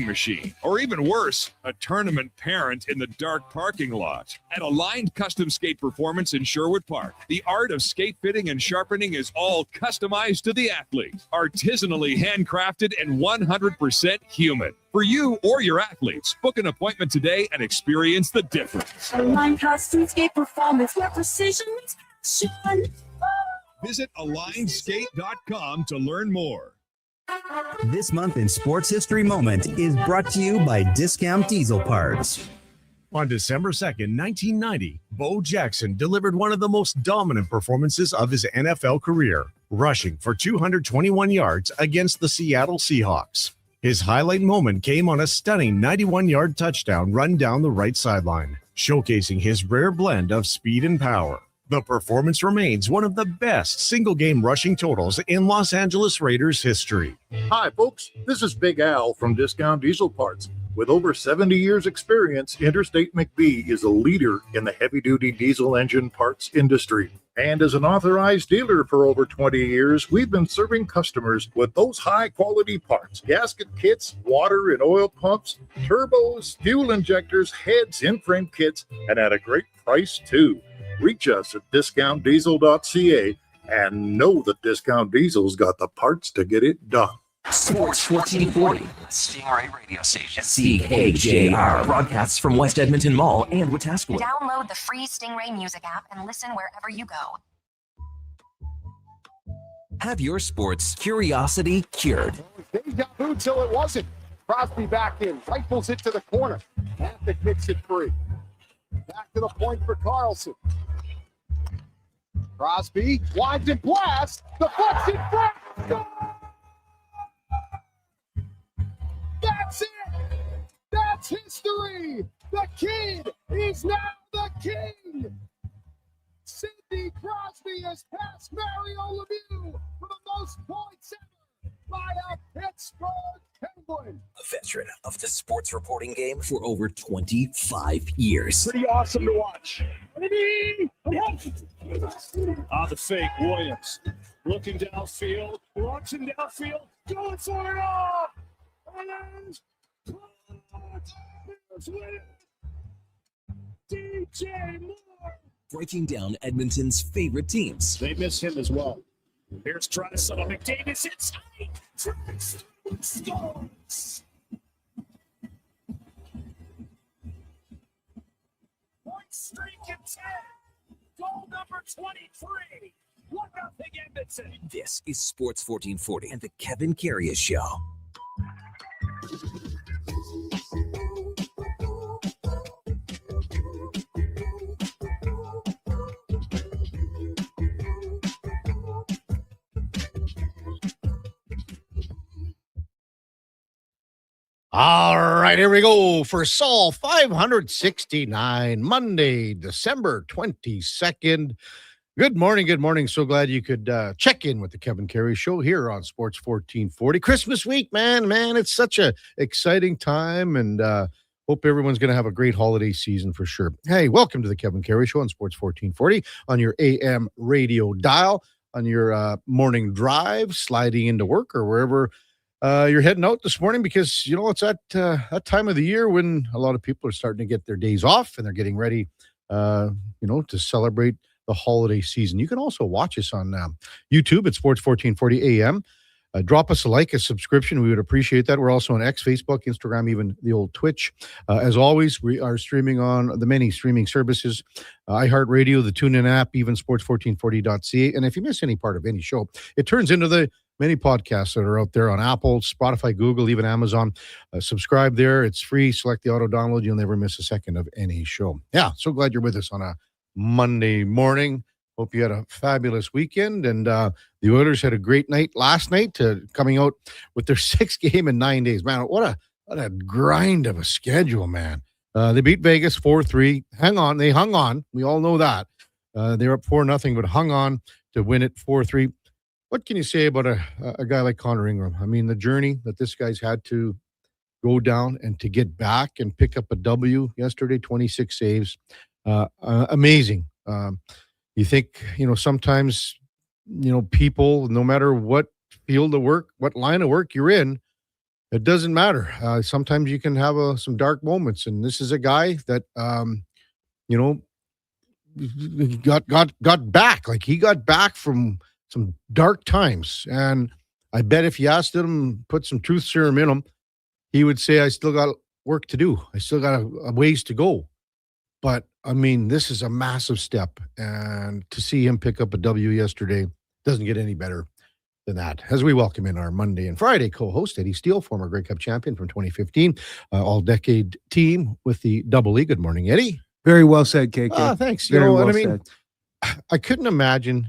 machine, or even worse, a tournament parent in the dark parking lot. At Aligned Custom Skate Performance in Sherwood Park, the art of skate fitting and sharpening is all customized to the athlete, artisanally handcrafted and 100% human. For you or your athletes, book an appointment today and experience the difference. Aligned Custom Skate Performance, where precision meets passion. Visit AlignedSkate.com to learn more. This month in Sports History Moment is brought to you by Discount Diesel Parts. On December 2nd, 1990, Bo Jackson delivered one of the most dominant performances of his NFL career, rushing for 221 yards against the Seattle Seahawks. His highlight moment came on a stunning 91-yard touchdown run down the right sideline, showcasing his rare blend of speed and power. The performance remains one of the best single-game rushing totals in Los Angeles Raiders history. Hi, folks. This is Big Al from Discount Diesel Parts. With over 70 years' experience, Interstate McBee is a leader in the heavy-duty diesel engine parts industry. And as an authorized dealer for over 20 years, we've been serving customers with those high-quality parts. Gasket kits, water and oil pumps, turbos, fuel injectors, heads, in-frame kits, and at a great price, too. Reach us at discountdiesel.ca and know that Discount Diesel's got the parts to get it done. Sports 1440, Stingray radio station. CKJR broadcasts from West Edmonton Mall and Wetaskiwin. Download the free Stingray music app and listen wherever you go. Have your sports curiosity cured. Deja vu till it wasn't. Crosby back in, rifles it to the corner. Athick kicks it free. Back to the point for Carlson. Crosby winds and blasts. The foot's in front. Goal! That's it. That's history. The kid is now the king. Sidney Crosby has passed Mario Lemieux for the most points ever by a Pittsburgh Penguin. A veteran of the sports reporting game for over 25 years. Pretty awesome to watch. The fake, Williams. Looking downfield, launching downfield, going for it all. And DJ Moore. Breaking down Edmonton's favorite teams. They miss him as well. Here's Trice on McDavid inside. Trice scores. Point streak in 10. Goal number 23. 1-0 Edmonton. This is Sports 1440 and the Kevin Karius Show. All right, here we go for Sol 569, Monday, December 22nd. Good morning. So glad you could check in with the Kevin Karius Show here on Sports 1440. Christmas week, man, it's such a exciting time, and hope everyone's going to have a great holiday season for sure. Hey, welcome to the Kevin Karius Show on Sports 1440 on your AM radio dial, on your morning drive, sliding into work or wherever you're heading out this morning, because it's that time of the year when a lot of people are starting to get their days off and they're getting ready to celebrate the holiday season. You can also watch us on YouTube at Sports 1440 AM. Drop us a like, a subscription. We would appreciate that. We're also on X, Facebook, Instagram, even the old Twitch. As always, we are streaming on the many streaming services, iHeartRadio, the TuneIn app, even sports1440.ca. And if you miss any part of any show, it turns into the many podcasts that are out there on Apple, Spotify, Google, even Amazon. Subscribe there. It's free. Select the auto download. You'll never miss a second of any show. Yeah, so glad you're with us on a Monday morning. Hope you had a fabulous weekend. And the Oilers had a great night last night, coming out with their 6th game in 9 days. Man, what a grind of a schedule, man. They beat Vegas 4-3. They hung on. We all know that. They were up 4-0, but hung on to win it 4-3. What can you say about a guy like Connor Ingram? I mean, the journey that this guy's had to go down and to get back and pick up a W yesterday, 26 saves. Amazing. You think, sometimes, people, no matter what field of work, what line of work you're in, It doesn't matter. Sometimes you can have some dark moments, and this is a guy that got back. Like, he got back from some dark times, and I bet if you asked him, put some truth serum in him, he would say, I still got work to do. I still got a ways to go. But I mean, this is a massive step, and to see him pick up a W yesterday doesn't get any better than that. As we welcome in our Monday and Friday co-host, Eddie Steele, former Grey Cup champion from 2015, all-decade team with the Double E. Good morning, Eddie. Very well said, KK. Thanks. Very well I mean, said. I couldn't imagine,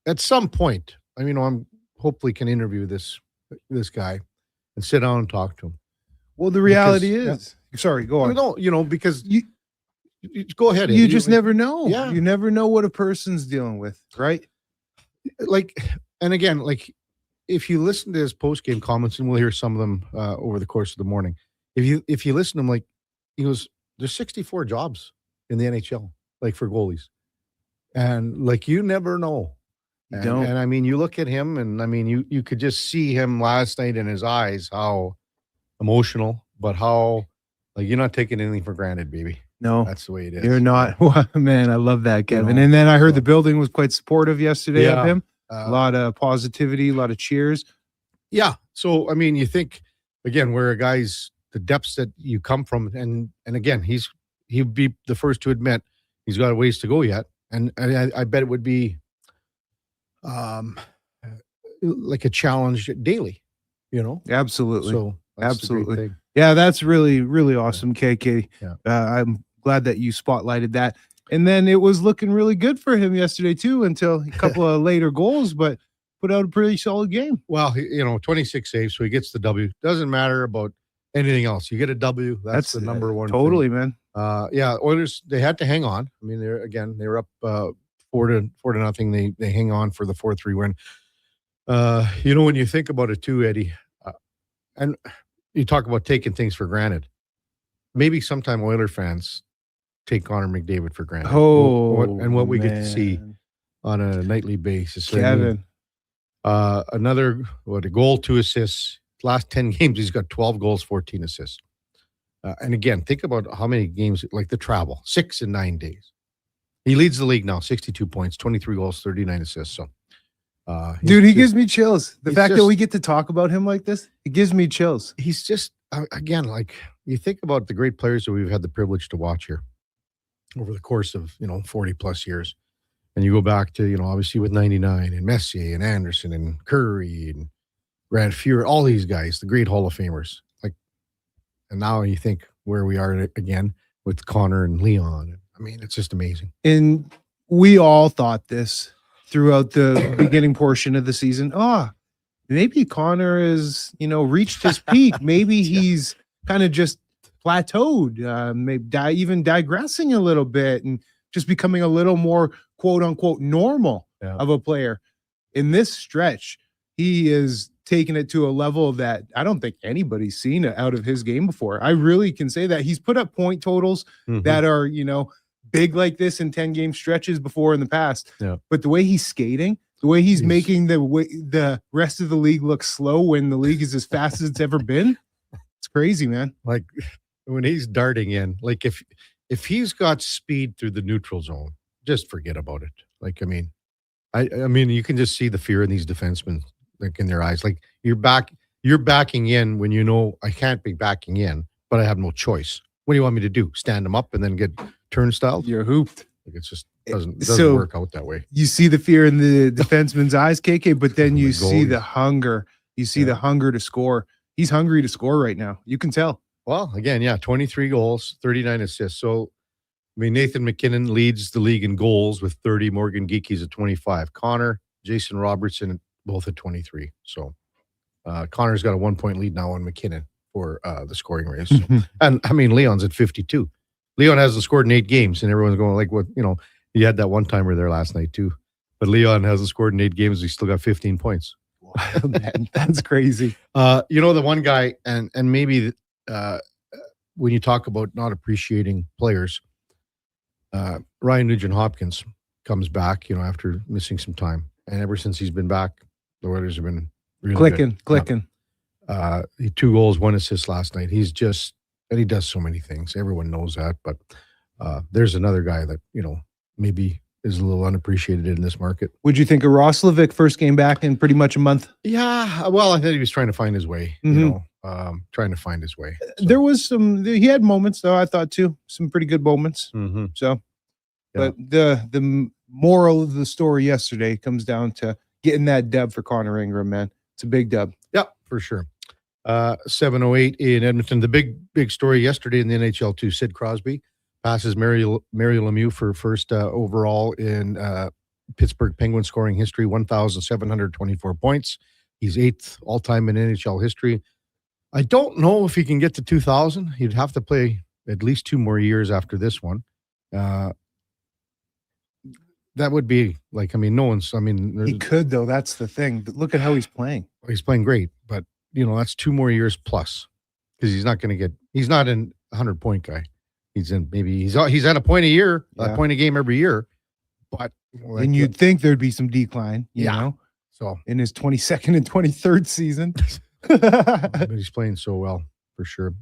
at some point, I'm hopefully can interview this guy and sit down and talk to him. Well, the reality is, sorry, go on. No, because you go ahead. You just never know. Yeah. You never know what a person's dealing with, right? Like, and again, like, if you listen to his post-game comments, and we'll hear some of them over the course of the morning. If you listen to him, like, he goes, there's 64 jobs in the NHL, like, for goalies. And, like, you never know. And I mean, you look at him, and I mean, you could just see him last night in his eyes, how emotional, but how, like, you're not taking anything for granted, baby. No, that's the way it is. You're not. Man, I love that, Kevin. And then I heard the building was quite supportive yesterday of him. A lot of positivity, a lot of cheers. Yeah. So, I mean, you think, again, where a guy's, the depths that you come from, and again, he'd be the first to admit he's got a ways to go yet. And I bet it would be like a challenge daily, Absolutely. So absolutely. Yeah, that's really, really awesome, KK. Yeah. I'm glad that you spotlighted that. And then it was looking really good for him yesterday too, until a couple of later goals, but put out a pretty solid game. Well, 26 saves, so he gets the W. Doesn't matter about anything else. You get a W. That's the number one. Totally, thing. man. Yeah, Oilers, they had to hang on. I mean, they were up 4-0. They hang on for the 4-3 win. When you think about it too, Eddie, and you talk about taking things for granted. Maybe sometime Oiler fans take Connor McDavid for granted. What we get to see on a nightly basis. Kevin. Another, a goal, 2 assists. Last 10 games, he's got 12 goals, 14 assists. And again, think about how many games, like the travel, 6 in 9 days. He leads the league now, 62 points, 23 goals, 39 assists. So, dude, he gives me chills. The fact that we get to talk about him like this, it gives me chills. He's just, again, like, you think about the great players that we've had the privilege to watch here over the course of, 40 plus years. And you go back to, obviously with 99 and Messier and Anderson and Curry and Grant Fuhr, all these guys, the great Hall of Famers. Like, and now you think where we are again with Connor and Leon. I mean, it's just amazing. And we all thought this throughout the beginning portion of the season. Maybe Connor has, reached his peak. Maybe he's kind of just plateaued, maybe even digressing a little bit and just becoming a little more quote unquote normal of a player. In this stretch, he is taking it to a level that I don't think anybody's seen out of his game before. I really can say that he's put up point totals that are, big like this in 10-game stretches before in the past. Yeah. But the way he's skating, the way he's making the rest of the league look slow when the league is as fast as it's ever been, it's crazy, man. Like, when he's darting in, like, if he's got speed through the neutral zone, just forget about it. Like, I mean, you can just see the fear in these defensemen, like, in their eyes. Like, you're backing in when I can't be backing in, but I have no choice. What do you want me to do? Stand them up and then get turnstile? You're hooped. Like, it's just doesn't work out that way. You see the fear in the defenseman's eyes, KK, but then you see the hunger. You see the hunger to score. He's hungry to score right now. You can tell. Well, again, 23 goals, 39 assists. So, I mean, Nathan McKinnon leads the league in goals with 30. Morgan Geeky's at 25. Connor, Jason Robertson, both at 23. So, Connor's got a 1-point lead now on McKinnon for the scoring race. So, and, I mean, Leon's at 52. Leon hasn't scored in 8 games, and everyone's going like, what, he had that one-timer there last night too. But Leon hasn't scored in 8 games. He's still got 15 points. Wow, man, that's crazy. The one guy, and maybe when you talk about not appreciating players, Ryan Nugent-Hopkins comes back, after missing some time. And ever since he's been back, the Oilers have been really clicking. 2 goals, 1 assist last night. He does so many things. Everyone knows that, but there's another guy that, maybe is a little unappreciated in this market. Would you think of Roslovic first game back in pretty much a month? Yeah, well, I think he was trying to find his way, trying to find his way. So. There was he had moments though, I thought too, some pretty good moments. Mm-hmm. So, but the moral of the story yesterday comes down to getting that dub for Connor Ingram, man. It's a big dub. Yeah, for sure. 7:08 in Edmonton. The big story yesterday in the NHL too. Sid Crosby passes Mario Lemieux for first overall in Pittsburgh Penguins scoring history, 1,724 points. He's 8th all-time in NHL history. I don't know if he can get to 2,000. He'd have to play at least 2 more years after this one. That would be he could though. That's the thing. Look at how he's playing. He's playing great, but that's 2 more years plus because he's not an 100-point guy. He's at a point a year, a point a game every year. But and you'd think there'd be some decline, you know. So in his 22nd and 23rd season. But he's playing so well for sure.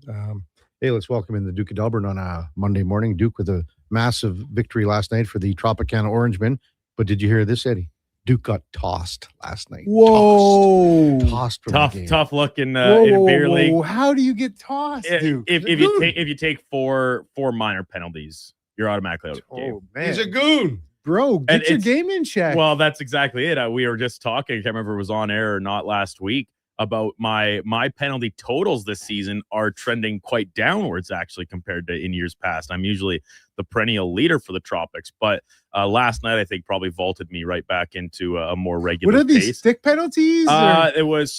Hey, let's welcome in the Duke of Delburne on a Monday morning. Duke with a massive victory last night for the Tropicana Orangemen. But did you hear this, Eddie? Duke got tossed last night. Whoa! Tossed from the game. Tough luck in beer league. How do you get tossed, Duke? If you take four minor penalties, you're automatically out of the game. Man. He's a goon, bro. Get your game in check. Well, that's exactly it. We were just talking. I can't remember if it was on air or not last week about my penalty totals this season are trending quite downwards actually compared to in years past. I'm usually the perennial leader for the Tropics, but last night I think probably vaulted me right back into a more regular What are these pace. stick penalties? It was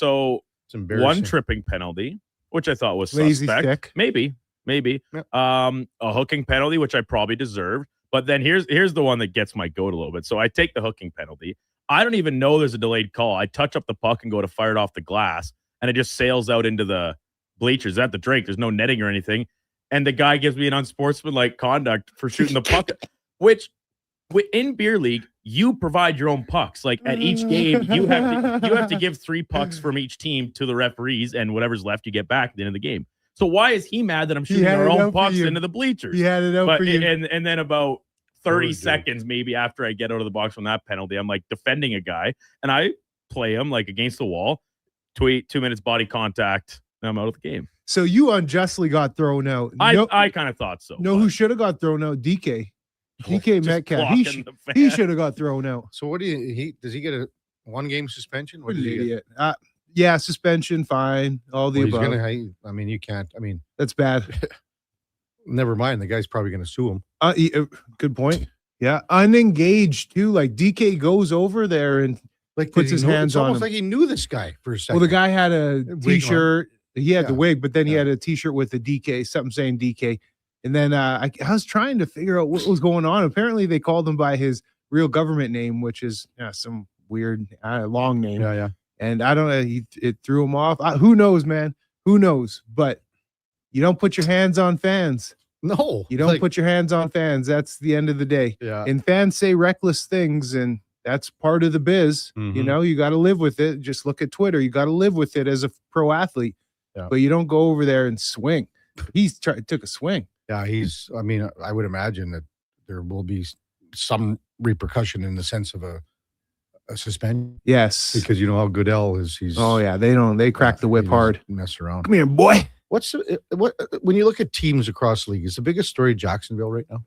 one tripping penalty, which I thought was lazy suspect. Stick. Maybe. Yep. A hooking penalty, which I probably deserved. But then here's the one that gets my goat a little bit. So I take the hooking penalty. I don't even know there's a delayed call. I touch up the puck and go to fire it off the glass, and it just sails out into the bleachers at the drink. There's no netting or anything. And the guy gives me an unsportsmanlike conduct for shooting the puck, which in beer league, you provide your own pucks. Like at each game, you have to give 3 pucks from each team to the referees, and whatever's left you get back at the end of the game. So why is he mad that I'm shooting our own pucks into the bleachers? He had it out for you. And then about 30 seconds maybe after I get out of the box from that penalty, I'm like defending a guy, and I play him like against the wall. 2 minutes body contact, and I'm out of the game. So you unjustly got thrown out. I kind of thought so. Who should have got thrown out? DK Metcalf. He should have got thrown out. So what does he get a 1-game suspension? What an idiot. Yeah, suspension, fine, all the above. You can't. That's bad. Never mind. The guy's probably going to sue him. Good point. Yeah, unengaged too. Like DK goes over there and puts his hands on him. Almost like he knew this guy for a second. Well, the guy had a T-shirt. He had the wig, but then he had a T-shirt with the DK, something saying DK. And then I was trying to figure out what was going on. Apparently, they called him by his real government name, which is some weird long name. Yeah. And I don't know. It threw him off. Who knows, man? Who knows? But you don't put your hands on fans. No, you don't put your hands on fans. That's the end of the day. Yeah. And fans say reckless things, and that's part of the biz. Mm-hmm. You got to live with it. Just look at Twitter. You got to live with it as a pro athlete. Yeah. But you don't go over there and swing. Took a swing. Yeah, I would imagine that there will be some repercussion in the sense of a suspension. Yes. Because you know how Goodell is. They crack the whip hard. Mess around. Come here, boy. When you look at teams across the league, is the biggest story Jacksonville right now?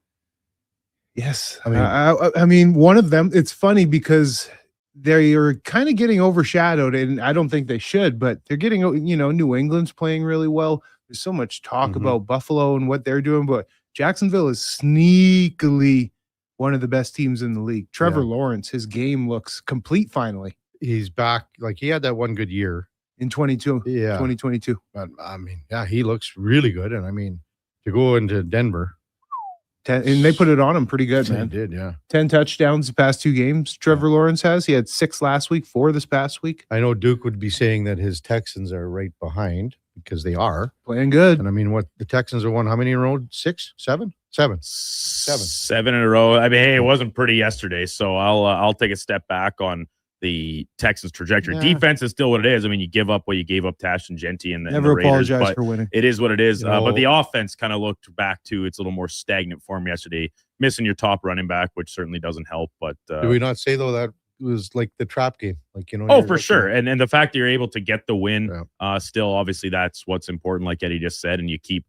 Yes. I mean, one of them, it's funny because they are kind of getting overshadowed, and I don't think they should, but they're getting, New England's playing really well. There's so much talk about Buffalo and what they're doing, but Jacksonville is sneakily one of the best teams in the league. Trevor Lawrence, his game looks complete finally. He's back. Like he had that one good year in 2022. But he looks really good. And to go into Denver. And they put it on him pretty good, man. They did, yeah. 10 touchdowns the past 2 games. Trevor Lawrence has. He had 6 last week, 4 this past week. I know Duke would be saying that his Texans are right behind because they are playing good. And what the Texans are won how many in a row? 6, 7, 7, 7 in a row. Hey, it wasn't pretty yesterday, so I'll take a step back on the Texans' trajectory. Yeah. Defense is still what it is. I mean, you give up what you gave up to Ashton Genty and the Never Raiders, apologize but for winning. it is what it is. You know, But the offense kind of looked back to its a little more stagnant form yesterday, missing your top running back, which certainly doesn't help. But Do we not say though that was like the trap game? Like, you know. oh, you're for looking- sure. And the fact that you're able to get the win, still, obviously, that's what's important, like Eddie just said. And you keep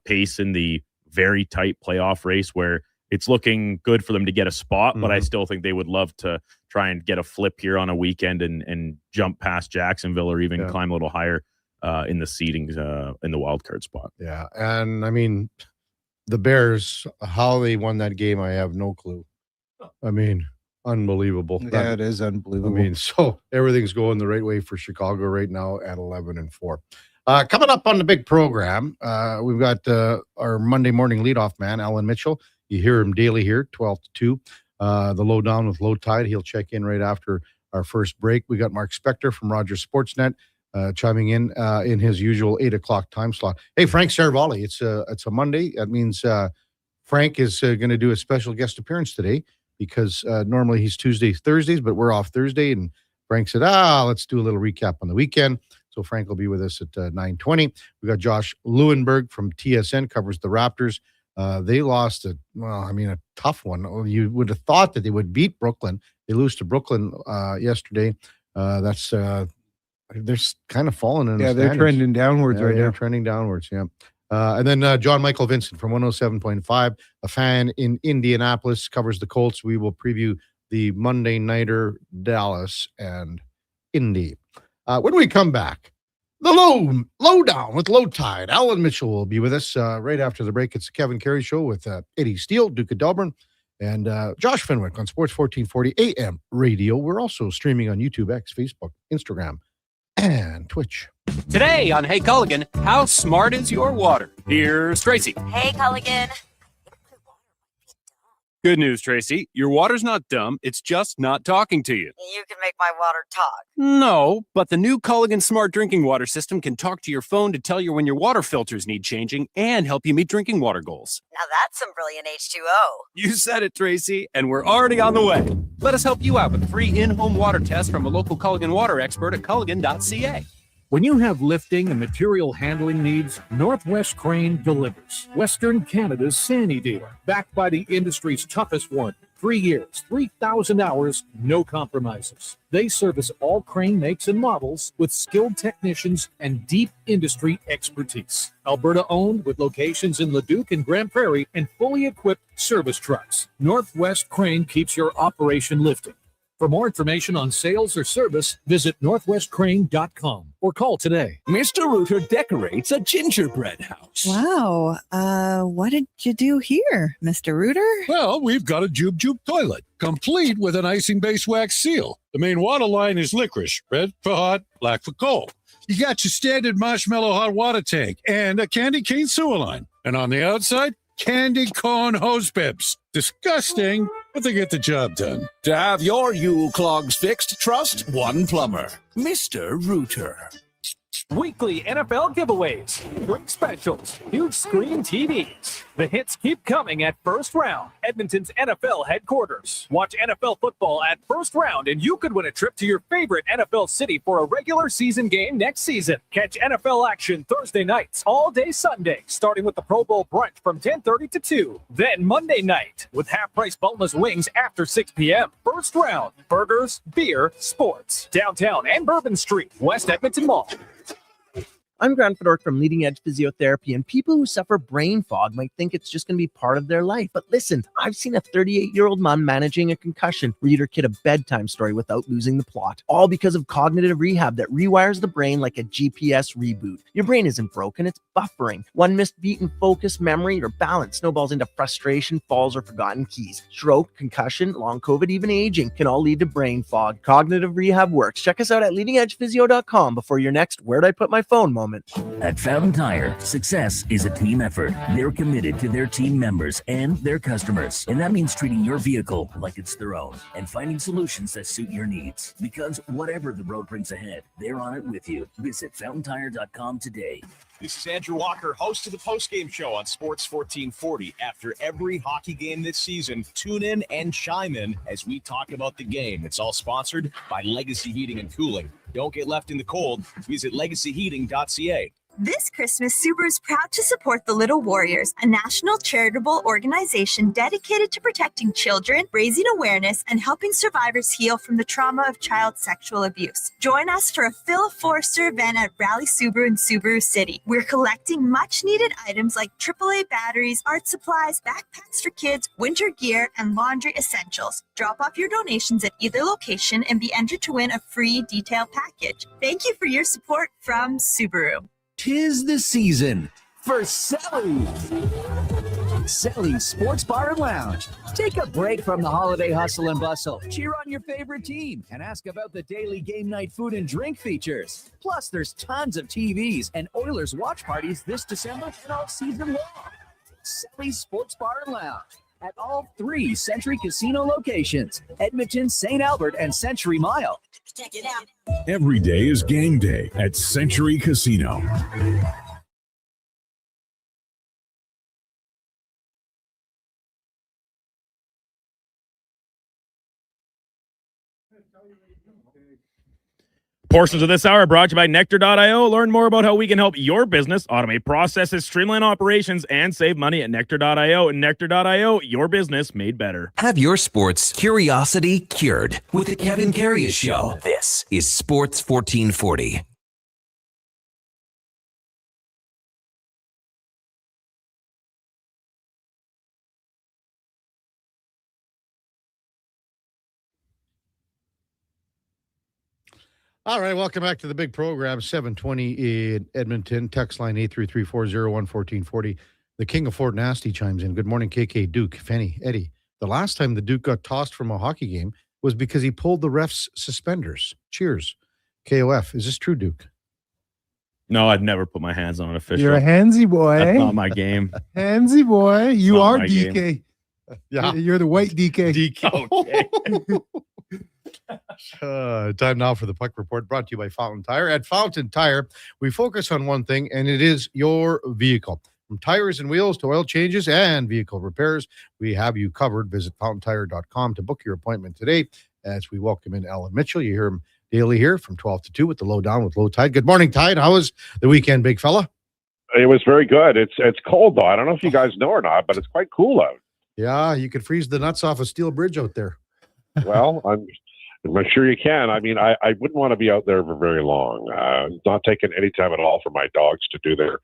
pace in the very tight playoff race where it's looking good for them to get a spot, but I still think they would love to try and get a flip here on a weekend and jump past Jacksonville or even climb a little higher in the seedings in the wild card spot. Yeah. And I mean, the Bears, how they won that game, I have no clue. I mean, unbelievable. Yeah, it is unbelievable. I mean, so everything's going the right way for Chicago right now at 11-4. Coming up on the big program, we've got our Monday morning leadoff man, Alan Mitchell. You hear him daily here, 12 to 2. The Lowdown with Low Tide. He'll check in right after our first break. We got Mark Spector from Rogers Sportsnet chiming in his usual 8 o'clock time slot. Hey, Frank Saravalli, it's a Monday. That means Frank is going to do a special guest appearance today because normally he's Tuesdays, Thursdays, but we're off Thursday. And Frank said, let's do a little recap on the weekend. So Frank will be with us at 9:20. We got Josh Lewinberg from TSN, covers the Raptors. They lost a tough one. You would have thought that they would beat Brooklyn. They lose to Brooklyn yesterday. They're kind of falling in. Yeah, they're trending downwards right now. They're trending downwards. Yeah. And then John Michael Vincent from 107.5, a fan in Indianapolis, covers the Colts. We will preview the Monday nighter, Dallas and Indy. When we come back, the lowdown with Low Tide. Alan Mitchell will be with us right after the break. It's the Kevin Carey Show with Eddie Steele, Duke of Delburne, and Josh Fenwick on Sports 1440 AM radio. We're also streaming on YouTube, X, Facebook, Instagram, and Twitch. Today on Hey Culligan, how smart is your water? Here's Tracy. Hey, Culligan. Good news, Tracy. Your water's not dumb. It's just not talking to you. You can make my water talk. No, but the new Culligan Smart Drinking Water System can talk to your phone to tell you when your water filters need changing and help you meet drinking water goals. Now that's some brilliant H2O. You said it, Tracy, and we're already on the way. Let us help you out with a free in-home water test from a local Culligan water expert at culligan.ca. When you have lifting and material handling needs, Northwest Crane delivers. Western Canada's Sandy dealer, backed by the industry's toughest one. 3 years, 3,000 hours, no compromises. They service all crane makes and models with skilled technicians and deep industry expertise. Alberta owned with locations in Leduc and Grand Prairie and fully equipped service trucks. Northwest Crane keeps your operation lifting. For more information on sales or service, visit northwestcrane.com or call today. Mr. Rooter decorates a gingerbread house. Wow. What did you do here, Mr. Rooter? Well, we've got a Jube Jube toilet, complete with an icing-based wax seal. The main water line is licorice, red for hot, black for cold. You got your standard marshmallow hot water tank and a candy cane sewer line. And on the outside, candy corn hose bibs. Disgusting, but they get the job done. To have your Yule clogs fixed, trust one plumber, Mr. Rooter. Weekly NFL giveaways, drink specials, huge screen TVs. The hits keep coming at First Round, Edmonton's NFL headquarters. Watch NFL football at First Round, and you could win a trip to your favorite NFL city for a regular season game next season. Catch NFL action Thursday nights, all day Sunday, starting with the Pro Bowl brunch from 10:30 to 2. Then Monday night, with half-price boneless wings after 6 p.m. First Round, burgers, beer, sports. Downtown and Bourbon Street, West Edmonton Mall. I'm Grant Fedork from Leading Edge Physiotherapy, and people who suffer brain fog might think it's just going to be part of their life. But listen, I've seen a 38-year-old mom managing a concussion read her kid a bedtime story without losing the plot, all because of cognitive rehab that rewires the brain like a GPS reboot. Your brain isn't broken, it's buffering. One missed beat in focus, memory, or balance snowballs into frustration, falls, or forgotten keys. Stroke, concussion, long COVID, even aging can all lead to brain fog. Cognitive rehab works. Check us out at leadingedgephysio.com before your next "where'd I put my phone" moment. moment. At Fountain Tire, success is a team effort. They're committed to their team members and their customers. And that means treating your vehicle like it's their own and finding solutions that suit your needs. Because whatever the road brings ahead, they're on it with you. Visit fountaintire.com today. This is Andrew Walker, host of the postgame show on Sports 1440. After every hockey game this season, tune in and chime in as we talk about the game. It's all sponsored by Legacy Heating and Cooling. Don't get left in the cold. Visit legacyheating.ca. This Christmas, Subaru is proud to support the Little Warriors, a national charitable organization dedicated to protecting children, raising awareness, and helping survivors heal from the trauma of child sexual abuse. Join us for a Phil Forster event at Rally Subaru in Subaru City. We're collecting much-needed items like AAA batteries, art supplies, backpacks for kids, winter gear, and laundry essentials. Drop off your donations at either location and be entered to win a free detail package. Thank you for your support from Subaru. 'Tis the season for Sally's. Sally's Sports Bar and Lounge. Take a break from the holiday hustle and bustle. Cheer on your favorite team and ask about the daily game night food and drink features. Plus, there's tons of TVs and Oilers watch parties this December and all season long. Sally's Sports Bar and Lounge at all 3 Century Casino locations, Edmonton, St. Albert, and Century Mile. Check it out. Every day is game day at Century Casino. Portions of this hour are brought to you by Nectar.io. Learn more about how we can help your business automate processes, streamline operations, and save money at Nectar.io. And Nectar.io, your business made better. Have your sports curiosity cured with the Kevin Karius Show. This is Sports 1440. All right, welcome back to the big program. 720 in Edmonton. Text line 833-401-1440. The King of Fort Nasty chimes in. Good morning, KK, Duke, Fenny, Eddie. The last time the Duke got tossed from a hockey game was because he pulled the ref's suspenders. Cheers. KOF. Is this true, Duke? No, I'd never put my hands on an official. You're a handsy boy. That's not my game. Handsy boy. You not are my DK. game. Yeah. You're the white DK. DK. Time now for the Puck Report, brought to you by Fountain Tire. At Fountain Tire, we focus on one thing, and it is your vehicle. From tires and wheels to oil changes and vehicle repairs, we have you covered. Visit fountaintire.com to book your appointment today as we welcome in Alan Mitchell. You hear him daily here from 12 to 2 with the lowdown with Low Tide. Good morning, Tide. How was the weekend, big fella? It was very good. It's cold, though. I don't know if you guys know or not, but it's quite cool out. Yeah, you could freeze the nuts off a steel bridge out there. Well, I'm sure you can. I mean, I wouldn't want to be out there for very long. Not taking any time at all for my dogs to do their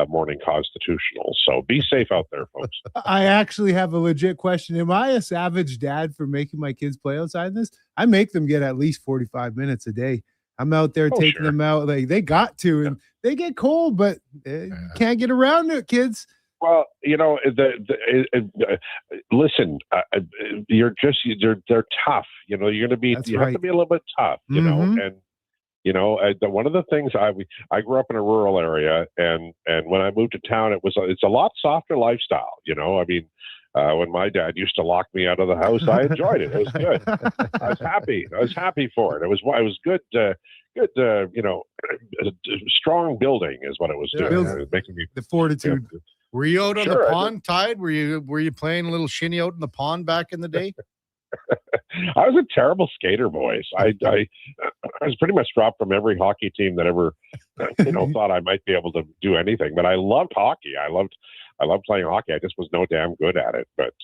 morning constitutional. So be safe out there, folks. I actually have a legit question. Am I a savage dad for making my kids play outside this? I make them get at least 45 minutes a day. I'm out there taking them out. Like they got to, and they get cold, but can't get around it, kids. Well, you know, listen, they're tough. You know, you're going to be, have to be a little bit tough, you know, and, you know, one of the things I grew up in a rural area, and when I moved to town, it's a lot softer lifestyle. You know, I mean, when my dad used to lock me out of the house, I enjoyed it. It was good. I was happy. I was happy for it. It was good. Good, you know, strong building is what it was doing. It was making me the fortitude. You know, were you out on the pond, Tide? Were you playing a little shinny out in the pond back in the day? I was a terrible skater, boys. I was pretty much dropped from every hockey team that ever, you know, thought I might be able to do anything. But I loved hockey. I loved playing hockey. I just was no damn good at it. But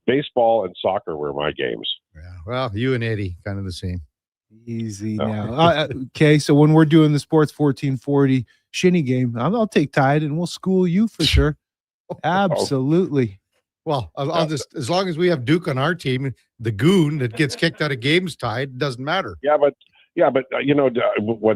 baseball and soccer were my games. Yeah. Well, you and Eddie, kind of the same. Easy now. Okay, so when we're doing the Sports 1440 shinny game, I'll take Tide and we'll school you for sure. Absolutely. Well, I'll just, as long as we have Duke on our team, the goon that gets kicked out of games, Tide, doesn't matter. Yeah, but you know,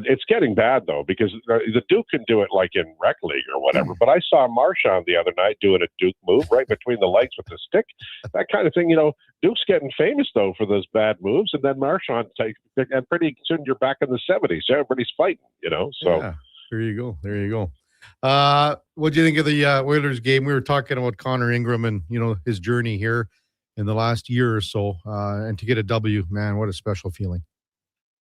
it's getting bad though, because the Duke can do it like in rec league or whatever. But I saw Marchand the other night doing a Duke move right between the legs with the stick, that kind of thing. You know, Duke's getting famous though for those bad moves, and then Marchand and pretty soon you're back in the 70s. So everybody's fighting, you know. So There you go. There you go. What do you think of the Oilers game? We were talking about Connor Ingram and, his journey here in the last year or so. And to get a W, man, what a special feeling.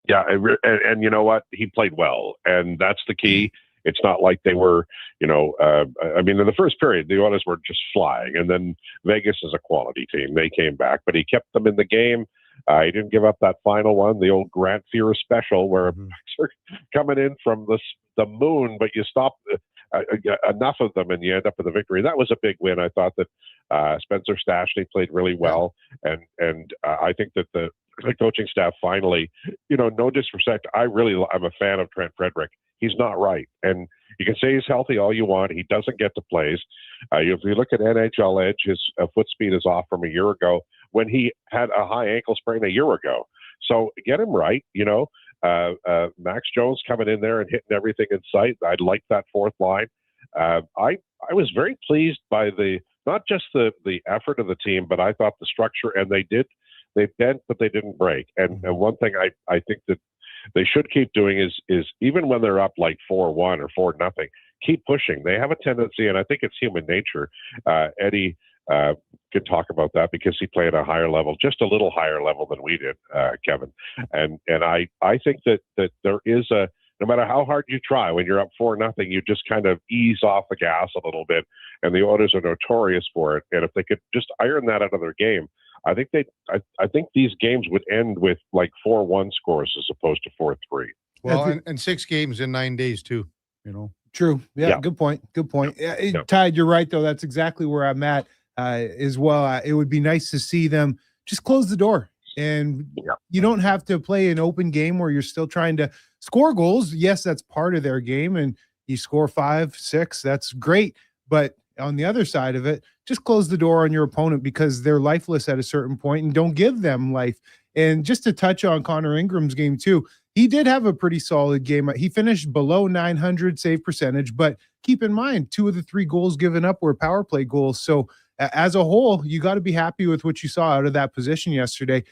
Yeah, and you know what? He played well, and that's the key. It's not like they were, in the first period, the Oilers were just flying, and then Vegas is a quality team. They came back, but he kept them in the game. He didn't give up that final one, the old Grant Fuhrer special, where you're coming in from the moon, but you stop enough of them and you end up with a victory. That was a big win. I thought that Spencer Stastny played really well, and I think that the coaching staff finally, no disrespect, I'm a fan of Trent Frederick. He's not right. And you can say he's healthy all you want. He doesn't get to plays. If you look at NHL Edge, his foot speed is off from a year ago when he had a high ankle sprain a year ago. So get him right, Max Jones coming in there and hitting everything in sight. I like that fourth line. I was very pleased by not just the effort of the team, but I thought the structure, and they bent, but they didn't break. And one thing I think that they should keep doing is even when they're up like 4-1 or 4-0, keep pushing. They have a tendency, and I think it's human nature. Eddie could talk about that because he played at a higher level, just a little higher level than we did, Kevin. And I think that there is no matter how hard you try, when you're up 4-0, you just kind of ease off the gas a little bit. And the Oilers are notorious for it. And if they could just iron that out of their game, I think these games would end with like 4-1 scores as opposed to 4-3. Well, and 6 games in 9 days too, True. Yeah. Good point. Tide, you're right, though. That's exactly where I'm at as well. It would be nice to see them just close the door. And you don't have to play an open game where you're still trying to score goals. Yes, that's part of their game. And you score 5, 6, that's great. But on the other side of it, just close the door on your opponent because they're lifeless at a certain point and don't give them life. And just to touch on Connor Ingram's game too, he did have a pretty solid game. He finished below 900 save percentage, but keep in mind, 2 of the 3 goals given up were power play goals. So as a whole, you got to be happy with what you saw out of that position yesterday.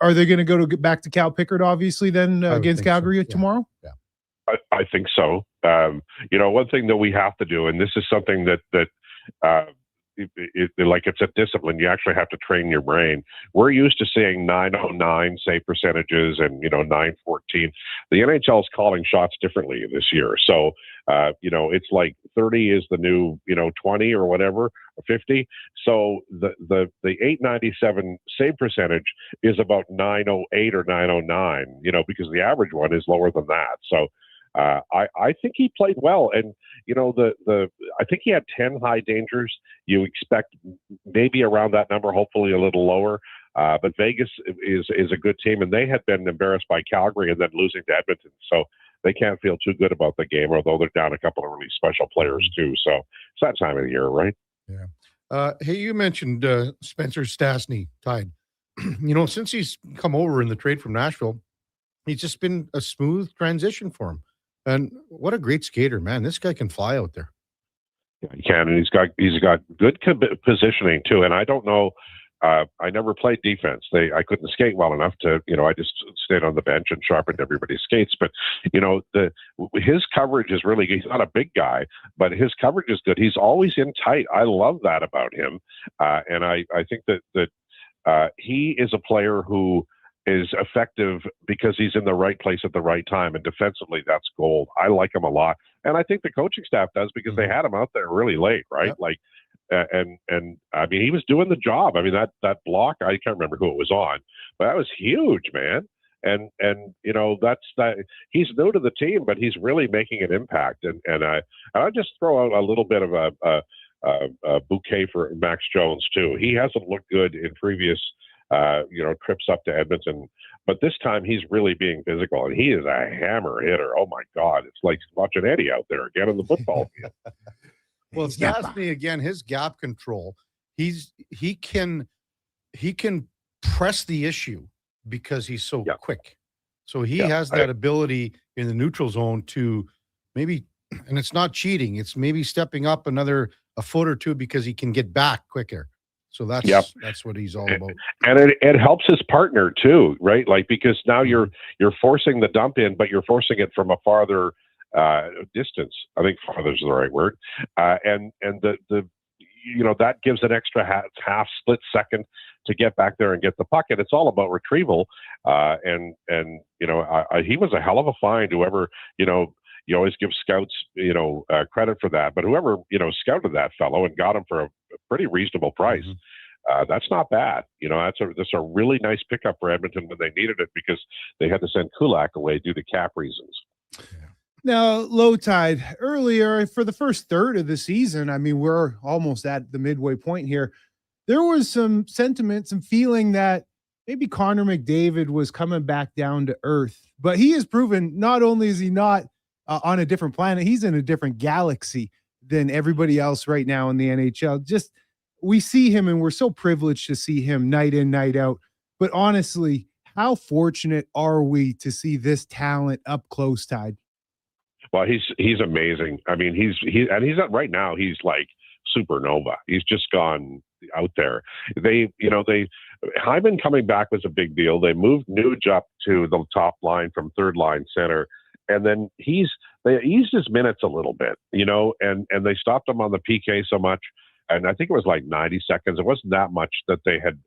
Are they going to go back to Cal Pickard, obviously, then against Calgary tomorrow? Yeah. I think so. One thing that we have to do, and this is something that it's a discipline. You actually have to train your brain. We're used to seeing 909 save percentages and 914. The NHL is calling shots differently this year. So it's like 30 is the new 20 or whatever, or 50. So the 897 save percentage is about 908 or 909. Because the average one is lower than that. So. I think he played well, and I think he had 10 high dangers. You expect maybe around that number, hopefully a little lower. But Vegas is a good team, and they had been embarrassed by Calgary and then losing to Edmonton, so they can't feel too good about the game. Although they're down a couple of really special players too, so it's that time of the year, right? Yeah. Hey, you mentioned Spencer Stastny, Tide. Since he's come over in the trade from Nashville, it's just been a smooth transition for him. And what a great skater, man. This guy can fly out there. Yeah, he can, and he's got good positioning too. And I don't know, I never played defense. I couldn't skate well enough to, I just stayed on the bench and sharpened everybody's skates. But, his coverage is really good. He's not a big guy, but his coverage is good. He's always in tight. I love that about him. And I think that he is a player who is effective because he's in the right place at the right time, and defensively, that's gold. I like him a lot, and I think the coaching staff does because they had him out there really late, right? Yep. Like, and I mean, he was doing the job. I mean, that block, I can't remember who it was on, but that was huge, man. And that's that. He's new to the team, but he's really making an impact. And I just throw out a little bit of a bouquet for Max Jones too. He hasn't looked good in previous. Trips up to Edmonton, but this time he's really being physical, and he is a hammer hitter. Oh my God, it's like watching Eddie out there again in the football field. Well, Stastny again, his gap control. He can press the issue because he's so quick. So he has that ability in the neutral zone to maybe, and it's not cheating. It's maybe stepping up a foot or two because he can get back quicker. So that's what he's all about. And it helps his partner too, right? Like, because now you're forcing the dump in, but you're forcing it from a farther distance. I think farther is the right word. And the that gives an extra half split second to get back there and get the puck. And it's all about retrieval. And he was a hell of a find. Whoever, you always give scouts, credit for that. But whoever, scouted that fellow and got him for a pretty reasonable price, that's not bad. That's a really nice pickup for Edmonton when they needed it, because they had to send Kulak away due to cap reasons. Now, Low Tide, earlier for the first third of the season, I mean, we're almost at the midway point here. There was some sentiment, some feeling that maybe Connor McDavid was coming back down to earth, but he has proven not only is he not on a different planet, he's in a different galaxy than everybody else right now in the NHL. Just, we see him and we're so privileged to see him night in, night out. But honestly, how fortunate are we to see this talent up close, Tide? Well, he's amazing. I mean, he's right now, he's like supernova. He's just gone out there. Hyman coming back was a big deal. They moved Nuge up to the top line from third line center. And then they eased his minutes a little bit, and they stopped him on the PK so much. And I think it was like 90 seconds. It wasn't that much that they had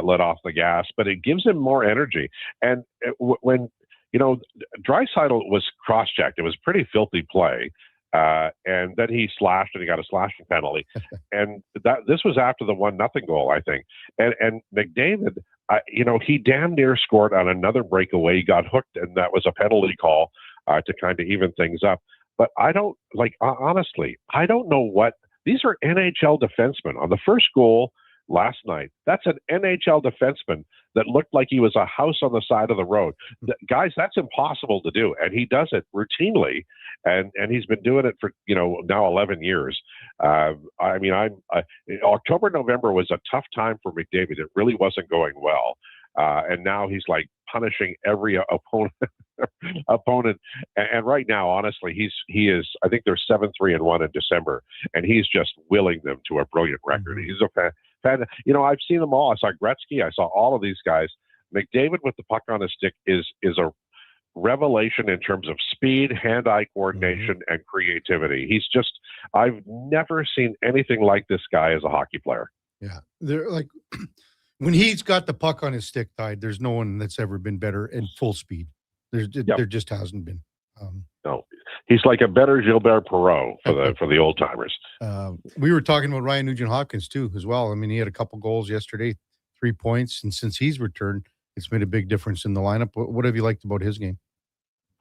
let off the gas, but it gives him more energy. And when Draisaitl was cross-checked, it was pretty filthy play. And then he slashed and he got a slashing penalty. And this was after the 1-0 goal, I think. And McDavid, he damn near scored on another breakaway. He got hooked, and that was a penalty call to kind of even things up. But honestly, I don't know what these are. NHL defensemen on the first goal last night. That's an NHL defenseman that looked like he was a house on the side of the road. Guys, that's impossible to do, and he does it routinely, and he's been doing it for now 11 years. October, November was a tough time for McDavid. It really wasn't going well, and now he's like punishing every opponent. And right now, honestly, he is. I think they're 7-3-1 in December, and he's just willing them to a brilliant record. He's a fan. I've seen them all. I saw Gretzky. I saw all of these guys. McDavid with the puck on his stick is a revelation in terms of speed, hand-eye coordination, and creativity. He's just, I've never seen anything like this guy as a hockey player. Yeah. They're like, when he's got the puck on his stick, Tide, there's no one that's ever been better in full speed. There just hasn't been. No, he's like a better Gilbert Perreault for the old timers. We were talking about Ryan Nugent-Hopkins too, as well. I mean, he had a couple goals yesterday, 3 points, and since he's returned, it's made a big difference in the lineup. What have you liked about his game?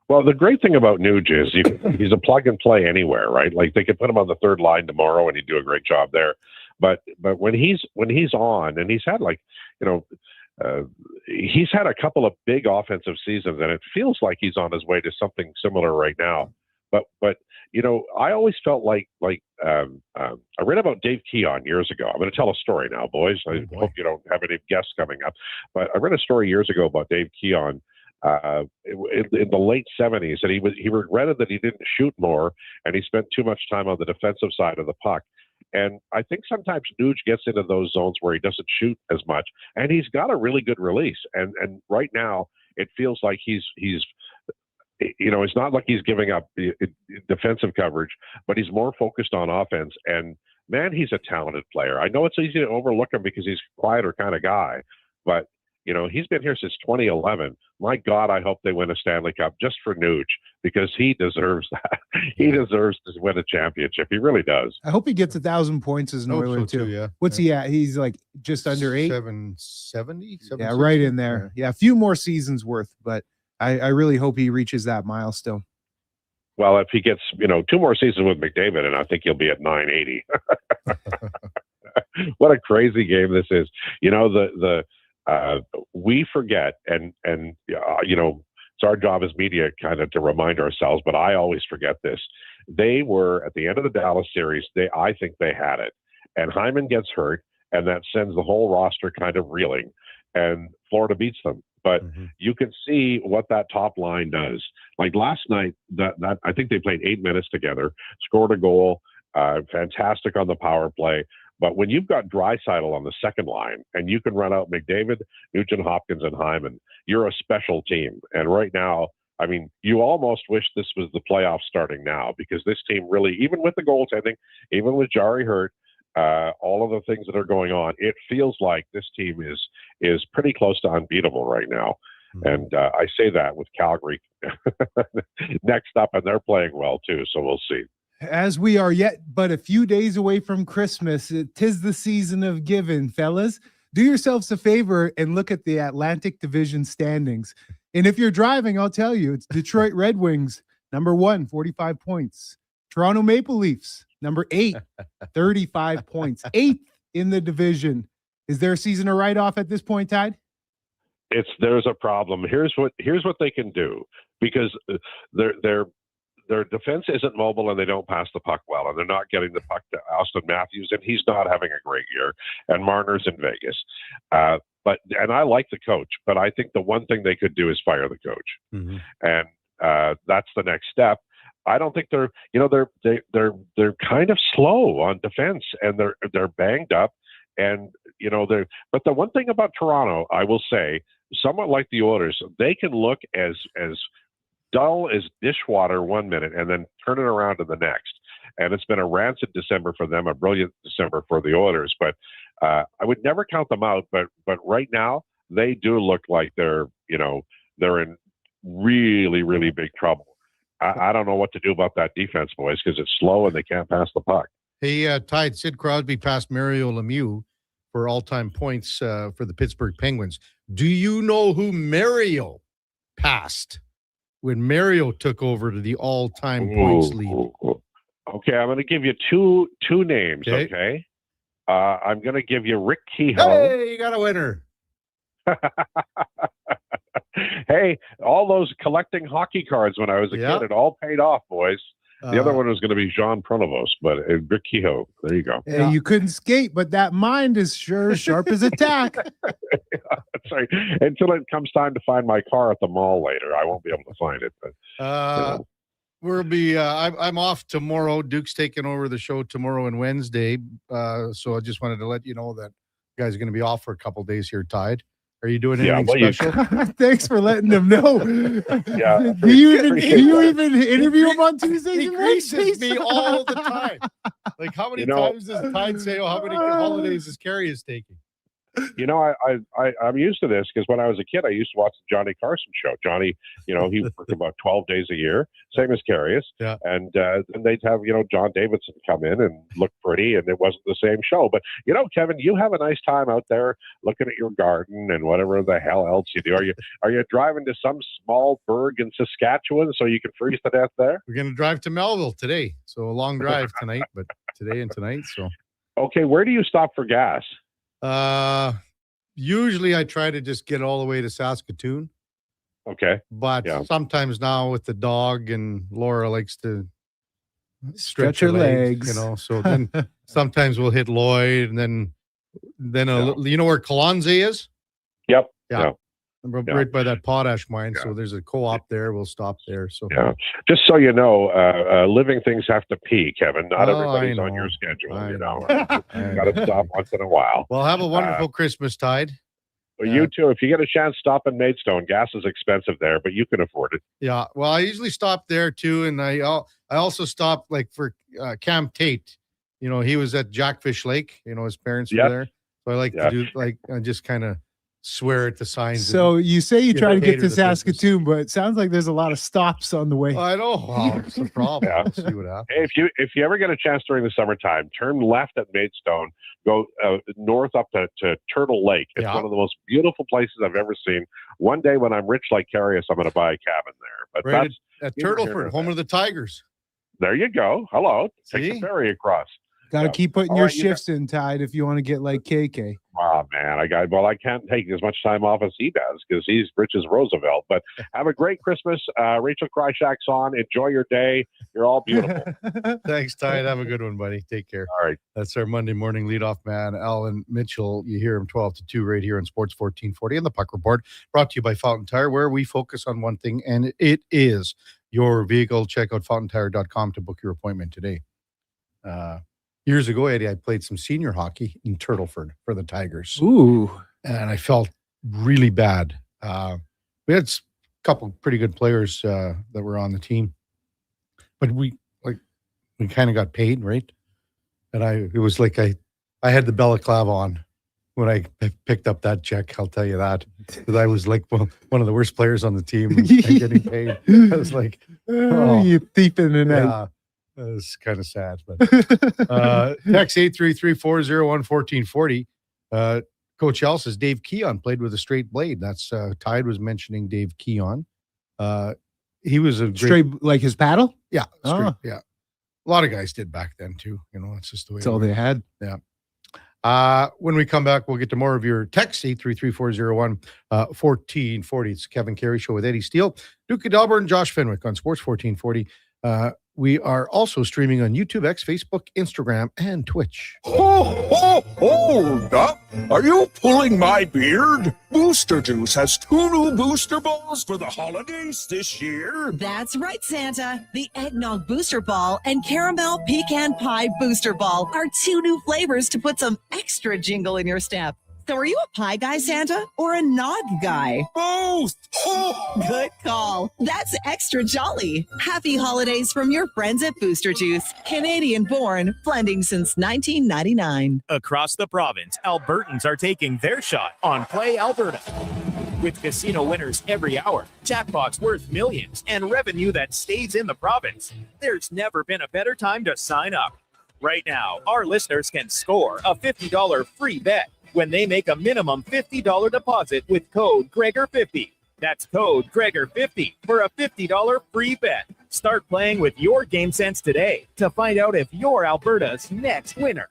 Well, the great thing about Nuge is he's a plug and play anywhere, right? Like they could put him on the third line tomorrow and he'd do a great job there. But when he's on, and he's had he's had a couple of big offensive seasons, and it feels like he's on his way to something similar right now. But I always felt like I read about Dave Keon years ago. I'm going to tell a story now, boys. I hope you don't have any guests coming up. But I read a story years ago about Dave Keon in the late 70s, and he regretted that he didn't shoot more, and he spent too much time on the defensive side of the puck. And I think sometimes Nuge gets into those zones where he doesn't shoot as much, and he's got a really good release. And right now, it feels like he's it's not like he's giving up defensive coverage, but he's more focused on offense. And man, he's a talented player. I know it's easy to overlook him because he's a quieter kind of guy, but he's been here since 2011. My God, I hope they win a Stanley Cup just for Nuge, because he deserves that. He deserves to win a championship. He really does. I hope he gets 1,000 points as an Oiler too. Yeah. What's he at? He's like just under 8. 770. Yeah, right in there. Yeah, a few more seasons worth, but I really hope he reaches that milestone. Well, if he gets 2 more seasons with McDavid, and I think he'll be at 980. What a crazy game this is. We forget, and it's our job as media kind of to remind ourselves, but I always forget this. They were at the end of the Dallas series. I think they had it, and Hyman gets hurt, and that sends the whole roster kind of reeling, and Florida beats them. But you can see what that top line does. Like last night, that I think they played 8 minutes together, scored a goal, fantastic on the power play. But when you've got Draisaitl on the second line and you can run out McDavid, Nugent-Hopkins, and Hyman, you're a special team. And right now, I mean, you almost wish this was the playoffs starting now, because this team really, even with the goaltending, even with Jari hurt, all of the things that are going on, it feels like this team is pretty close to unbeatable right now. And I say that with Calgary next up, and they're playing well too. So we'll see. As we are yet but a few days away from Christmas, 'tis the season of giving, fellas. Do yourselves a favor and look at the Atlantic Division standings. And if you're driving, I'll tell you, it's Detroit Red Wings, number 1, 45 points. Toronto Maple Leafs, number 8, 35 points. 8th in the division. Is their season a write-off at this point, Tide? There's a problem. Here's what they can do, because their defense isn't mobile and they don't pass the puck well, and they're not getting the puck to Austin Matthews, and he's not having a great year. And Marner's in Vegas, and I like the coach, but I think the one thing they could do is fire the coach, and that's the next step. I don't think they're kind of slow on defense, and they're banged up, and but the one thing about Toronto, I will say, somewhat like the Oilers, they can look as dull as dishwater one minute and then turn it around to the next. And it's been a rancid December for them, a brilliant December for the Oilers. But I would never count them out. But right now, they do look like they're in really, really big trouble. I don't know what to do about that defense, boys, because it's slow and they can't pass the puck. Hey, Tide, Sid Crosby passed Mario Lemieux for all-time points for the Pittsburgh Penguins. Do you know who Mario passed when Mario took over to the all-time points lead? Okay, I'm going to give you two names, okay? I'm going to give you Rick Kehoe. Hey, you got a winner. Hey, all those collecting hockey cards when I was a kid, it all paid off, boys. The other one was going to be Jean Pronovost, but Rick Kehoe. There you go. Yeah, you couldn't skate, but that mind is sure sharp as a tack. Sorry. Until it comes time to find my car at the mall later, I won't be able to find it. But, we'll be. I'm off tomorrow. Duke's taking over the show tomorrow and Wednesday. So I just wanted to let you know that you guys are going to be off for a couple days here, Tide. Are you doing anything special? Thanks for letting them know. Yeah. Do you even interview him on Tuesdays? He greases me all the time. Like, how many times does Tide say, "Oh, how many holidays is Karius taking?" I'm used to this, because when I was a kid, I used to watch the Johnny Carson show. Johnny, he worked about 12 days a year, same as Karius. Yeah. And they'd have, John Davidson come in and look pretty, and it wasn't the same show. But, Kevin, you have a nice time out there looking at your garden and whatever the hell else you do. Are you driving to some small burg in Saskatchewan so you can freeze to death there? We're going to drive to Melville today. So a long drive tonight, but today and tonight. So. Okay, where do you stop for gas? Usually I try to just get all the way to Saskatoon. Okay. But sometimes now with the dog, and Laura likes to stretch her her legs. So then sometimes we'll hit Lloyd, and then you know where Kalonze is? Yep. Yeah. Right by that potash mine. So there's a co-op there. We'll stop there. So just so you know, living things have to pee, Kevin. Not everybody's on your schedule. You got to stop once in a while. Well, have a wonderful Christmas, Tide. Well, you too. If you get a chance, stop in Maidstone. Gas is expensive there, but you can afford it. Yeah. Well, I usually stop there too, and I also stop for Cam Tate. He was at Jackfish Lake. His parents were there, so I like to do I just kind of swear at the signs. So you say you try to get to Saskatoon, but it sounds like there's a lot of stops on the way. I know. Wow, it's a problem. See what happens. Hey, if you ever get a chance during the summertime, turn left at Maidstone, go north up to Turtle Lake. It's one of the most beautiful places I've ever seen. One day when I'm rich like Karius, I'm going to buy a cabin there. But right at Turtleford, home of the Tigers. There you go. Hello. Take the ferry across. Got to keep putting your shifts in, Tide, if you want to get like KK. Oh, man. I can't take as much time off as he does, because he's rich as Roosevelt. But have a great Christmas. Rachel Kryshak's on. Enjoy your day. You're all beautiful. Thanks, Tide. Have a good one, buddy. Take care. All right. That's our Monday morning leadoff man, Alan Mitchell. You hear him 12 to 2 right here on Sports 1440 and the Puck Report, brought to you by Fountain Tire, where we focus on one thing, and it is your vehicle. Check out fountaintire.com to book your appointment today. Years ago, Eddie, I played some senior hockey in Turtleford for the Tigers. Ooh. And I felt really bad. We had couple pretty good players that were on the team, but we kind of got paid, right? And it was like I had the balaclava on when I picked up that check. I'll tell you that, because I was like one of the worst players on the team and getting paid. I was like, you thief in the night. yeah, it was kind of sad. But text 833-401-1440. Coach L says Dave Keon played with a straight blade. That's Tide was mentioning Dave Keon. He was a great, Straight like his paddle? yeah, straight, Oh. yeah. A lot of guys did back then too. That's just the way. That's all they had. Yeah. When we come back, we'll get to more of your text 833-401-1440. It's Kevin Carey Show with Eddie Steele, Duke of Delburne, Josh Fenwick on Sports 1440. We are also streaming on YouTube, X, Facebook, Instagram, and Twitch. Hold up! Are you pulling my beard? Booster Juice has 2 new booster balls for the holidays this year. That's right, Santa. The Eggnog Booster Ball and Caramel Pecan Pie Booster Ball are 2 new flavors to put some extra jingle in your step. So are you a pie guy, Santa, or a nog guy? Both! Good call. That's extra jolly. Happy holidays from your friends at Booster Juice. Canadian born, blending since 1999. Across the province, Albertans are taking their shot on Play Alberta. With casino winners every hour, jackpots worth millions, and revenue that stays in the province, there's never been a better time to sign up. Right now, our listeners can score a $50 free bet when they make a minimum $50 deposit with code Gregor50. That's code Gregor50 for a $50 free bet. Start playing with your game sense today to find out if you're Alberta's next winner.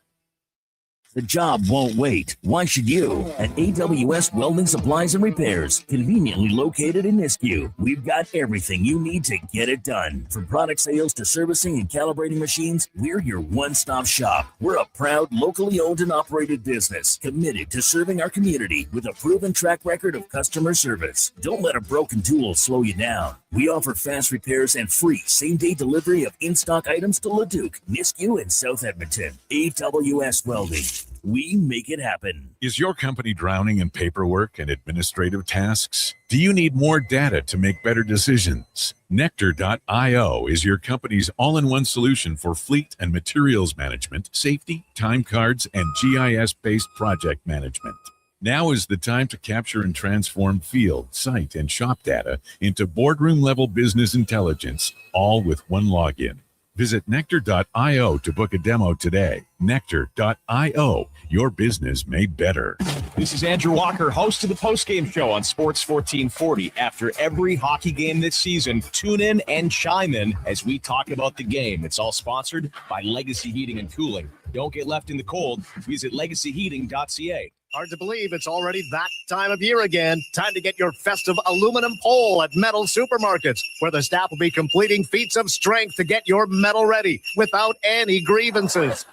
The job won't wait. Why should you? At AWS Welding Supplies and Repairs, conveniently located in Nisku, we've got everything you need to get it done. From product sales to servicing and calibrating machines, we're your one-stop shop. We're a proud, locally owned and operated business, committed to serving our community with a proven track record of customer service. Don't let a broken tool slow you down. We offer fast repairs and free same-day delivery of in-stock items to Leduc, Nisku, and South Edmonton. AWS Welding. We make it happen. Is your company drowning in paperwork and administrative tasks? Do you need more data to make better decisions? Nectar.io is your company's all-in-one solution for fleet and materials management, safety, time cards, and GIS-based project management. Now is the time to capture and transform field, site, and shop data into boardroom-level business intelligence, all with one login. Visit Nectar.io to book a demo today. Nectar.io, your business made better. This is Andrew Walker, host of the postgame show on Sports 1440. After every hockey game this season, tune in and chime in as we talk about the game. It's all sponsored by Legacy Heating and Cooling. Don't get left in the cold. Visit legacyheating.ca. Hard to believe it's already that time of year again. Time to get your festive aluminum pole at Metal Supermarkets, where the staff will be completing feats of strength to get your metal ready without any grievances.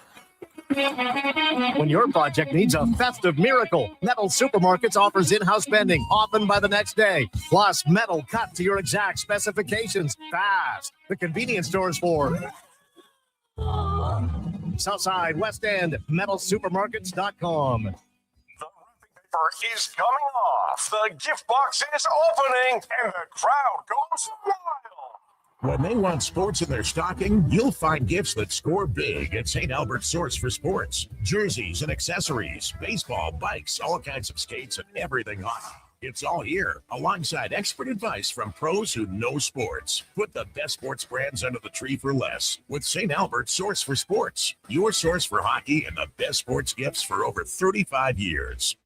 When your project needs a festive miracle, Metal Supermarkets offers in-house bending, often by the next day. Plus, metal cut to your exact specifications, fast. The convenience stores for Southside, West End, metalsupermarkets.com. Is coming off. The gift box is opening, and the crowd goes wild. When they want sports in their stocking, you'll find gifts that score big at St. Albert's Source for Sports. Jerseys and accessories, baseball, bikes, all kinds of skates, and everything hockey. It's all here, alongside expert advice from pros who know sports. Put the best sports brands under the tree for less with St. Albert's Source for Sports, your source for hockey and the best sports gifts for over 35 years.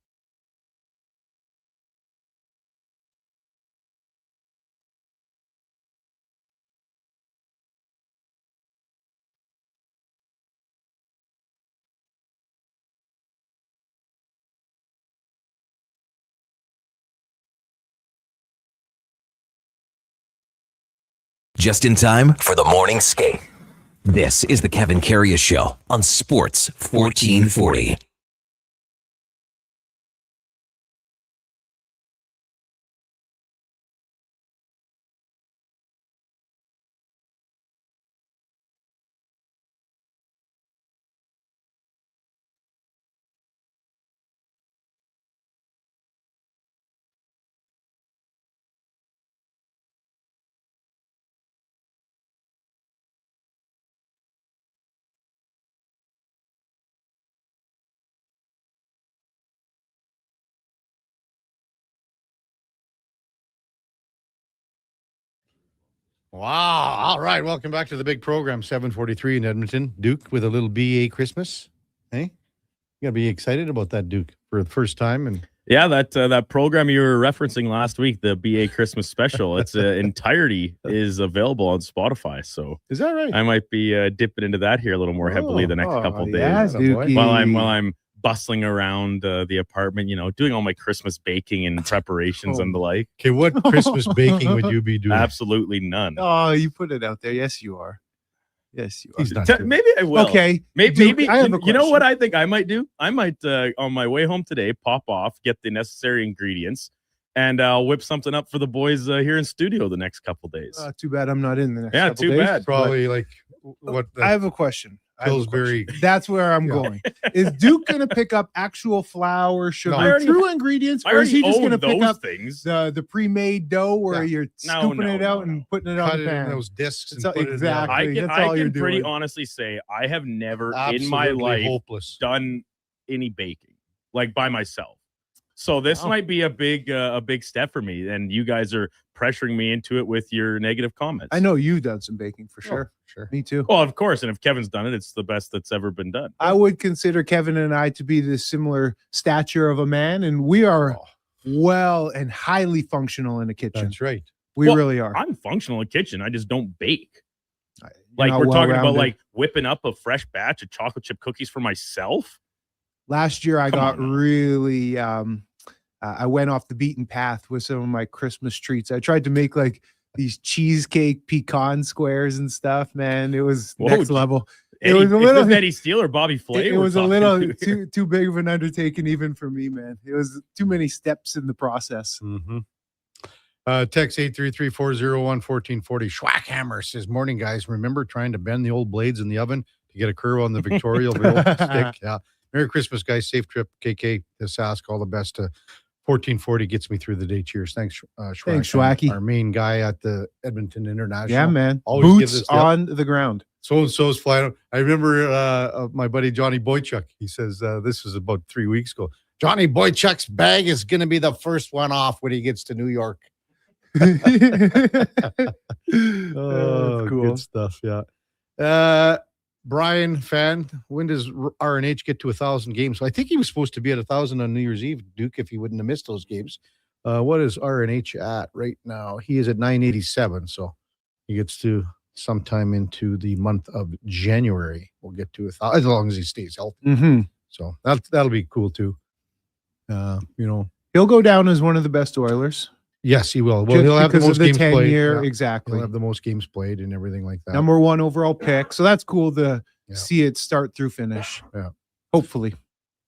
Just in time for the morning skate. This is the Kevin Karius Show on Sports 1440. Wow. All right. Welcome back to the big program, 743 in Edmonton. Duke with a little BA Christmas. Hey, you got to be excited about that, Duke, for the first time. And yeah, that program you were referencing last week, the BA Christmas special, its entirety is available on Spotify. So is that right? I might be dipping into that here a little more heavily the next couple of days Dukey. while I'm bustling around the apartment, doing all my Christmas baking and preparations and the like. Okay, what Christmas baking would you be doing? Absolutely none. Oh, you put it out there. Yes, you are. Yes, you are. He's not Maybe I will. Okay. Maybe, Duke, maybe I have a you know question. what I think I might do? I might on my way home today pop off, get the necessary ingredients, and I'll whip something up for the boys here in studio the next couple days. Too bad I'm not in the next Yeah, couple too days, bad. Probably like what I have a question. Pillsbury. That's where I'm going. Is Duke going to pick up actual flour, sugar, I already- true ingredients, I or is he already just going own to pick those up things. the pre-made dough where you're scooping it out and putting it Cut on it the in pan? those discs That's and all- put it in the oven. exactly. That's I all you're can pretty doing. honestly say I have never in Absolutely my life hopeless. done any baking like by myself. So this might be a big step for me, and you guys are pressuring me into it with your negative comments. I know you've done some baking for sure. Sure. Me too. Well, of course, and if Kevin's done it, it's the best that's ever been done. I would consider Kevin and I to be the similar stature of a man, and we are well and highly functional in the kitchen. That's right. We Well, really are. I'm functional in the kitchen. I just don't bake. You're Like not we're talking about well-rounded. like whipping up a fresh batch of chocolate chip cookies for myself. Last year, I Come got on now. really. I went off the beaten path with some of my Christmas treats. I tried to make like these cheesecake pecan squares and stuff. Man, it was Whoa, next level. Eddie, it was a is little. this Eddie Steele or Bobby Flay. It we're was a talking little to? too big of an undertaking even for me, man. It was too many steps in the process. Mm-hmm. Text 833-401-1440. Schwackhammer says, morning, guys. Remember trying to bend the old blades in the oven to get a curve on the Victoria stick? Yeah. Merry Christmas, guys. Safe trip, KK. This ask all the best to 1440 gets me through the day. Cheers. Thanks, Schwack. Thanks, Schwacky. Our main guy at the Edmonton International. Yeah, man. Always gives Boots us the- on the ground. So-and-so's flying. I remember my buddy Johnny Boychuk. He says this was about 3 weeks ago. Johnny Boychuk's bag is going to be the first one off when he gets to New York. Oh, cool. Good stuff. Yeah. Brian fan, when does RNH get to 1,000 games? So I think he was supposed to be at 1,000 on New Year's Eve, Duke, if he wouldn't have missed those games. What is RNH at right now? He is at 987, so he gets to sometime into the month of January. We'll get to 1,000 as long as he stays healthy. Mm-hmm. So that'll be cool too. He'll go down as one of the best Oilers. Yes, he will. Well, Just he'll have the because of most the games played. tenure, Yeah. exactly. He'll have the most games played and everything like that. Number 1 overall pick. So that's cool to Yeah. see it start through finish. Yeah. Hopefully.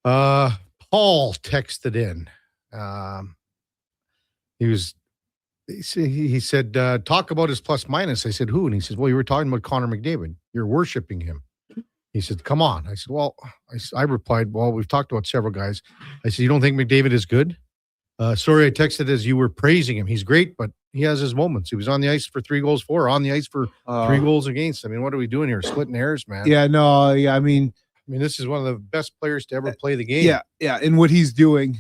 Paul texted in. He said, talk about his plus minus. I said, who? And he said, well, you were talking about Connor McDavid. You're worshiping him. He said, come on. I said, well, I replied, well, we've talked about several guys. I said, you don't think McDavid is good? Sorry, I texted as you were praising him. He's great, but he has his moments. He was on the ice for 3 goals for, on the ice for 3 goals against. I mean, what are we doing here? Splitting hairs, man. Yeah, no, yeah. I mean, this is one of the best players to ever play the game. yeah, yeah. And what he's doing.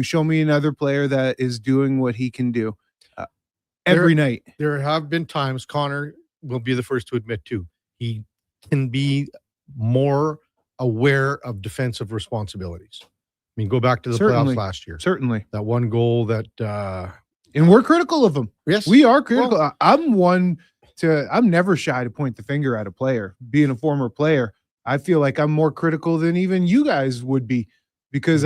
Show me another player that is doing what he can do every night. There have been times, Connor will be the first to admit too, he can be more aware of defensive responsibilities. I mean, go back to the Certainly. playoffs last year. Certainly. That one goal that And we're critical of him. Yes. We are critical. I'm never shy to point the finger at a player. Being a former player, I feel like I'm more critical than even you guys would be because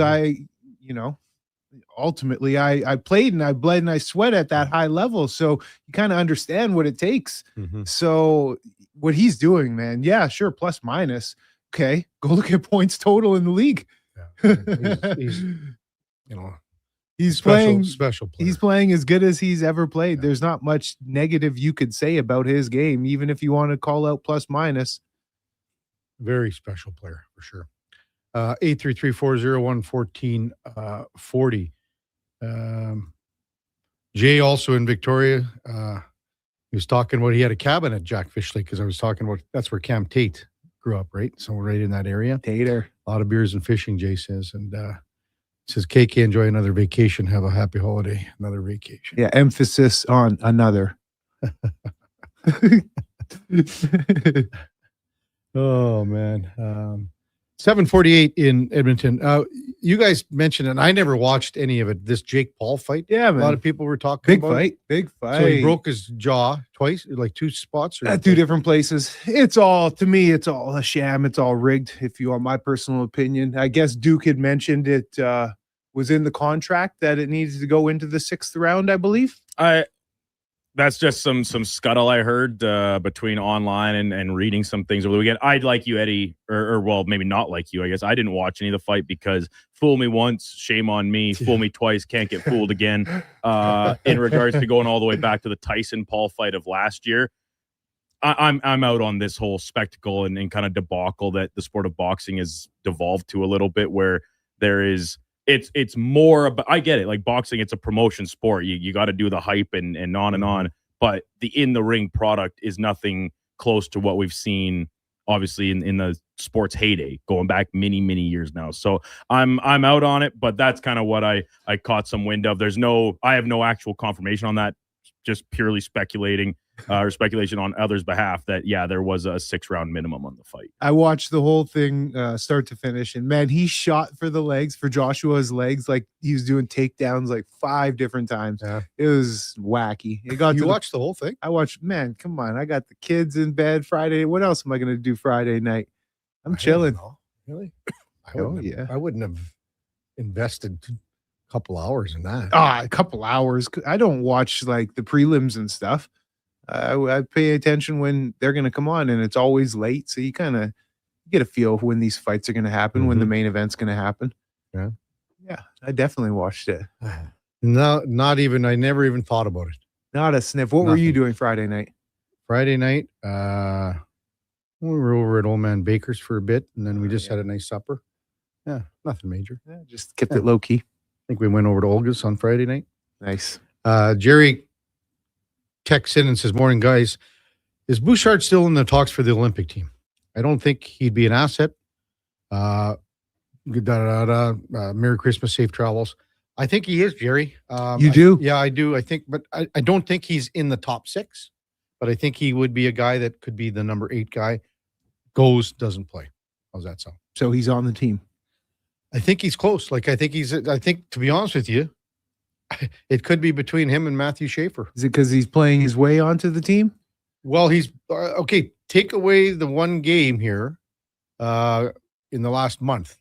ultimately I played and I bled and I sweat at that high level. So you kind of understand what it takes. Mm-hmm. So what he's doing, man, yeah, sure, plus minus. Okay, go look at points total in the league. He's playing special player. He's playing as good as he's ever played. There's not much negative you could say about his game, even if you want to call out plus minus. Very special player for sure. 833-401-1440. Jay also in Victoria. He was talking about he had a cabin at Jack Fish Lake because I was talking about that's where Cam Tate grew up, right? So right in that area. Tater. A lot of beers and fishing, Jay says. And says, KK, enjoy another vacation. Have a happy holiday. Another vacation. Yeah, emphasis on another. Oh man. 7:48 in Edmonton. You guys mentioned, and I never watched any of it, this Jake Paul fight. Yeah, A man. lot of people were talking about it. Big fight. So he broke his jaw twice, like two spots? Or At two different places. It's all, to me, it's all a sham. It's all rigged, if you want my personal opinion. I guess Duke had mentioned it was in the contract that it needed to go into the 6th round, I believe. That's just some scuttle I heard between online and reading some things over the weekend. I'd like you, Eddie, or well, maybe not like you, I guess. I didn't watch any of the fight because fool me once, shame on me. Fool me twice, can't get fooled again. In regards to going all the way back to the Tyson-Paul fight of last year, I'm out on this whole spectacle and kind of debacle that the sport of boxing has devolved to a little bit, where there is it's more about, I get it, like boxing, it's a promotion sport. You got to do the hype and on and on, but the in the ring product is nothing close to what we've seen, obviously, in the sport's heyday, going back many years now. So I'm out on it, but that's kind of what I caught some wind of. I have no actual confirmation on that, just purely speculating or speculation on others' behalf that, yeah, there was a 6-round minimum on the fight. I watched the whole thing start to finish, and man, he shot for the legs, for Joshua's legs, like he was doing takedowns like 5 different times. Yeah. It was wacky. It got You watched the whole thing? I watched, man, come on. I got the kids in bed Friday. What else am I going to do Friday night? I'm chilling. Really? I wouldn't have invested a couple hours in that. A couple hours. I don't watch like the prelims and stuff. I pay attention when they're going to come on, and it's always late. So you kind of get a feel of when these fights are going to happen, when the main event's going to happen. Yeah. Yeah. I definitely watched it. No, not even. I never even thought about it. Not a sniff. What were you doing Friday night? Friday night, we were over at Old Man Baker's for a bit, and then we just had a nice supper. Yeah, nothing major. Yeah, just kept it low key. I think we went over to Olga's on Friday night. Nice. Jerry texts in and says, "Morning, guys. Is Bouchard still in the talks for the Olympic team? I don't think he'd be an asset. Merry Christmas, safe travels." I think he is, Jerry. You do? Yeah, I do. I think, but I don't think he's in the top 6. But I think he would be a guy that could be the number 8 guy. Goes, doesn't play. How's that sound? So he's on the team. I think he's close. I think, to be honest with you, it could be between him and Matthew Schaefer. Is it because he's playing his way onto the team? Well, he's okay. Take away the one game here in the last month,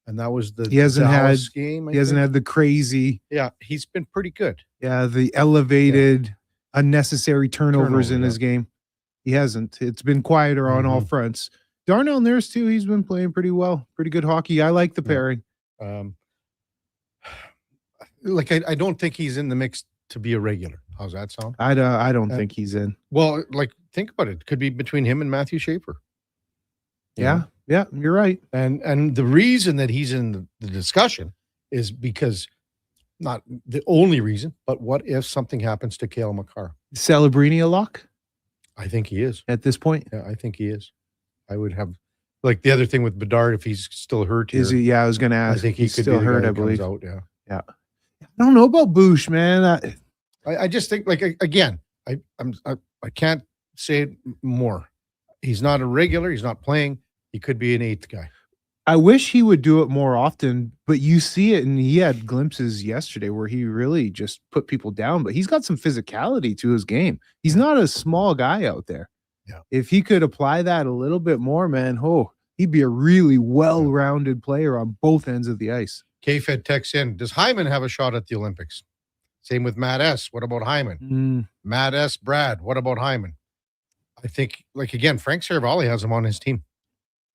and that was the Dallas game. He hasn't had the crazy. Yeah, he's been pretty good. Yeah, the elevated, unnecessary turnovers in his game. He hasn't. It's been quieter on all fronts. Darnell Nurse too. He's been playing pretty well. Pretty good hockey. I like the pairing. I don't think he's in the mix to be a regular. How's that sound? I don't think he's in. Well, think about it. Could be between him and Matthew Schaefer. Yeah, you're right. And the reason that he's in the discussion is because, not the only reason, but what if something happens to Cale Makar? Celebrini a lock? I think he is. At this point? Yeah, I think he is. I would have, the other thing with Bedard, if he's still hurt here. Is he? Yeah, I was going to ask. I think he's could still be the hurt, guy I that comes believe. out, Yeah. I don't know about Bouch, man. I just think, again, I can't say it more. He's not a regular. He's not playing. He could be an 8th guy. I wish he would do it more often, but you see it, and he had glimpses yesterday where he really just put people down, but he's got some physicality to his game. He's not a small guy out there. Yeah. If he could apply that a little bit more, man, he'd be a really well-rounded player on both ends of the ice. K-Fed texts in, does Hyman have a shot at the Olympics? Same with Matt S. What about Hyman? Matt S. Brad, what about Hyman? I think, again, Frank Saravalli has him on his team.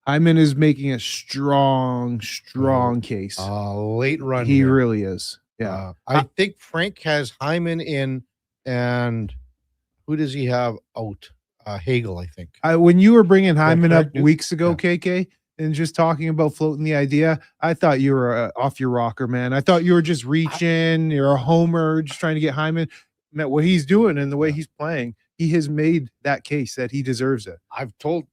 Hyman is making a strong case. Late run. He really is. Yeah. I think Frank has Hyman in, and who does he have out? Hagel, I think. When you were bringing Hyman up weeks ago, KK, and just talking about floating the idea, I thought you were off your rocker, man. I thought you were just reaching. You're a homer, just trying to get Hyman. What he's doing and the way he's playing, he has made that case that he deserves it. I've gone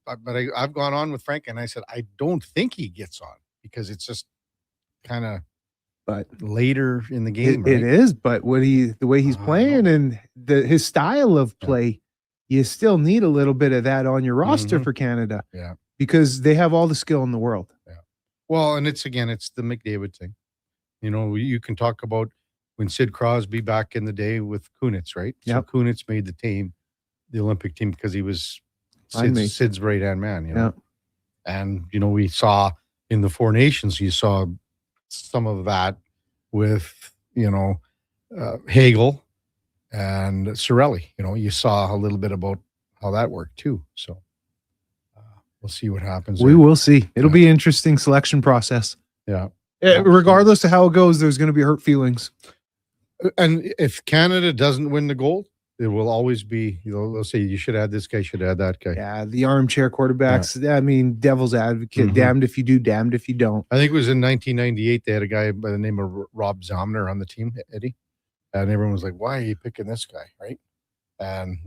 on with Frank, and I said I don't think he gets on because it's just kind of, but later in the game. It is, but the way he's playing and his style of play, you still need a little bit of that on your roster for Canada. Yeah. Because they have all the skill in the world. Yeah. Well, and it's the McDavid thing. You can talk about when Sid Crosby back in the day with Kunitz, right? So Kunitz made the Olympic team, because he was Sid's right-hand man, And, we saw in the Four Nations, you saw some of that with, Hagel and Cirelli. You saw a little bit about how that worked too. So we'll see what happens. We will see. It'll be an interesting selection process. Yeah. Regardless of how it goes, there's going to be hurt feelings. And if Canada doesn't win the gold, it will always be, they'll say you should add this guy, should add that guy. Yeah, the armchair quarterbacks. I mean, devil's advocate. Damned if you do, damned if you don't. I think it was in 1998. They had a guy by the name of Rob Zomner on the team, Eddie, and everyone was like, "Why are you picking this guy?" Right? And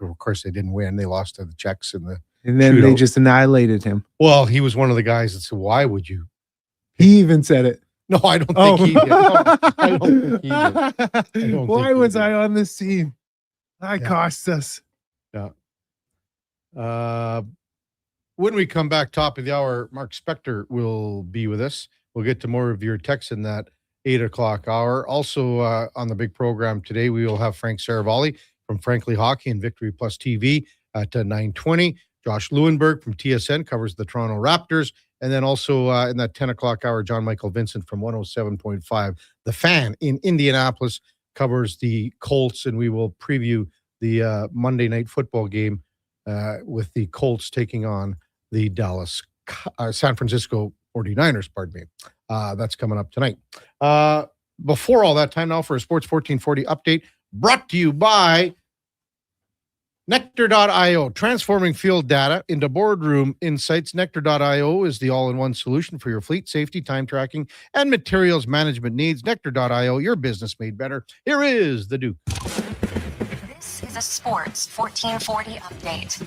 of course, they didn't win. They lost to the Czechs in the. And then they just annihilated him. Well, he was one of the guys that said, "Why would you?" He even said it. No, I don't think he did. No, I don't think he did. Why was I on this team? That cost us. Yeah. When we come back, top of the hour, Mark Spector will be with us. We'll get to more of your texts in that 8 o'clock hour. Also, on the big program today, we will have Frank Saravalli from Frankly Hockey and Victory Plus TV at 9:20. Josh Lewinberg from TSN covers the Toronto Raptors. And then also in that 10 o'clock hour, John Michael Vincent from 107.5. The Fan in Indianapolis covers the Colts, and we will preview the Monday night football game with the Colts taking on the San Francisco 49ers, pardon me. That's coming up tonight. Before all that, time now for a Sports 1440 update brought to you by Nectar.io, transforming field data into boardroom insights. Nectar.io is the all-in-one solution for your fleet safety, time tracking, and materials management needs. Nectar.io, your business made better. Here is the Duke. This is a Sports 1440 update.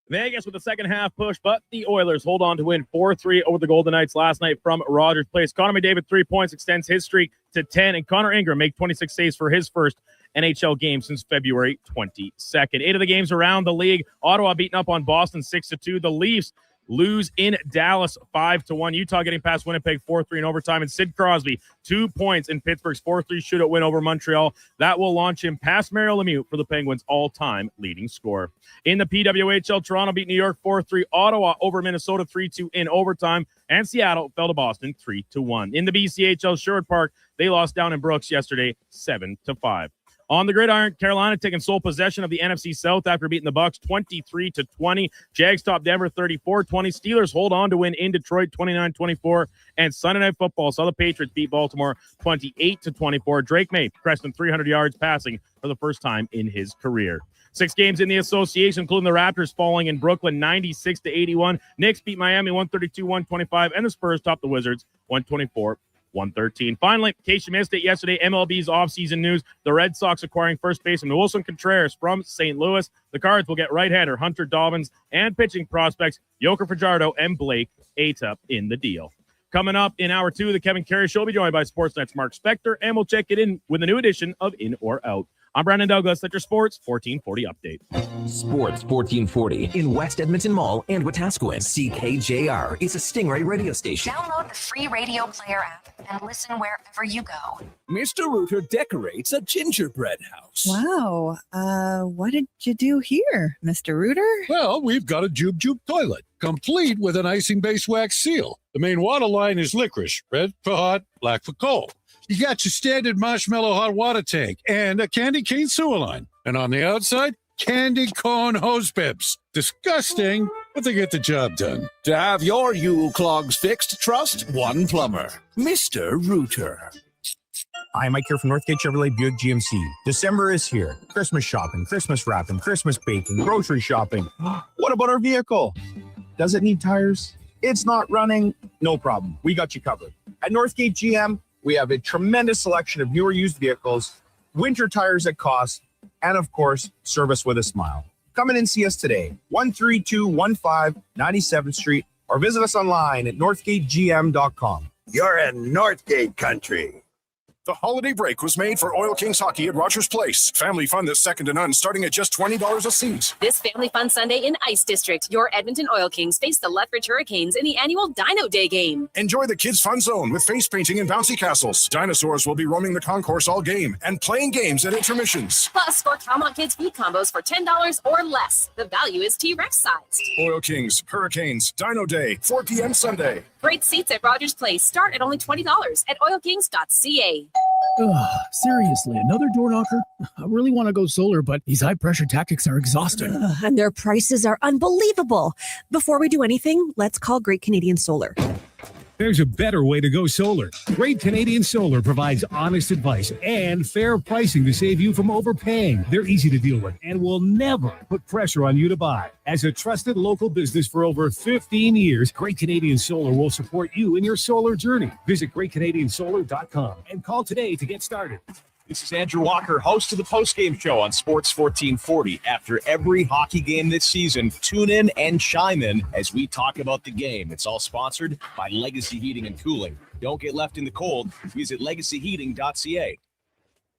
Vegas with the second half push, but the Oilers hold on to win 4-3 over the Golden Knights last night from Rogers Place. Connor McDavid, 3 points, extends his streak to 10, and Connor Ingram make 26 saves for his first NHL game since February 22nd. 8 of the games around the league. Ottawa beaten up on Boston 6-2. The Leafs lose in Dallas 5-1. Utah getting past Winnipeg 4-3 in overtime. And Sid Crosby, 2 points in Pittsburgh's 4-3 shootout win over Montreal. That will launch him past Mario Lemieux for the Penguins' all-time leading scorer. In the PWHL, Toronto beat New York 4-3. Ottawa over Minnesota 3-2 in overtime. And Seattle fell to Boston 3-1. In the BCHL, Sherwood Park, they lost down in Brooks yesterday 7-5. On the gridiron, Carolina taking sole possession of the NFC South after beating the Bucks 23-20. Jags top Denver 34-20. Steelers hold on to win in Detroit 29-24. And Sunday Night Football saw the Patriots beat Baltimore 28-24. Drake May crest 300 yards passing for the first time in his career. 6 games in the association, including the Raptors falling in Brooklyn 96-81. Knicks beat Miami 132-125. And the Spurs topped the Wizards 124-113. Finally, in case you missed it yesterday, MLB's offseason news, the Red Sox acquiring first baseman Wilson Contreras from St. Louis. The Cards will get right-hander Hunter Dobbins and pitching prospects Yoker Fajardo and Blake Atup in the deal. Coming up in hour 2, the Kevin Karius Show will be joined by Sportsnet's Mark Spector, and we'll check it in with a new edition of In or Out. I'm Brandon Douglas. That's your Sports 1440 update. Sports 1440 in West Edmonton Mall and Wetaskiwin. CKJR is a Stingray radio station. Download the free radio player app and listen wherever you go. Mr. Rooter decorates a gingerbread house. Wow. What did you do here, Mr. Rooter? Well, we've got a Jube Jube toilet, complete with an icing-based wax seal. The main water line is licorice, red for hot, black for cold. You got your standard marshmallow hot water tank and a candy cane sewer line. And on the outside, candy corn hose pips. Disgusting, but they get the job done. To have your Yule clogs fixed, trust one plumber, Mr. Rooter. Hi, Mike here from Northgate Chevrolet Buick GMC. December is here. Christmas shopping, Christmas wrapping, Christmas baking, grocery shopping. What about our vehicle? Does it need tires? It's not running? No problem. We got you covered. At Northgate GM, we have a tremendous selection of newer used vehicles, winter tires at cost, and of course, service with a smile. Come in and see us today, 13215 97th Street, or visit us online at northgategm.com. You're in Northgate country. The holiday break was made for Oil Kings Hockey at Rogers Place. Family fun that's second to none, starting at just $20 a seat. This Family Fun Sunday in Ice District, your Edmonton Oil Kings face the Lethbridge Hurricanes in the annual Dino Day game. Enjoy the kids' fun zone with face painting and bouncy castles. Dinosaurs will be roaming the concourse all game and playing games at intermissions. Plus, score Calmont Kids food combos for $10 or less. The value is T-Rex sized. Oil Kings, Hurricanes, Dino Day, 4 p.m. Sunday. Great seats at Rogers Place start at only $20 at oilkings.ca. Ugh, seriously, another door knocker? I really want to go solar, but these high-pressure tactics are exhausting. And their prices are unbelievable. Before we do anything, let's call Great Canadian Solar. There's a better way to go solar. Great Canadian Solar provides honest advice and fair pricing to save you from overpaying. They're easy to deal with and will never put pressure on you to buy. As a trusted local business for over 15 years, Great Canadian Solar will support you in your solar journey. Visit greatcanadiansolar.com and call today to get started. This is Andrew Walker, host of the postgame show on Sports 1440. After every hockey game this season, tune in and chime in as we talk about the game. It's all sponsored by Legacy Heating and Cooling. Don't get left in the cold. Visit legacyheating.ca.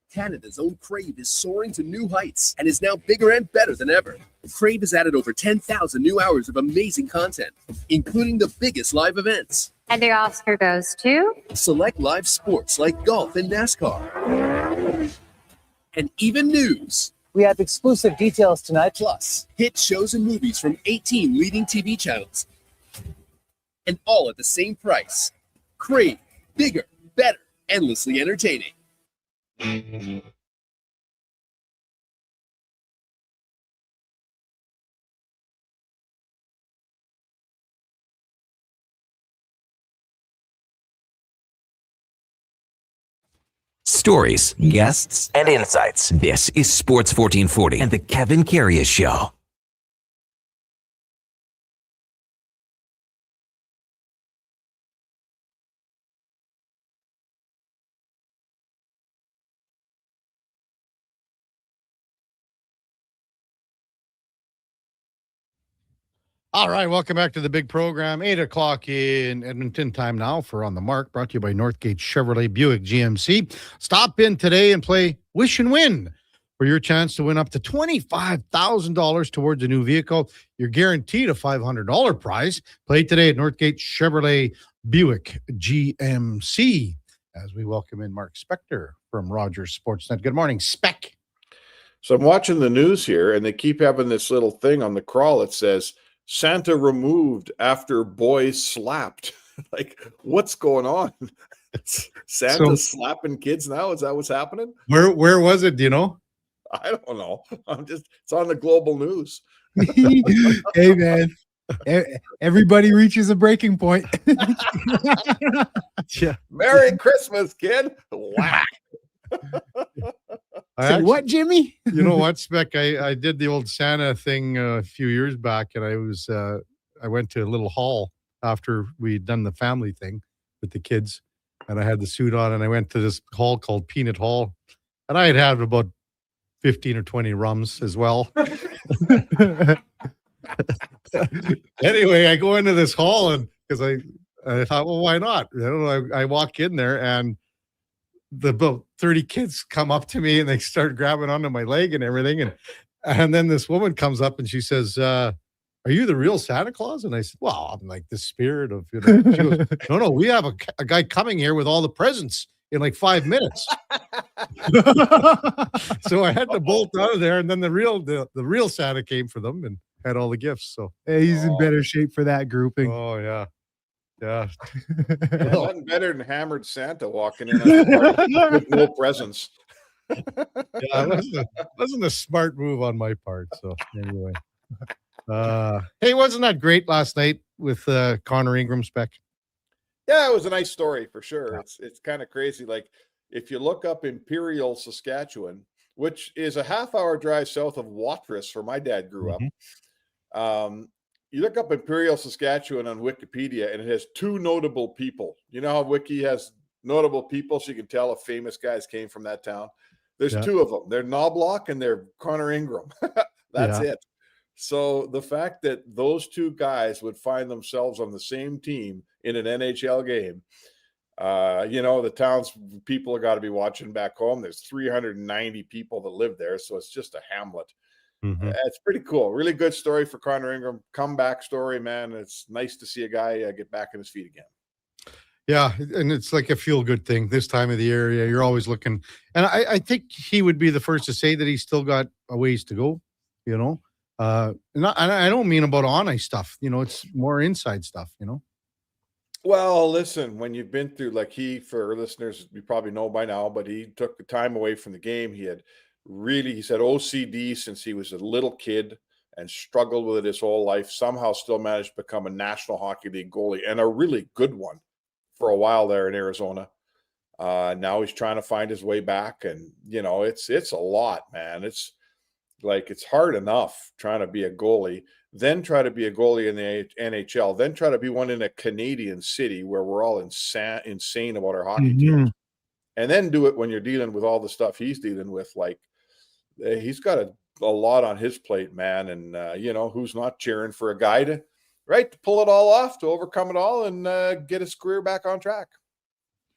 Canada's own Crave is soaring to new heights and is now bigger and better than ever. Crave has added over 10,000 new hours of amazing content, including the biggest live events. And the Oscar goes to? Select live sports like golf and NASCAR. And even news. We have exclusive details tonight. Plus, hit shows and movies from 18 leading TV channels. And all at the same price. Crave, bigger, better, endlessly entertaining. Stories, guests, and insights. This is Sports 1440 and the Kevin Karius Show. All right, welcome back to the big program. 8 o'clock in Edmonton time now for On the Mark, brought to you by Northgate Chevrolet Buick GMC. Stop in today and play Wish and Win for your chance to win up to $25,000 towards a new vehicle. You're guaranteed a $500 prize. Play today at Northgate Chevrolet Buick GMC. As we welcome in Mark Spector from Rogers Sportsnet. Good morning, Spec. So I'm watching the news here, and they keep having this little thing on the crawl. It says, Santa removed after boy slapped. Like, what's going on? Santa's slapping kids now? Is that what's happening? Where was it? Do you know? I don't know. It's on the global news. Hey, man. Everybody reaches a breaking point. Yeah. Merry Christmas, kid. Whack. Say what, Jimmy? You know what, Spec? I did the old Santa thing a few years back, and I went to a little hall after we'd done the family thing with the kids, and I had the suit on, and I went to this hall called Peanut Hall, and I had about 15 or 20 rums as well. Anyway, I go into this hall, and because I thought, well, why not? You know, I walk in there, and about 30 kids come up to me and they start grabbing onto my leg and everything. And then this woman comes up and she says, are you the real Santa Claus? And I said, well, I'm like the spirit of, you know. She goes, no, we have a guy coming here with all the presents in like 5 minutes. So I had to bolt out of there. And then the real Santa came for them and had all the gifts. So hey, he's in better shape for that grouping. Oh, yeah. Yeah. Nothing better than hammered Santa walking in with no presents. Yeah, it wasn't a smart move on my part. So anyway. Hey, wasn't that great last night with Connor Ingram, Spec? Yeah, it was a nice story for sure. Yeah. It's kind of crazy. Like if you look up Imperial, Saskatchewan, which is a half-hour drive south of Watrous, where my dad grew up. You look up Imperial, Saskatchewan on Wikipedia, and it has two notable people. You know how Wiki has notable people, so you can tell if famous guys came from that town? There's two of them. They're Knobloch and they're Connor Ingram. That's it. So the fact that those two guys would find themselves on the same team in an NHL game, The town's people have got to be watching back home. There's 390 people that live there, so it's just a hamlet. It's pretty cool. Really good story for Connor Ingram. Comeback story, man. It's nice to see a guy get back on his feet again. Yeah, and it's like a feel-good thing this time of the year. Yeah, you're always looking. And I think he would be the first to say that he's still got a ways to go, And I don't mean about on-ice stuff. It's more inside stuff, Well, listen, when you've been through, for listeners, you probably know by now, but he took the time away from the game. He said OCD since he was a little kid and struggled with it his whole life, somehow still managed to become a National Hockey League goalie, and a really good one for a while there in Arizona. Now he's trying to find his way back, and it's a lot, man. It's hard enough trying to be a goalie, then try to be a goalie in the NHL, then try to be one in a Canadian city where we're all insane about our hockey teams, and then do it when you're dealing with all the stuff he's dealing with. He's got a lot on his plate, man, and who's not cheering for a guy to pull it all off, to overcome it all, and get his career back on track.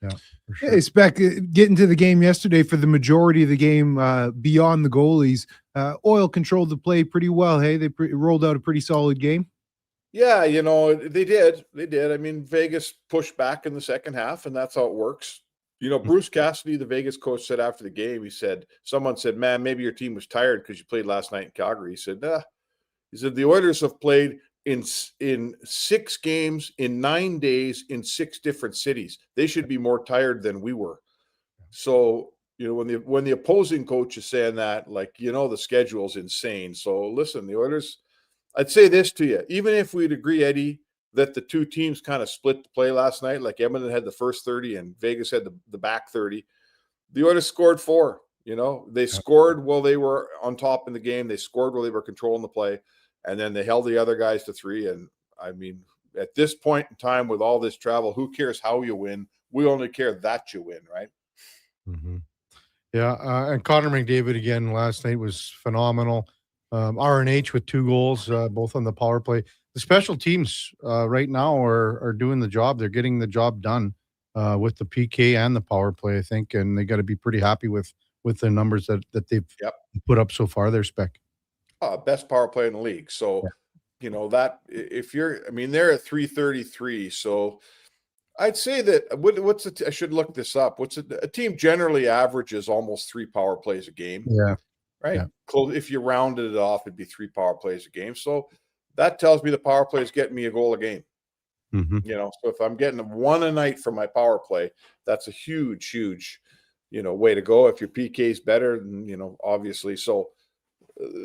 Yeah, for sure. Hey, Spec, getting to the game yesterday, for the majority of the game, beyond the goalies, Oil controlled the play pretty well. Hey, they rolled out a pretty solid game. Yeah, they did. I mean, Vegas pushed back in the second half, and that's how it works. Bruce Cassidy, the Vegas coach, said after the game, someone said, man, maybe your team was tired because you played last night in Calgary. He said, the Oilers have played in 6 games in 9 days in 6 different cities. They should be more tired than we were. So, when the opposing coach is saying that, the schedule's insane. So listen, the Oilers, I'd say this to you, even if we'd agree, Eddie, that the two teams kind of split the play last night, like Edmonton had the first 30 and Vegas had the back 30, the Oilers scored 4. They scored while they were on top in the game. They scored while they were controlling the play. And then they held the other guys to 3. And I mean, at this point in time with all this travel, who cares how you win? We only care that you win, right? Yeah. And Connor McDavid again last night was phenomenal. RNH with 2 goals, both on the power play. The special teams right now are doing the job. They're getting the job done with the PK and the power play, I think. And they got to be pretty happy with the numbers that they've put up so far, their Spec. Best power play in the league. So, that if they're at 333. So I'd say that I should look this up. A team generally averages almost 3 power plays a game. Yeah. Right. Yeah. If you rounded it off, it'd be 3 power plays a game. So that tells me the power play is getting me a goal a game. So if I'm getting 1 a night from my power play, that's a huge, way to go. If your PK is better, obviously. So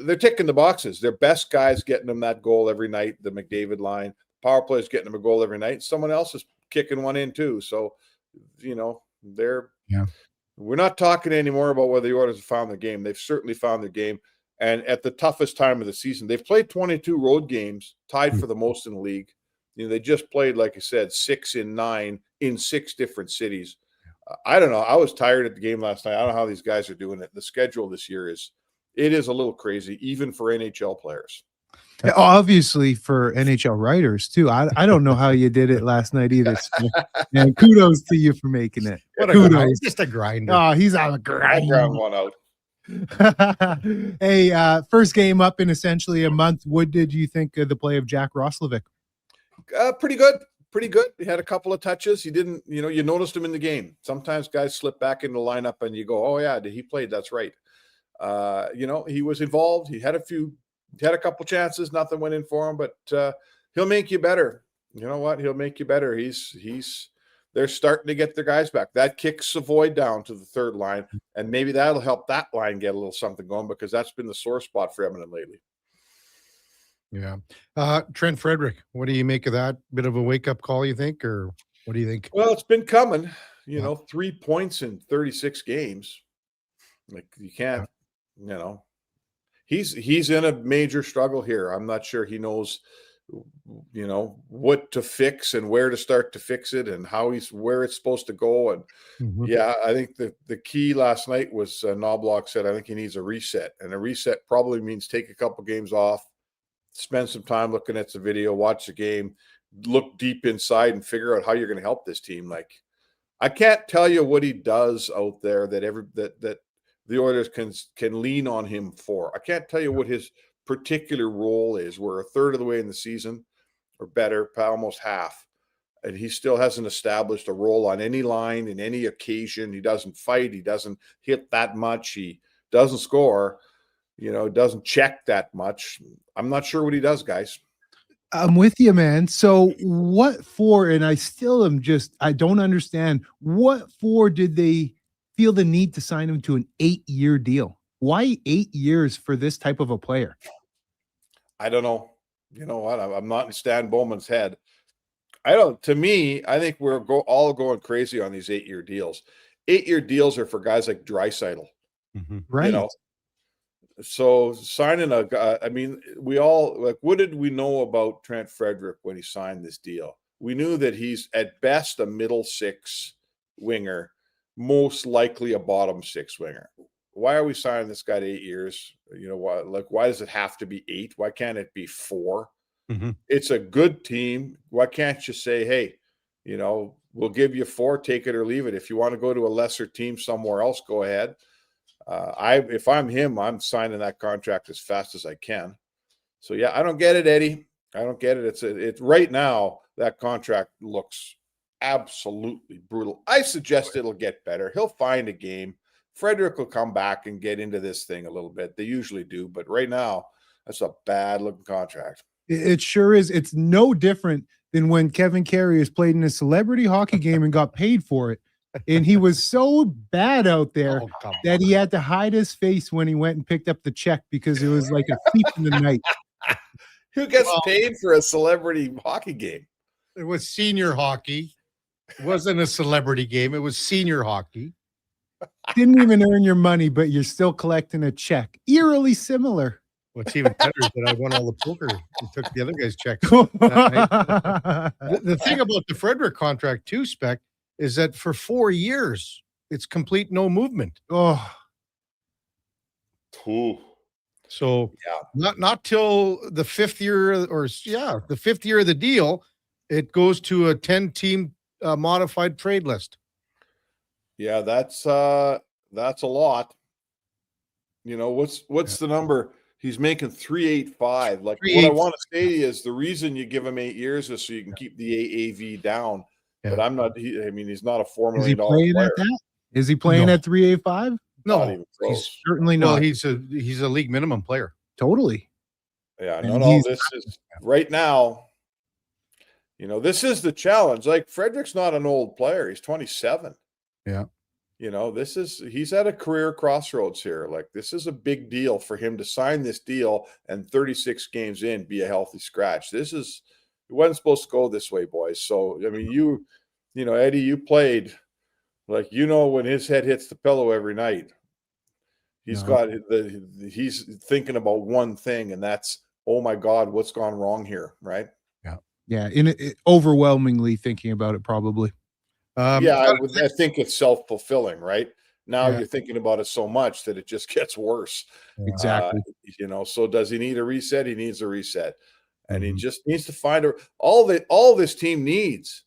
they're ticking the boxes. Their best guys getting them that goal every night. The McDavid line, power play is getting them a goal every night. Someone else is kicking one in too. So, we're not talking anymore about whether the Oilers have found their game. They've certainly found their game. And at the toughest time of the season, they've played 22 road games, tied for the most in the league. They just played, like I said, 6 in 9 in 6 different cities. I don't know. I was tired at the game last night. I don't know how these guys are doing it. The schedule this year is a little crazy, even for NHL players. Obviously for NHL writers too. I don't know how you did it last night either. And kudos to you for making it. Kudos. He's just a grinder. Oh, he's on a grind. I'll ground one out. Hey, first game up in essentially a month. What did you think of the play of Jack Roslovic? Pretty good. He had a couple of touches. He didn't, you noticed him in the game. Sometimes guys slip back in the lineup and you go, oh yeah, he played. That's right. He was involved. He had a couple chances. Nothing went in for him, but he'll make you better. You know what? He'll make you better. They're starting to get their guys back. That kicks Savoy down to the third line, and maybe that'll help that line get a little something going because that's been the sore spot for Edmonton lately. Yeah. Trent Frederick, what do you make of that? Bit of a wake-up call, you think, or what do you think? Well, it's been coming. 3 points in 36 games. Like you can't, he's in a major struggle here. I'm not sure he knows, what to fix and where to start to fix it and where it's supposed to go. And I think the key last night was Knobloch said, I think he needs a reset, and a reset probably means take a couple games off, spend some time looking at the video, watch the game, look deep inside and figure out how you're going to help this team. Like, I can't tell you what he does out there that the Oilers can lean on him for. I can't tell you what his particular role is. We're a third of the way in the season, or better, almost half, and he still hasn't established a role on any line in any occasion. He doesn't fight. He doesn't hit that much. He doesn't score. Doesn't check that much. I'm not sure what he does, guys. I'm with you, man. So what for? And I don't understand what for did they feel the need to sign him to an 8-year deal? Why 8 years for this type of a player? I don't know. You know what? I'm not in Stan Bowman's head. To me, I think we're all going crazy on these 8-year deals. 8-year deals are for guys like Draisaitl. Right. So signing we all what did we know about Trent Frederick when he signed this deal? We knew that he's at best a middle 6 winger, most likely a bottom 6 winger. Why are we signing this guy to 8 years? Why does it have to be 8? Why can't it be 4? It's a good team. Why can't you say, hey, we'll give you 4, take it or leave it. If you want to go to a lesser team somewhere else, go ahead. If I'm him, I'm signing that contract as fast as I can. So yeah, I don't get it, Eddie. I don't get it. It's right now that contract looks absolutely brutal. I suggest it'll get better. He'll find a game. Frederick will come back and get into this thing a little bit. They usually do, but right now that's a bad looking contract. It sure is. It's no different than when Kevin Karius played in a celebrity hockey game and got paid for it. And he was so bad out there that he had to hide his face when he went and picked up the check because it was like a thief in the night. Who gets paid for a celebrity hockey game? It was senior hockey. It wasn't a celebrity game. It was senior hockey. Didn't even earn your money, but you're still collecting a check. Eerily similar. What's even better is that I won all the poker and took the other guy's check. The thing about the Frederick contract too, Spec, is that for 4 years, it's complete no movement. Ooh. So not till the 5th year the 5th year of the deal, it goes to a 10-team modified trade list. Yeah, that's a lot. What's the number? He's making $385. What I want to say is the reason you give him 8 years is so you can keep the AAV down. Yeah. But I'm not. He's not a $4 million player. Is he playing at 385? No, he's certainly not. Well, he's a league minimum player. Totally. Yeah, no. This is right now. This is the challenge. Like Frederick's not an old player. He's 27. Yeah. He's at a career crossroads here. Like this is a big deal for him to sign this deal and 36 games in be a healthy scratch. It wasn't supposed to go this way, boys. So Eddie, you played when his head hits the pillow every night. He's thinking about one thing, and that's, oh my God, what's gone wrong here, right? Yeah, overwhelmingly thinking about it probably. I think it's self-fulfilling, right? Now you're thinking about it so much that it just gets worse. Exactly. So does he need a reset? He needs a reset. And he just needs to find all this team needs.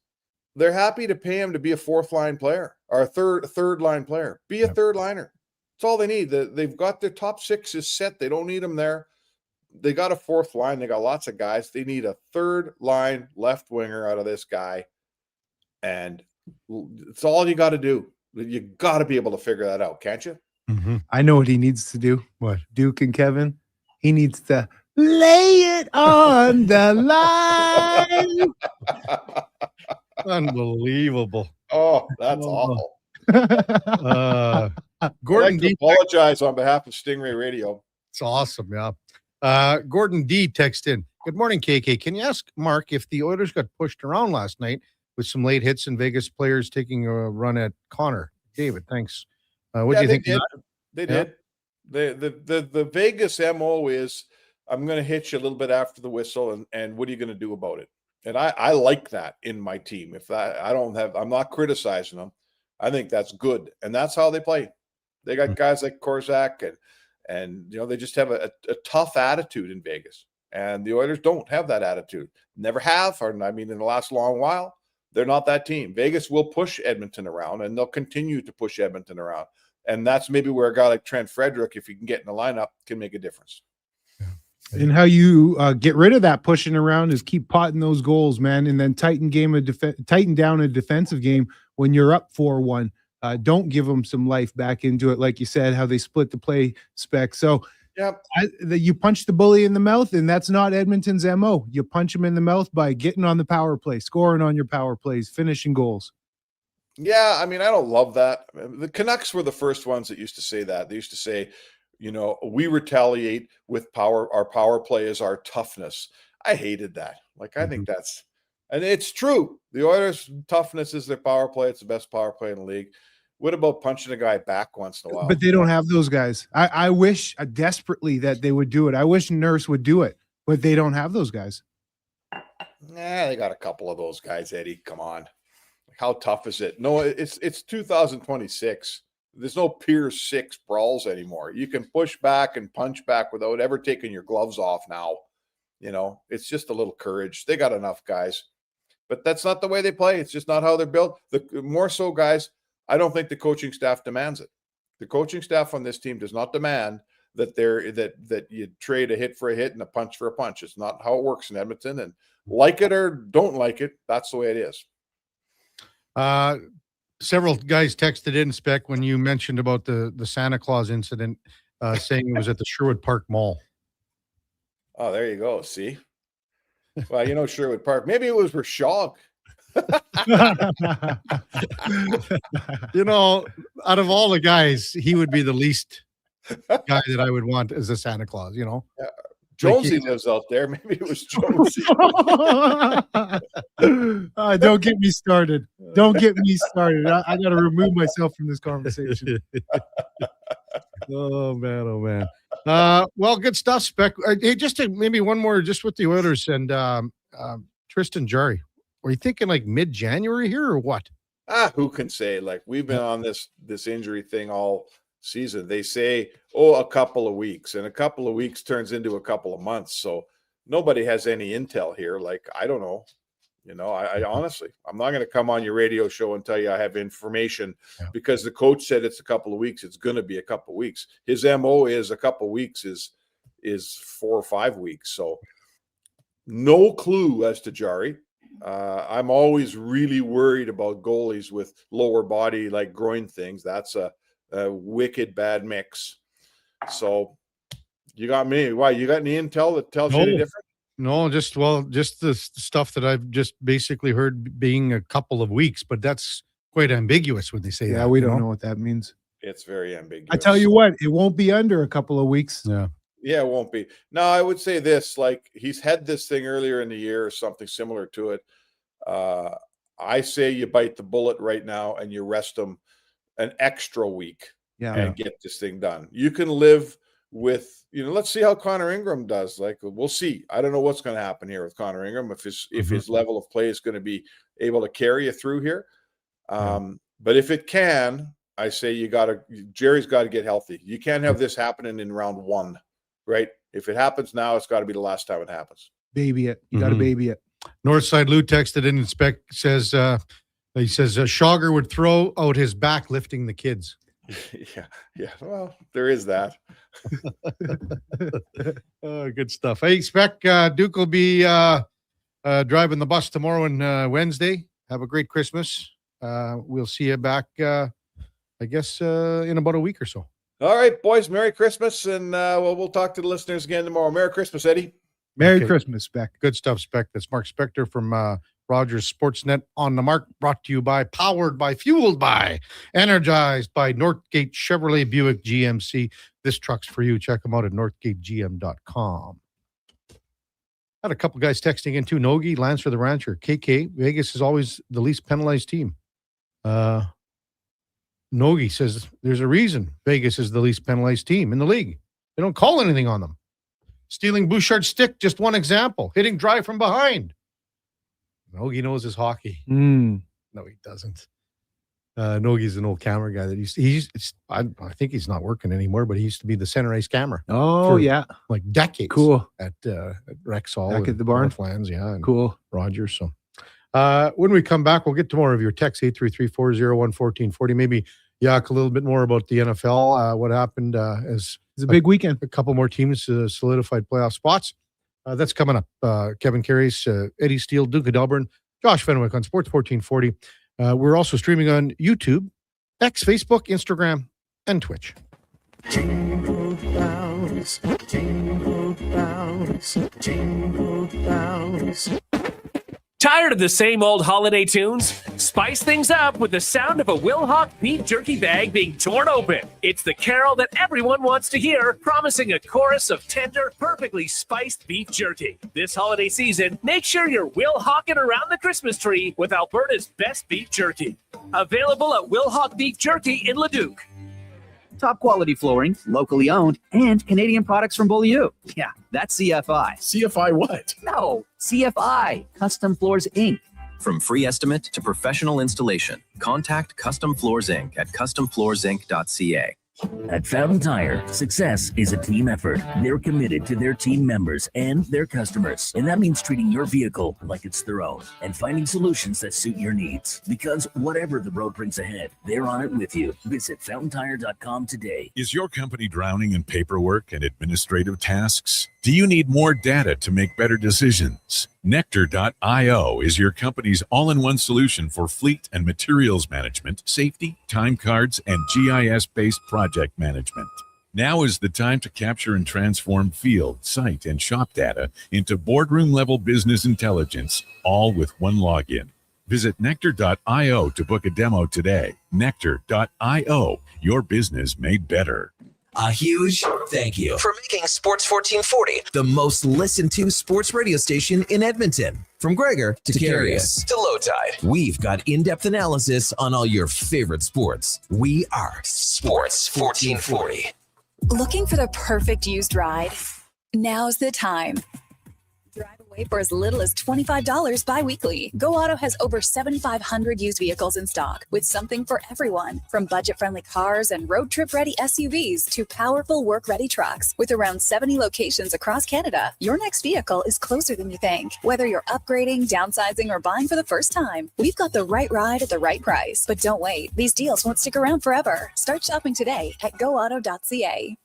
They're happy to pay him to be a 4th line player or a third line player. Be a third liner. That's all they need. They've got their top 6 is set. They don't need them there. They got a 4th line. They got lots of guys. They need a 3rd line left winger out of this guy. And it's all you got to do. You got to be able to figure that out, can't you? I know what he needs to do. What? Duke and Kevin. He needs to lay it on the line. Unbelievable. Oh, that's awful. Gordon D. Apologize on behalf of Stingray Radio. It's awesome, yeah. Gordon D. texted in. Good morning, KK. Can you ask Mark if the Oilers got pushed around last night with some late hits and Vegas players taking a run at Connor? David, thanks. What do you think? They did. The Vegas MO is, I'm going to hit you a little bit after the whistle, and what are you going to do about it? And I like that in my team. I'm not criticizing them. I think that's good, and that's how they play. They got guys like Korczak, and they just have a tough attitude in Vegas, and the Oilers don't have that attitude. Never have, in the last long while. They're not that team. Vegas will push Edmonton around, and they'll continue to push Edmonton around. And that's maybe where a guy like Trent Frederick, if he can get in the lineup, can make a difference. And how you get rid of that pushing around is keep potting those goals, man, and then tighten down a defensive game when you're up 4-1. Don't give them some life back into it, like you said, how they split the play spec. So you punch the bully in the mouth, and that's not Edmonton's MO. You punch him in the mouth by getting on the power play, scoring on your power plays, finishing goals. Yeah, I mean, I don't love that. The Canucks were the first ones that used to say that. They used to say, we retaliate with power. Our power play is our toughness. I hated that. Like, I think and it's true. The Oilers' toughness is their power play. It's the best power play in the league. What about punching a guy back once in a while? But they don't have those guys. I wish desperately that they would do it. I wish Nurse would do it, but they don't have those guys. They got a couple of those guys, Eddie. Come on. How tough is it? No, it's 2026. There's no Pier 6 brawls anymore. You can push back and punch back without ever taking your gloves off now. It's just a little courage. They got enough guys. But that's not the way they play. It's just not how they're built. More so, guys, I don't think the coaching staff demands it. The coaching staff on this team does not demand that you trade a hit for a hit and a punch for a punch. It's not how it works in Edmonton. And like it or don't like it, that's the way it is. Several guys texted in, Spec, when you mentioned about the Santa Claus incident, saying it was at the Sherwood Park Mall. Oh, there you go. See? Well, Sherwood Park. Maybe it was Rashog. Out of all the guys, he would be the least guy that I would want as a Santa Claus, Yeah. Jonesy lives out there. Maybe it was Jonesy. Don't get me started. Don't get me started. I got to remove myself from this conversation. Oh, man. Well, good stuff, Spec. Hey, maybe one more just with the Oilers and Tristan Jarry. Were you thinking like mid-January here or what? Who can say? Like, we've been on this injury thing all season. They say, a couple of weeks, and a couple of weeks turns into a couple of months. So nobody has any intel here. Like, I don't know. I honestly, I'm not going to come on your radio show and tell you I have information because the coach said it's a couple of weeks. It's going to be a couple of weeks. His MO is a couple of weeks is 4 or 5 weeks. So no clue as to Jarry. I'm always really worried about goalies with lower body, like groin things. That's a wicked bad mix. So you got me. Why? You got any intel that tells you any different? No, just the stuff that I've just basically heard being a couple of weeks, but that's quite ambiguous when they say that. Yeah, we don't know what that means. It's very ambiguous. I tell you what, it won't be under a couple of weeks. Yeah. Yeah, it won't be. No, I would say this, like he's had this thing earlier in the year or something similar to it. I say you bite the bullet right now and you rest him an extra week and get this thing done. You can live with, let's see how Connor Ingram does. Like, we'll see. I don't know what's going to happen here with Connor Ingram, if his level of play is going to be able to carry you through here. But if it can, I say Jerry's got to get healthy. You can't have this happening in round 1, right? If it happens now, it's got to be the last time it happens. Baby it. You got to baby it. Northside Lou texted in and says, he says, Schauger would throw out his back lifting the kids. Yeah. Well, there is that. Good stuff. Hey, Spec, Duke will be driving the bus tomorrow and Wednesday. Have a great Christmas. We'll see you back, I guess, in about a week or so. All right, boys. Merry Christmas, and we'll talk to the listeners again tomorrow. Merry Christmas, Eddie. Merry Christmas, Spec. Good stuff, Spec. That's Mark Spector from Rogers Sportsnet on the Mark, brought to you by, powered by, fueled by, energized by Northgate Chevrolet Buick GMC. This truck's for you. Check them out at northgategm.com. Had a couple guys texting in too. Nogi, Lance for the Rancher. KK, Vegas is always the least penalized team. Nogi says there's a reason Vegas is the least penalized team in the league. They don't call anything on them. Stealing Bouchard's stick, just one example. Hitting drive from behind. Nogi knows his hockey. No, he doesn't. Nogi's an old camera guy that I think he's not working anymore, but he used to be the center ice camera. Oh, yeah. Like decades. Cool. At Rexall. Back at the barn. Northlands, yeah. And cool. Rogers. So When we come back, we'll get to more of your text, 833-401-1440. Maybe yak a little bit more about the NFL, what happened as it's a big weekend. A couple more teams solidified playoff spots. That's coming up. Kevin Karius, Eddie Steele, Duke of Delburne, Josh Fenwick on Sports 1440. We're also streaming on YouTube, X, Facebook, Instagram, and Twitch. Jingle bells, jingle bells, jingle bells. Tired of the same old holiday tunes? Spice things up with the sound of a Wilhauk beef jerky bag being torn open. It's the carol that everyone wants to hear, promising a chorus of tender, perfectly spiced beef jerky. This holiday season, make sure you're Wilhawking around the Christmas tree with Alberta's best beef jerky. Available at Wilhauk Beef Jerky in Leduc. Top quality flooring, locally owned, and Canadian products from Beaulieu. Yeah, that's CFI. CFI what? No, CFI, Custom Floors Inc. From free estimate to professional installation, contact Custom Floors Inc. at customfloorsinc.ca. At Fountain Tire, success is a team effort. They're committed to their team members and their customers. And that means treating your vehicle like it's their own and finding solutions that suit your needs. Because whatever the road brings ahead, they're on it with you. Visit fountaintire.com today. Is your company drowning in paperwork and administrative tasks? Do you need more data to make better decisions? Nectar.io is your company's all-in-one solution for fleet and materials management, safety, time cards, and GIS-based project management. Now is the time to capture and transform field, site, and shop data into boardroom-level business intelligence, all with one login. Visit Nectar.io to book a demo today. Nectar.io, your business made better. A huge thank you for making Sports 1440 the most listened to sports radio station in Edmonton. From Gregor to Karius to Lowtide, we've got in-depth analysis on all your favorite sports. We are Sports 1440. Looking for the perfect used ride? Now's the time. Drive away for as little as $25 bi-weekly. Go Auto has over 7,500 used vehicles in stock with something for everyone. From budget-friendly cars and road trip-ready SUVs to powerful work-ready trucks. With around 70 locations across Canada, your next vehicle is closer than you think. Whether you're upgrading, downsizing, or buying for the first time, we've got the right ride at the right price. But don't wait. These deals won't stick around forever. Start shopping today at goauto.ca.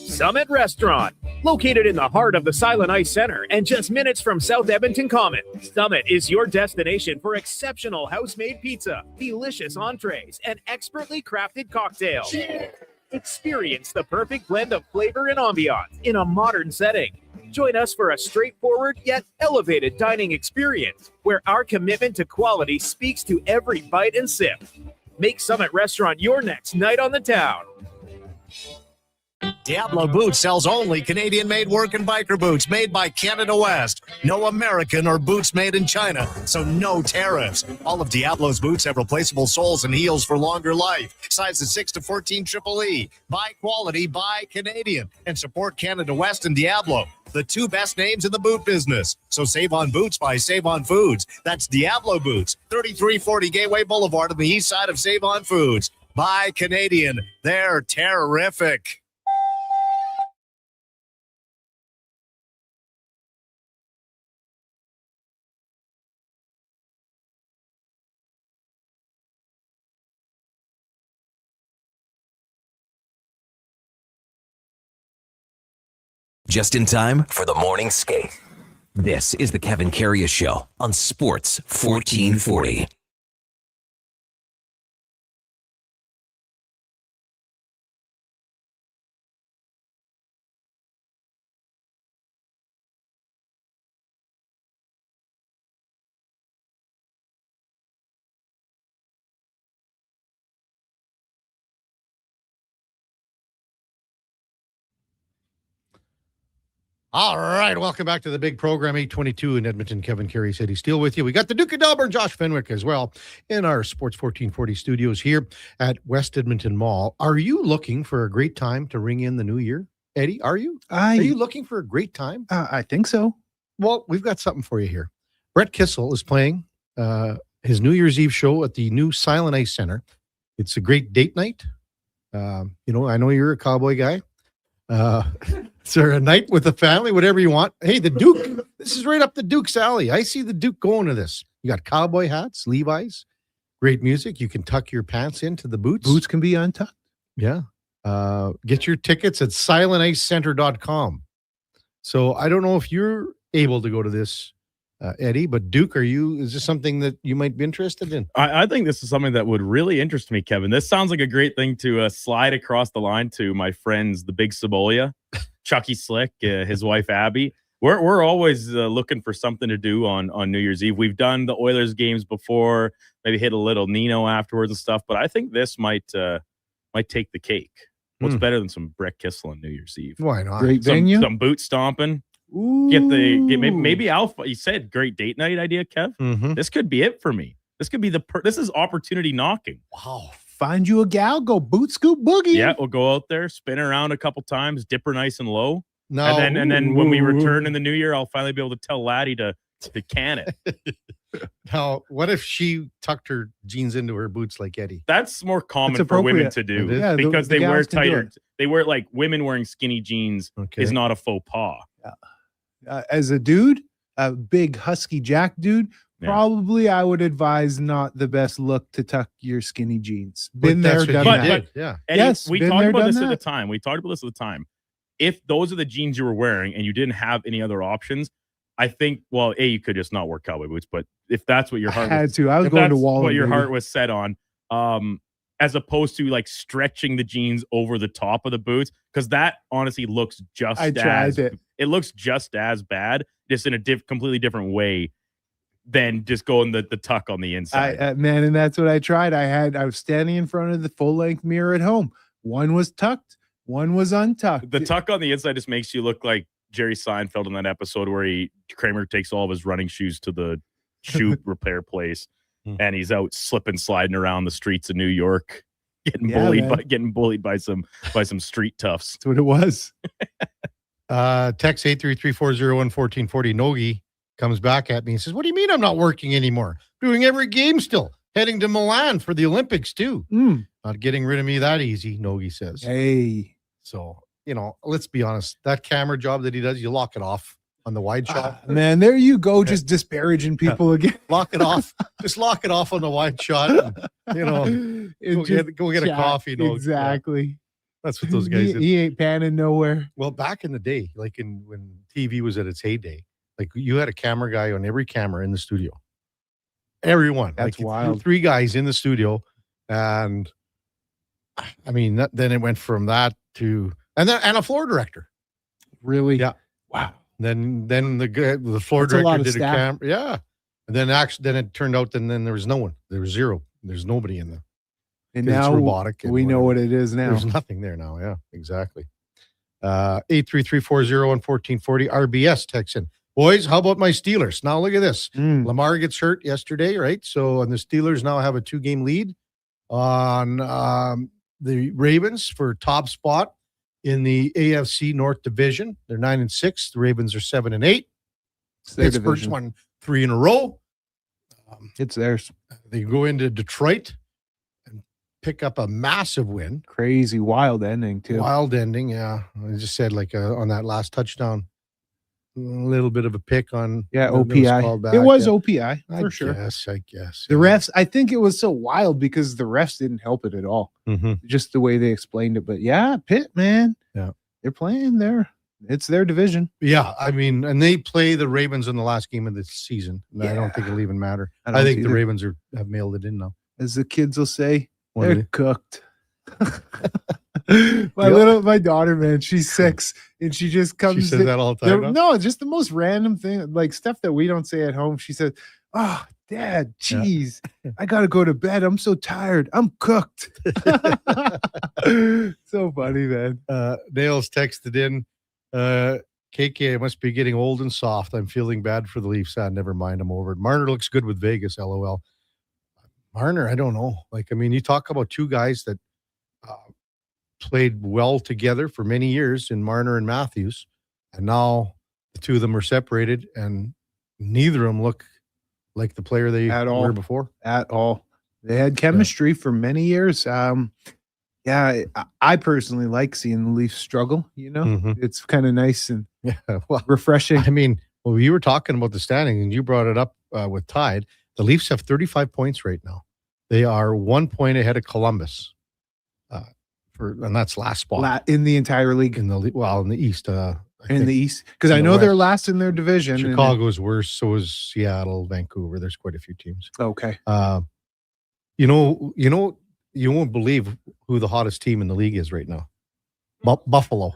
Summit Restaurant, located in the heart of the Silent Ice Center and just minutes from South Edmonton Common. Summit is your destination for exceptional house-made pizza, delicious entrees, and expertly crafted cocktails. Cheers. Experience the perfect blend of flavor and ambiance in a modern setting. Join us for a straightforward yet elevated dining experience where our commitment to quality speaks to every bite and sip. Make Summit Restaurant your next night on the town. Diablo Boots sells only Canadian-made work and biker boots made by Canada West. No American or boots made in China, so no tariffs. All of Diablo's boots have replaceable soles and heels for longer life. Sizes 6 to 14 EEE. Buy quality, buy Canadian. And support Canada West and Diablo, the two best names in the boot business. So save on boots by Save On Foods. That's Diablo Boots, 3340 Gateway Boulevard on the east side of Save On Foods. Buy Canadian. They're terrific. Just in time for the morning skate. This is the Kevin Karius Show on Sports 1440. All right, welcome back to the big program, 822 in Edmonton. Kevin Karius, Eddie Steele with you. We got the Duke of Delburne, Josh Fenwick as well in our Sports 1440 studios here at West Edmonton Mall. Are you looking for a great time to ring in the new year? Eddie, are you? Are you looking for a great time? I think so. Well, we've got something for you here. Brett Kissel is playing his New Year's Eve show at the new Silent Ice Center. It's a great date night. I know you're a cowboy guy. Is there a night with the family, whatever you want? Hey, the Duke, this is right up the Duke's alley. I see the Duke going to this. You got cowboy hats, Levi's, great music. You can tuck your pants into the boots. Boots can be untucked. Yeah. Get your tickets at silenticecenter.com. So I don't know if you're able to go to this, Eddie, but Duke, is this something that you might be interested in? I think this is something that would really interest me, Kevin. This sounds like a great thing to slide across the line to my friends, the Big Cebolla, Chucky Slick, his wife, Abby. We're always looking for something to do on New Year's Eve. We've done the Oilers games before, maybe hit a little Nino afterwards and stuff, but I think this might take the cake. What's better than some Brett Kissel on New Year's Eve? Why not? Great venue. Mm-hmm. Some boot stomping. Ooh. Get maybe Alpha. You said great date night idea, Kev. This could be it for me. This could be this is opportunity knocking. Wow. Find you a gal, go boot scoop boogie. Yeah, we'll go out there, spin around a couple times, dip her nice and low. No. And then when we return in the new year, I'll finally be able to tell Laddie to can it. Now, what if she tucked her jeans into her boots like Eddie? That's more common for women to do because they wear tighter. They wear like women wearing skinny jeans is not a faux pas. As a dude, a big husky jack dude, probably I would advise not the best look to tuck your skinny jeans. Been there, done that. Yeah. Eddie, yes, we talked about this at the time. If those are the jeans you were wearing and you didn't have any other options, I think, well, you could just not wear cowboy boots, but if that's what your heart I was going to Wall. What your heart was set on, as opposed to like stretching the jeans over the top of the boots, because that honestly looks just it looks just as bad, just in a completely different way than just going the tuck on the inside. Man, and that's what I tried. I was standing in front of the full-length mirror at home. One was tucked, one was untucked. The tuck on the inside just makes you look like Jerry Seinfeld in that episode where Kramer takes all of his running shoes to the shoe repair place, and he's out sliding around the streets of New York, getting bullied by some street toughs. That's what it was. Text 833-401-1440. Nogi comes back at me and says, "What do you mean I'm not working anymore? Doing every game still. Heading to Milan for the Olympics too. Not getting rid of me that easy," Nogi says. Hey. So, let's be honest. That camera job that he does, you lock it off on the wide shot. Man, there you go, just disparaging people again. Lock it off. Just lock it off on the wide shot. And, go get a coffee. Exactly. Yeah. That's what those guys did. He ain't panning nowhere. Well, back in the day, like when TV was at its heyday, like you had a camera guy on every camera in the studio. Everyone. That's wild. 3 guys in the studio. And I mean, then it went from that to, and a floor director. Really? Yeah. Wow. Then the floor That's director did a staff. camera. Yeah. And then then it turned out then there was no one. There was zero. There's nobody in there. And now it's robotic. We know what it is now. There's nothing there now. Yeah, exactly. 833-401-1440. RBS texts in. Boys, how about my Steelers? Now look at this. Lamar gets hurt yesterday, right? So, and the Steelers now have a 2-game lead on the Ravens for top spot in the AFC North Division. They're 9-6. The Ravens are 7-8. Pittsburgh's won 3 in a row. It's theirs. They go into Detroit and pick up a massive win. Crazy, wild ending too. Wild ending, yeah. I just said on that last touchdown, a little bit of a pick on. Yeah, OPI. It was OPI for sure. Yes, I guess. The refs, I think it was so wild because the refs didn't help it at all. Just the way they explained it. But yeah, Pitt, man. Yeah. They're playing there. It's their division. Yeah, I mean, and they play the Ravens in the last game of the season. And I don't think it'll even matter. I think the Ravens have mailed it in now. As the kids will say, they're cooked. My daughter, man, she's 6 and she just comes. She says that all the time. No, just the most random thing, like stuff that we don't say at home. She says, "Oh, Dad, geez, I gotta go to bed. I'm so tired. I'm cooked." So funny, man. Nails texted in. KK, I must be getting old and soft. I'm feeling bad for the Leafs. Never mind. I'm over it. Marner looks good with Vegas. LOL. Marner, I don't know. Like, I mean, you talk about 2 guys that played well together for many years in Marner and Matthews, and now the 2 of them are separated, and neither of them look like the player they were before. At all. They had chemistry for many years. Yeah, I personally like seeing the Leafs struggle. It's kind of nice and refreshing. I mean, well, you were talking about the standing, and you brought it up with Tide. The Leafs have 35 points right now. They are 1 point ahead of Columbus. And that's last spot in the entire league. In the East. In the East, because I know they're last in their division. Chicago's worse. So is Seattle, Vancouver. There's quite a few teams. Okay. You won't believe who the hottest team in the league is right now. Buffalo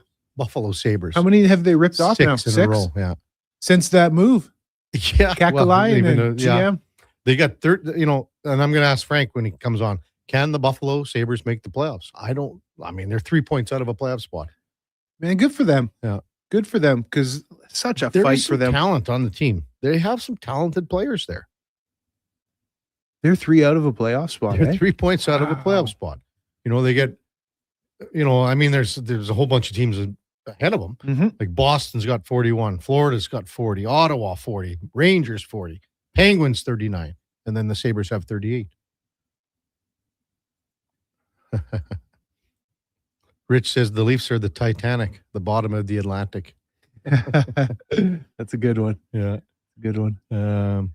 Sabres. How many have they ripped off now? 6 in a row. Yeah. Since that move. Yeah. Kakalai and GM. They got and I'm going to ask Frank when he comes on, can the Buffalo Sabres make the playoffs? They're 3 points out of a playoff spot. Man, good for them. Yeah. Good for them, because such a There fight is for them. Talent on the team. They have some talented players there. They're 3 out of a playoff spot. They're 3 points out of a playoff spot. They get, there's a whole bunch of teams ahead of them. Mm-hmm. Like Boston's got 41, Florida's got 40, Ottawa 40, Rangers 40, Penguins 39, and then the Sabres have 38. Rich says the Leafs are the Titanic, the bottom of the Atlantic. That's a good one. Yeah. Good one.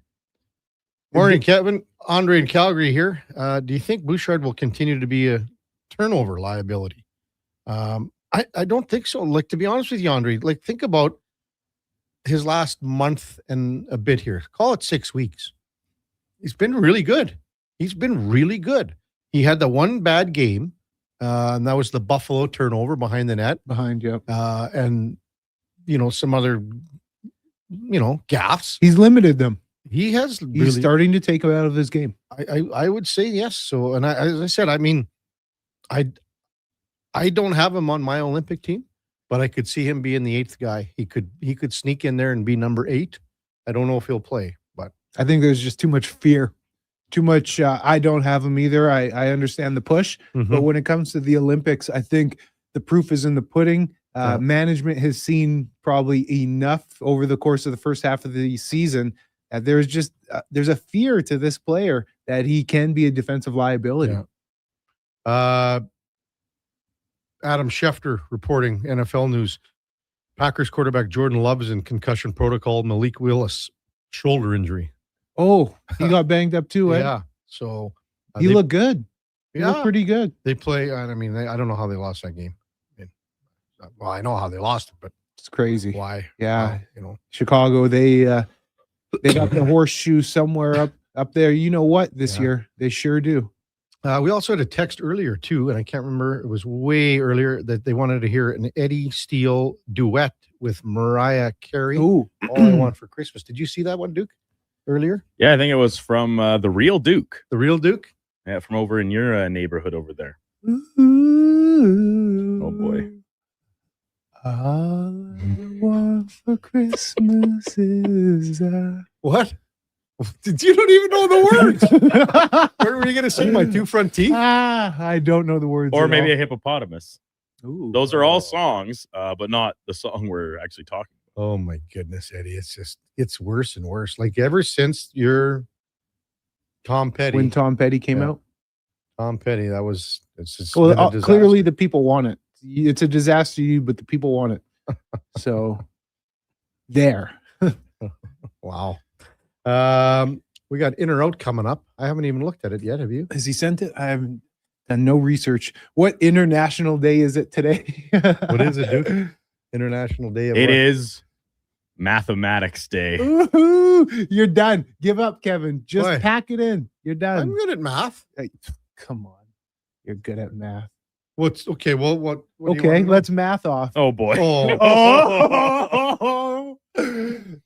Morning, Kevin. Andre in Calgary here. Do you think Bouchard will continue to be a turnover liability? I don't think so. Like, to be honest with you, Andre, think about his last month and a bit here. Call it 6 weeks. He's been really good. He had the one bad game, and that was the Buffalo turnover behind the net. And, some other, gaffes. He's limited them. He's starting to take him out of his game. I would say yes. So, and as I said, I don't have him on my Olympic team, but I could see him being the 8th guy. He could sneak in there and be number 8. I don't know if he'll play, but I think there's just too much fear. Too much. I don't have him either. I understand the push, but when it comes to the Olympics, I think the proof is in the pudding. Management has seen probably enough over the course of the first half of the season. There's a fear to this player that he can be a defensive liability. Yeah. Adam Schefter reporting NFL News. Packers quarterback Jordan Love is in concussion protocol. Malik Willis, shoulder injury. Oh, he got banged up too, eh? Yeah. So he looked good. He Yeah. looked pretty good. They play. I don't know how they lost that game. Well, I know how they lost it, but It's crazy. why? Yeah. Well, Chicago, they got the horseshoe somewhere up there. You know what? This year they sure do. We also had a text earlier too, and I can't remember. It was way earlier that they wanted to hear an Eddie Steele duet with Mariah Carey. Ooh, All I Want for Christmas. Did you see that one, Duke? Earlier? Yeah, I think it was from the Real Duke. The Real Duke? Yeah, from over in your neighborhood over there. Ooh. Oh boy. All I want for Christmas is What? You don't even know the words. Where were you going to sing my 2 front teeth? I don't know the words. Or at maybe all. a hippopotamus. Ooh. Those are all songs, but not the song we're actually talking about. Oh my goodness, Eddie. It's worse and worse. Like ever since your Tom Petty. When Tom Petty came out. Tom Petty, it's just Well, been a disaster. clearly the people want it. It's a disaster to you, but the people want it. So there. Wow. We got in or out coming up. I haven't even looked at it yet. Have you? Has he sent it? I haven't done no research. What international day is it today? What is it, Duke? International Day of It what? is Mathematics Day. Ooh, you're done. Give up, Kevin. Just Why? pack it in. You're done. I'm good at math. Hey, come on. You're good at math. What's okay? Well, what do you Okay, wanna know? let's math off. Oh boy. Oh,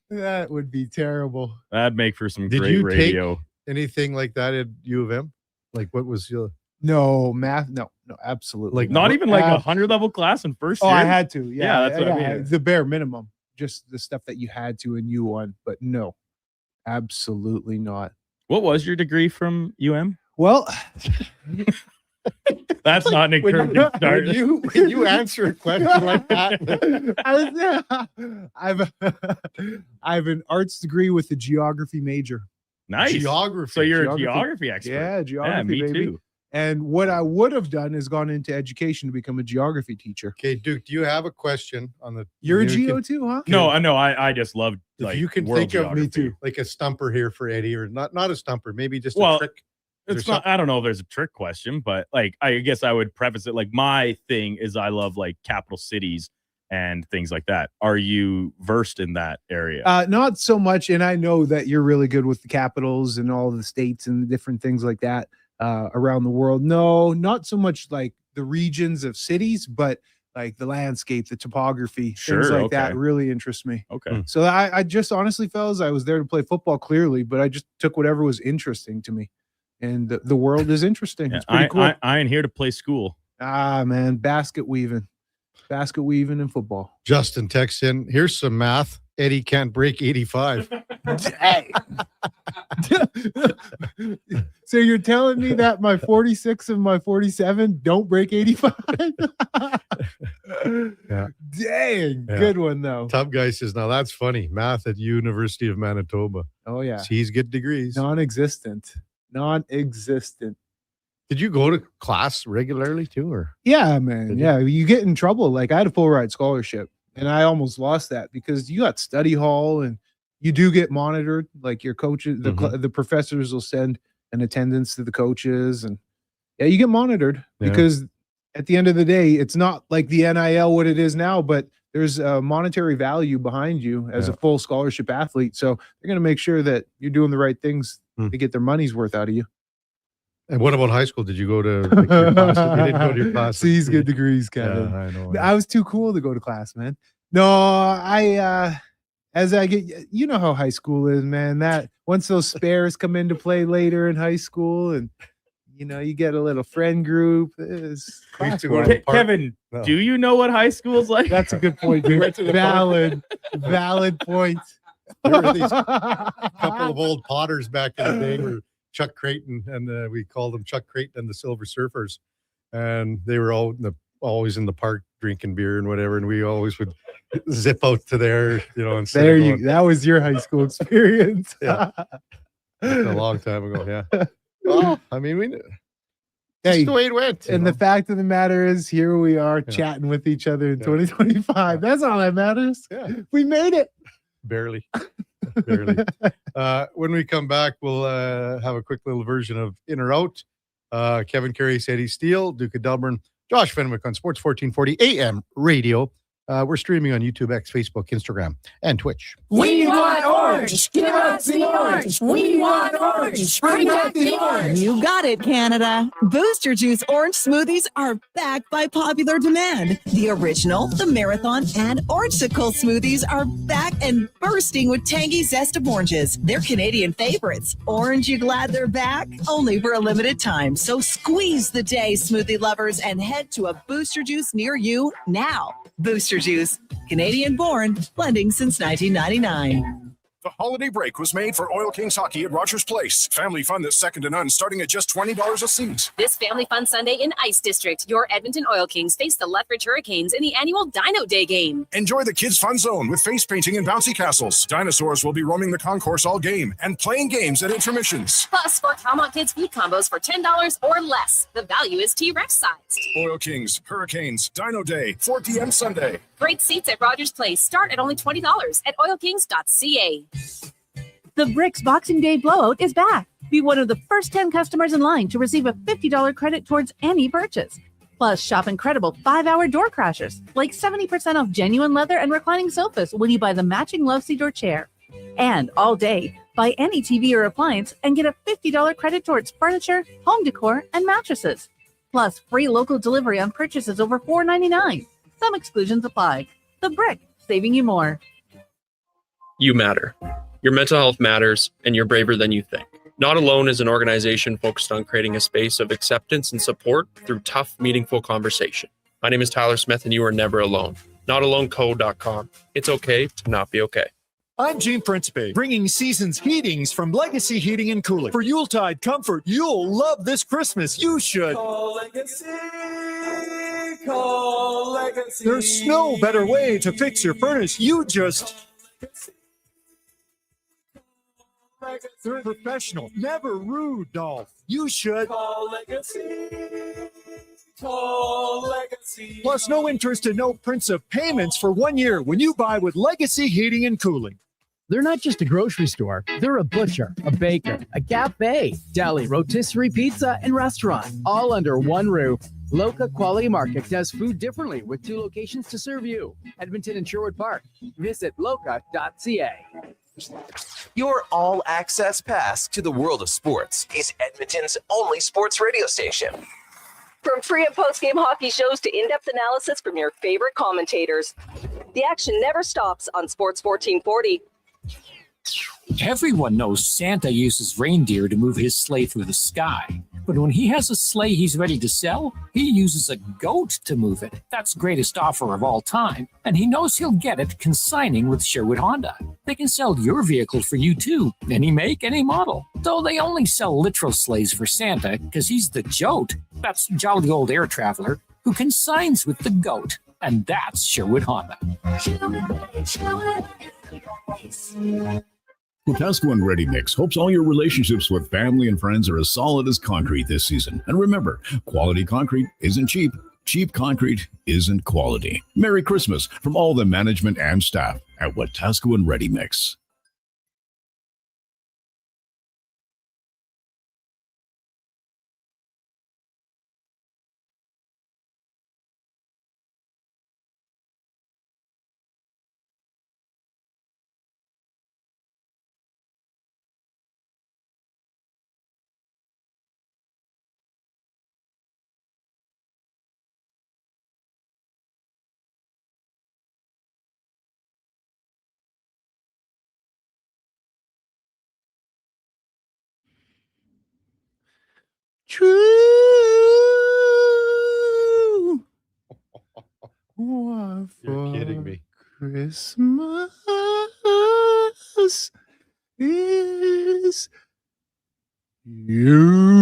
that would be terrible. That'd make for some Did great you radio. take anything like that at U of M? Like what was your No, math. No, absolutely. Like, Not even like a Uh, 100 level class in first Oh, year. I had to. Yeah, that's what I mean. The bare minimum. Just the stuff that you had to in U1, but no, absolutely not. What was your degree from UM? Well, That's not an encouraging start. when you answer a question like that, I have an arts degree with a geography major. Nice. geography. So you're a geography expert. Yeah, geography. me baby. too. And what I would have done is gone into education to become a geography teacher. Okay, Duke, do you have a question on the? You're a you geo can- too, huh? No, I just love If like you can world think of me geography. too, like a stumper here for Eddie, or not a stumper, maybe just a Well, trick. Is It's there not. I don't know if there's a trick question, but like I guess I would preface it like my thing is I love like capital cities and things like that. Are you versed in that area? Not so much, and I know that you're really good with the capitals and all the states and different things like that around the world. No, not so much like the regions of cities, but like the landscape, the topography, things like that really interest me. Okay. So I just honestly, fellas, I was there to play football clearly, but I just took whatever was interesting to me. And the world is interesting. Yeah, It's pretty cool. I ain't here to play school. Man, basket weaving and football. Justin texts in, here's some math. Eddie can't break 85. So you're telling me that my 46 and my 47 don't break 85? Yeah. Dang, Yeah. good one though. Top guy says, now that's funny. Math at University of Manitoba. Oh yeah. He's good degrees. Non-existent. Did you go to class regularly too, or? Yeah, man. Yeah, you get in trouble. Like I had a full ride scholarship, and I almost lost that because you got study hall, and you do get monitored. Like your coaches, the professors will send an attendance to the coaches, and yeah, you get monitored because at the end of the day, it's not like the NIL what it is now, but there's a monetary value behind you as a full scholarship athlete. So they're going to make sure that you're doing the right things to get their money's worth out of you. And what about high school? Did you go to like, your classes? You didn't go to your classes. C's good degrees, Kevin. Yeah, I know. I was too cool to go to class, man. No, as I get, you know how high school is, man. That once those spares come into play later in high school, and you know, you get a little friend group. Kevin, do you know what high school's like? That's a good point, dude. Valid point. There were these couple of old Potters back in the day where Chuck Creighton, and we called them Chuck Creighton and the Silver Surfers, and they were always in the park drinking beer and whatever, and we always would zip out to there, you know. And that was your high school experience. Yeah, a long time ago. Yeah. Well, I mean, that's the way it went. And the fact of the matter is, here we are chatting with each other in 2025. That's all that matters. Yeah, we made it. Barely. When we come back, we'll have a quick little version of In or Out. Kevin Karius, Eddie Steele, Duke of Delburne, Josh Fenwick on Sports 1440 AM radio. We're streaming on YouTube, X, Facebook, Instagram, and Twitch. We want orange. Give us the orange. We want orange. Bring back the orange. You got it, Canada. Booster Juice orange smoothies are back by popular demand. The original, the marathon, and orangesicle smoothies are back and bursting with tangy zest of oranges. They're Canadian favorites. Orange, you glad they're back? Only for a limited time. So squeeze the day, smoothie lovers, and head to a Booster Juice near you now. Booster Juice, Canadian born, blending since 1999. The holiday break was made for Oil Kings Hockey at Rogers Place. Family fun that's second to none, starting at just $20 a seat. This Family Fun Sunday in Ice District, your Edmonton Oil Kings face the Lethbridge Hurricanes in the annual Dino Day game. Enjoy the kids' fun zone with face painting and bouncy castles. Dinosaurs will be roaming the concourse all game and playing games at intermissions. Plus, 4 Calmont Kids feed combos for $10 or less. The value is T-Rex sized. Oil Kings, Hurricanes, Dino Day, 4 p.m. Sunday. Great seats at Rogers Place start at only $20 at oilkings.ca. The Bricks Boxing Day blowout is back. Be one of the first 10 customers in line to receive a $50 credit towards any purchase. Plus, shop incredible 5-hour door crashers, like 70% off genuine leather and reclining sofas when you buy the matching love seat or chair. And all day, buy any TV or appliance and get a $50 credit towards furniture, home decor, and mattresses. Plus, free local delivery on purchases over $4.99. Some exclusions apply. The Brick, saving you more. You matter. Your mental health matters, and you're braver than you think. Not Alone is an organization focused on creating a space of acceptance and support through tough, meaningful conversation. My name is Tyler Smith, and you are never alone. NotAloneCo.com. It's okay to not be okay. I'm Gene Principe, bringing Seasons Heatings from Legacy Heating and Cooling. For Yuletide comfort you'll love this Christmas. You should. Call Legacy. Call Legacy. There's no better way to fix your furnace. You just... They're professional, never rude, Dolph. You should call Legacy. Call Legacy. Plus, no interest and no principal payments for 1 year when you buy with Legacy Heating and Cooling. They're not just a grocery store. They're a butcher, a baker, a cafe, deli, rotisserie pizza, and restaurant, all under one roof. Loca Quality Market does food differently with 2 locations to serve you. Edmonton and Sherwood Park. Visit loca.ca. Your all-access pass to the world of sports is Edmonton's only sports radio station. From pre- and post-game hockey shows to in-depth analysis from your favorite commentators, the action never stops on Sports 1440. Everyone knows Santa uses reindeer to move his sleigh through the sky. But when he has a sleigh he's ready to sell, he uses a goat to move it. That's greatest offer of all time. And he knows he'll get it consigning with Sherwood Honda. They can sell your vehicle for you too. Any make, any model. Though they only sell literal sleighs for Santa because he's the jote. That's jolly old air traveler who consigns with the goat. And that's Sherwood Honda. Wetaskiwin and Ready Mix hopes all your relationships with family and friends are as solid as concrete this season. And remember, quality concrete isn't cheap. Cheap concrete isn't quality. Merry Christmas from all the management and staff at Wetaskiwin and Ready Mix. True. What You're kidding for me. Christmas is you.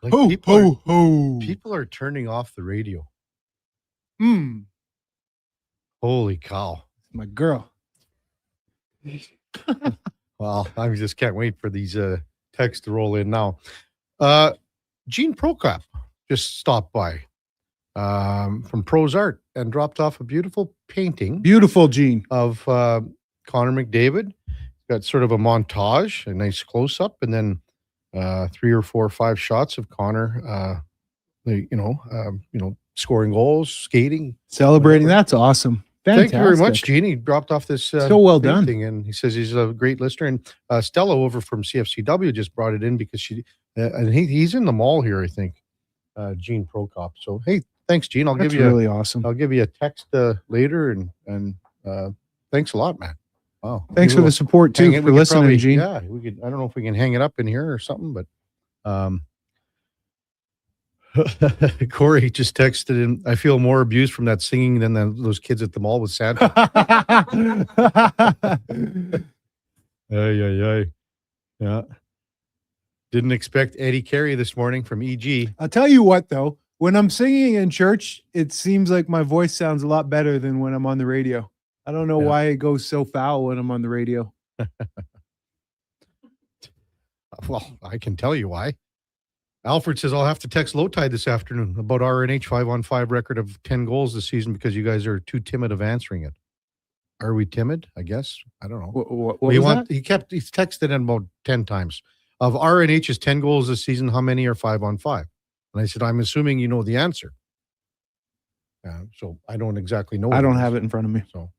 Like Ho, ho, ho. People are turning off the radio. Hmm. Holy cow. My girl. Well, I just can't wait for these texts to roll in now. Gene Prokop just stopped by from Pros Art and dropped off a beautiful painting. Beautiful, Gene. Of Connor McDavid. Got sort of a montage, a nice close-up, and then 3 or 4 or 5 shots of Connor, scoring goals, skating. Celebrating. That's awesome. Fantastic. Thank you very much, Gene. He dropped off this so well done. And he says he's a great listener. And Stella over from CFCW just brought it in because and he's in the mall here, I think. Gene Prokop. So hey, thanks, Gene. That's really awesome. I'll give you a text later, and thanks a lot, man. Wow. Thanks for the support too, for listening, Gene. Yeah, we could. I don't know if we can hang it up in here or something, but Corey just texted him. I feel more abused from that singing than those kids at the mall with Santa. Yeah. Didn't expect Eddie Carey this morning from EG. I'll tell you what, though, when I'm singing in church, it seems like my voice sounds a lot better than when I'm on the radio. I don't know why it goes so foul when I'm on the radio. Well, I can tell you why. Alfred says I'll have to text Low Tide this afternoon about RNH 5-on-5 record of 10 goals this season because you guys are too timid of answering it. Are we timid? I guess. I don't know. What was that? He's texted in about 10 times. Of RNH's 10 goals this season, how many are 5-on-5? And I said, I'm assuming you know the answer. So I don't exactly know. I don't have it in front of me. So,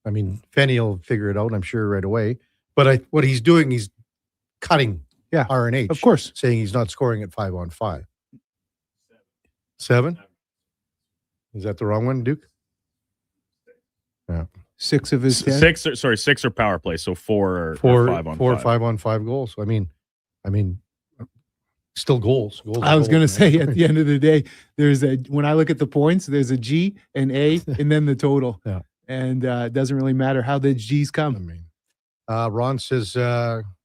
I mean, Fenny will figure it out, I'm sure, right away. But what he's doing, he's cutting RNH. Of course. Saying he's not scoring at 5-on-5. 7? Is that the wrong one, Duke? Yeah. 6 of his 10? 6 are power play, so 4 are 5-on-5. 4 5-on-5 goals. I mean, still goals. I was going to say at the end of the day, when I look at the points, there's a G, an A, and then the total. Yeah. And it doesn't really matter how the G's come. I mean, Ron says,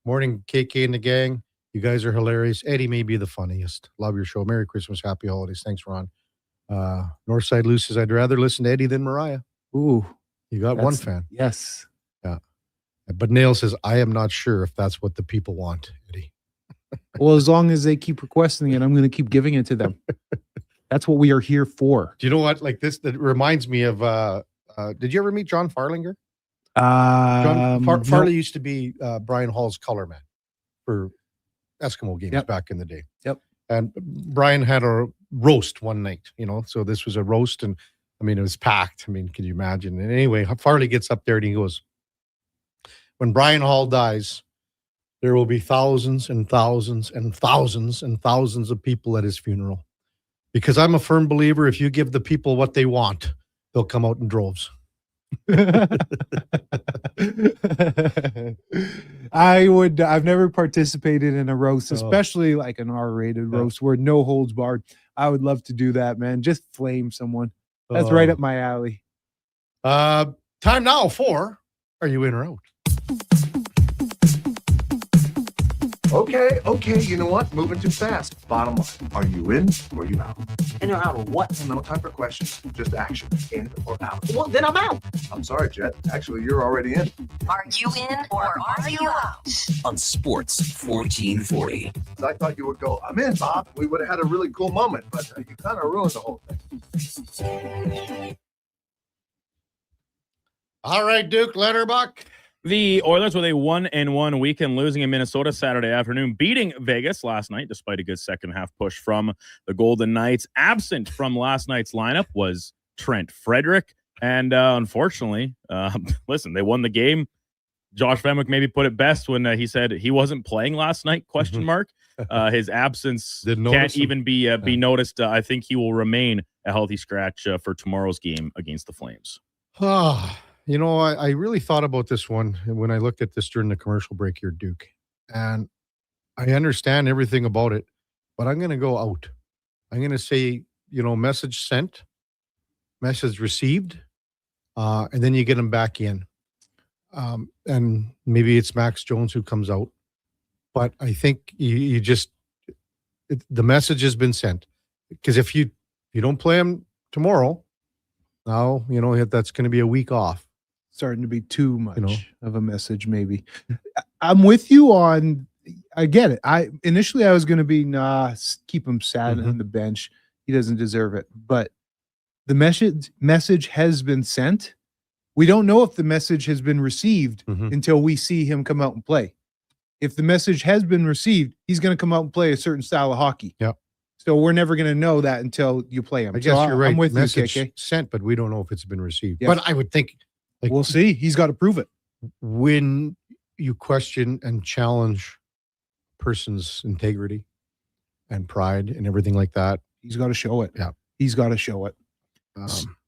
morning, KK and the gang. You guys are hilarious. Eddie may be the funniest. Love your show. Merry Christmas. Happy holidays. Thanks, Ron. Northside Lou says, I'd rather listen to Eddie than Mariah. Ooh. You got one fan. Yes. Yeah. But Nail says, I am not sure if that's what the people want, Eddie. Well, as long as they keep requesting it, I'm going to keep giving it to them. That's what we are here for. Do you know what? Like this, that reminds me of, did you ever meet John Farlinger? Farley used to be Brian Hall's color man for Eskimo games back in the day. Yep. And Brian had a roast one night, so this was a roast, and I mean, it was packed. I mean, can you imagine? And anyway, Farley gets up there and he goes, when Brian Hall dies, there will be thousands and thousands and thousands and thousands of people at his funeral. Because I'm a firm believer, if you give the people what they want, they'll come out in droves. I've never participated in a roast, especially like an R-rated roast where no holds barred. I would love to do that, man. Just flame someone. That's right up my alley. Time now for Are You In or Out? Okay, you know what? Moving too fast. Bottom line, are you in or you out? In or out of what? No time for questions, just action. In or out? Well, then I'm out. I'm sorry, Jet. Actually, you're already in. Are you in or are you out? On Sports 1440. I thought you would go, I'm in, Bob. We would have had a really cool moment, but you kind of ruined the whole thing. All right, Duke Letterbuck. The Oilers with a 1-1 weekend, losing in Minnesota Saturday afternoon, beating Vegas last night despite a good second half push from the Golden Knights. Absent from last night's lineup was Trent Frederick, and unfortunately, listen, they won the game. Josh Fenwick maybe put it best when he said he wasn't playing last night, question mark. His absence can't even be noticed. I think he will remain a healthy scratch for tomorrow's game against the Flames. I really thought about this one when I looked at this during the commercial break here, Duke. And I understand everything about it, but I'm going to go out. I'm going to say, message sent, message received, and then you get them back in. And maybe it's Max Jones who comes out. But I think the message has been sent. Because if you don't play him tomorrow, now, that's going to be a week off. Starting to be too much of a message, maybe. I'm with you on, I get it. I was going to be, keep him sad on the bench. He doesn't deserve it. But the message has been sent. We don't know if the message has been received until we see him come out and play. If the message has been received, he's going to come out and play a certain style of hockey. Yep. So we're never going to know that until you play him. I guess you're right. I'm with message you, KK. Sent, but we don't know if it's been received. Yeah. But I would think, we'll see. He's got to prove it. When you question and challenge a person's integrity and pride and everything like that, he's got to show it. Yeah, he's got to show it.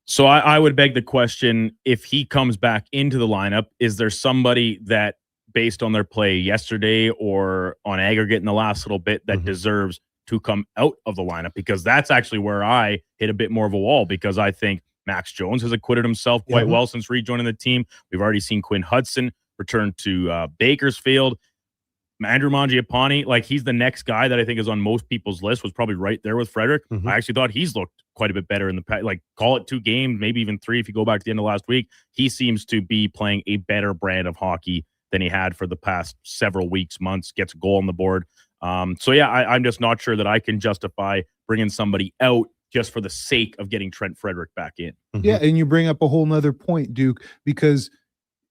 So I would beg the question, if he comes back into the lineup, is there somebody that, based on their play yesterday or on aggregate in the last little bit, that deserves to come out of the lineup? Because that's actually where I hit a bit more of a wall, because I think Max Jones has acquitted himself quite well since rejoining the team. We've already seen Quinn Hudson return to Bakersfield. Andrew Mangiapane, like, he's the next guy that I think is on most people's list, was probably right there with Frederick. I actually thought he's looked quite a bit better in the past, like, call it 2 games, maybe even 3 if you go back to the end of last week. He seems to be playing a better brand of hockey than he had for the past several weeks, months, gets a goal on the board. I'm just not sure that I can justify bringing somebody out just for the sake of getting Trent Frederick back in. Yeah, and you bring up a whole nother point, Duke, because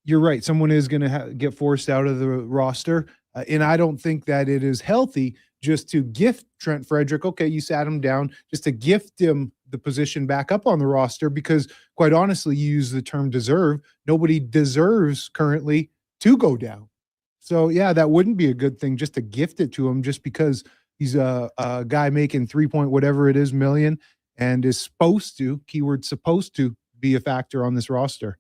you're right. Someone is going to get forced out of the roster, and I don't think that it is healthy just to gift Trent Frederick. Okay, you sat him down, just to gift him the position back up on the roster, because quite honestly, you use the term deserve. Nobody deserves currently to go down. So yeah, that wouldn't be a good thing just to gift it to him just because he's a guy making 3 point whatever it is million and is supposed to, keyword supposed to, be a factor on this roster.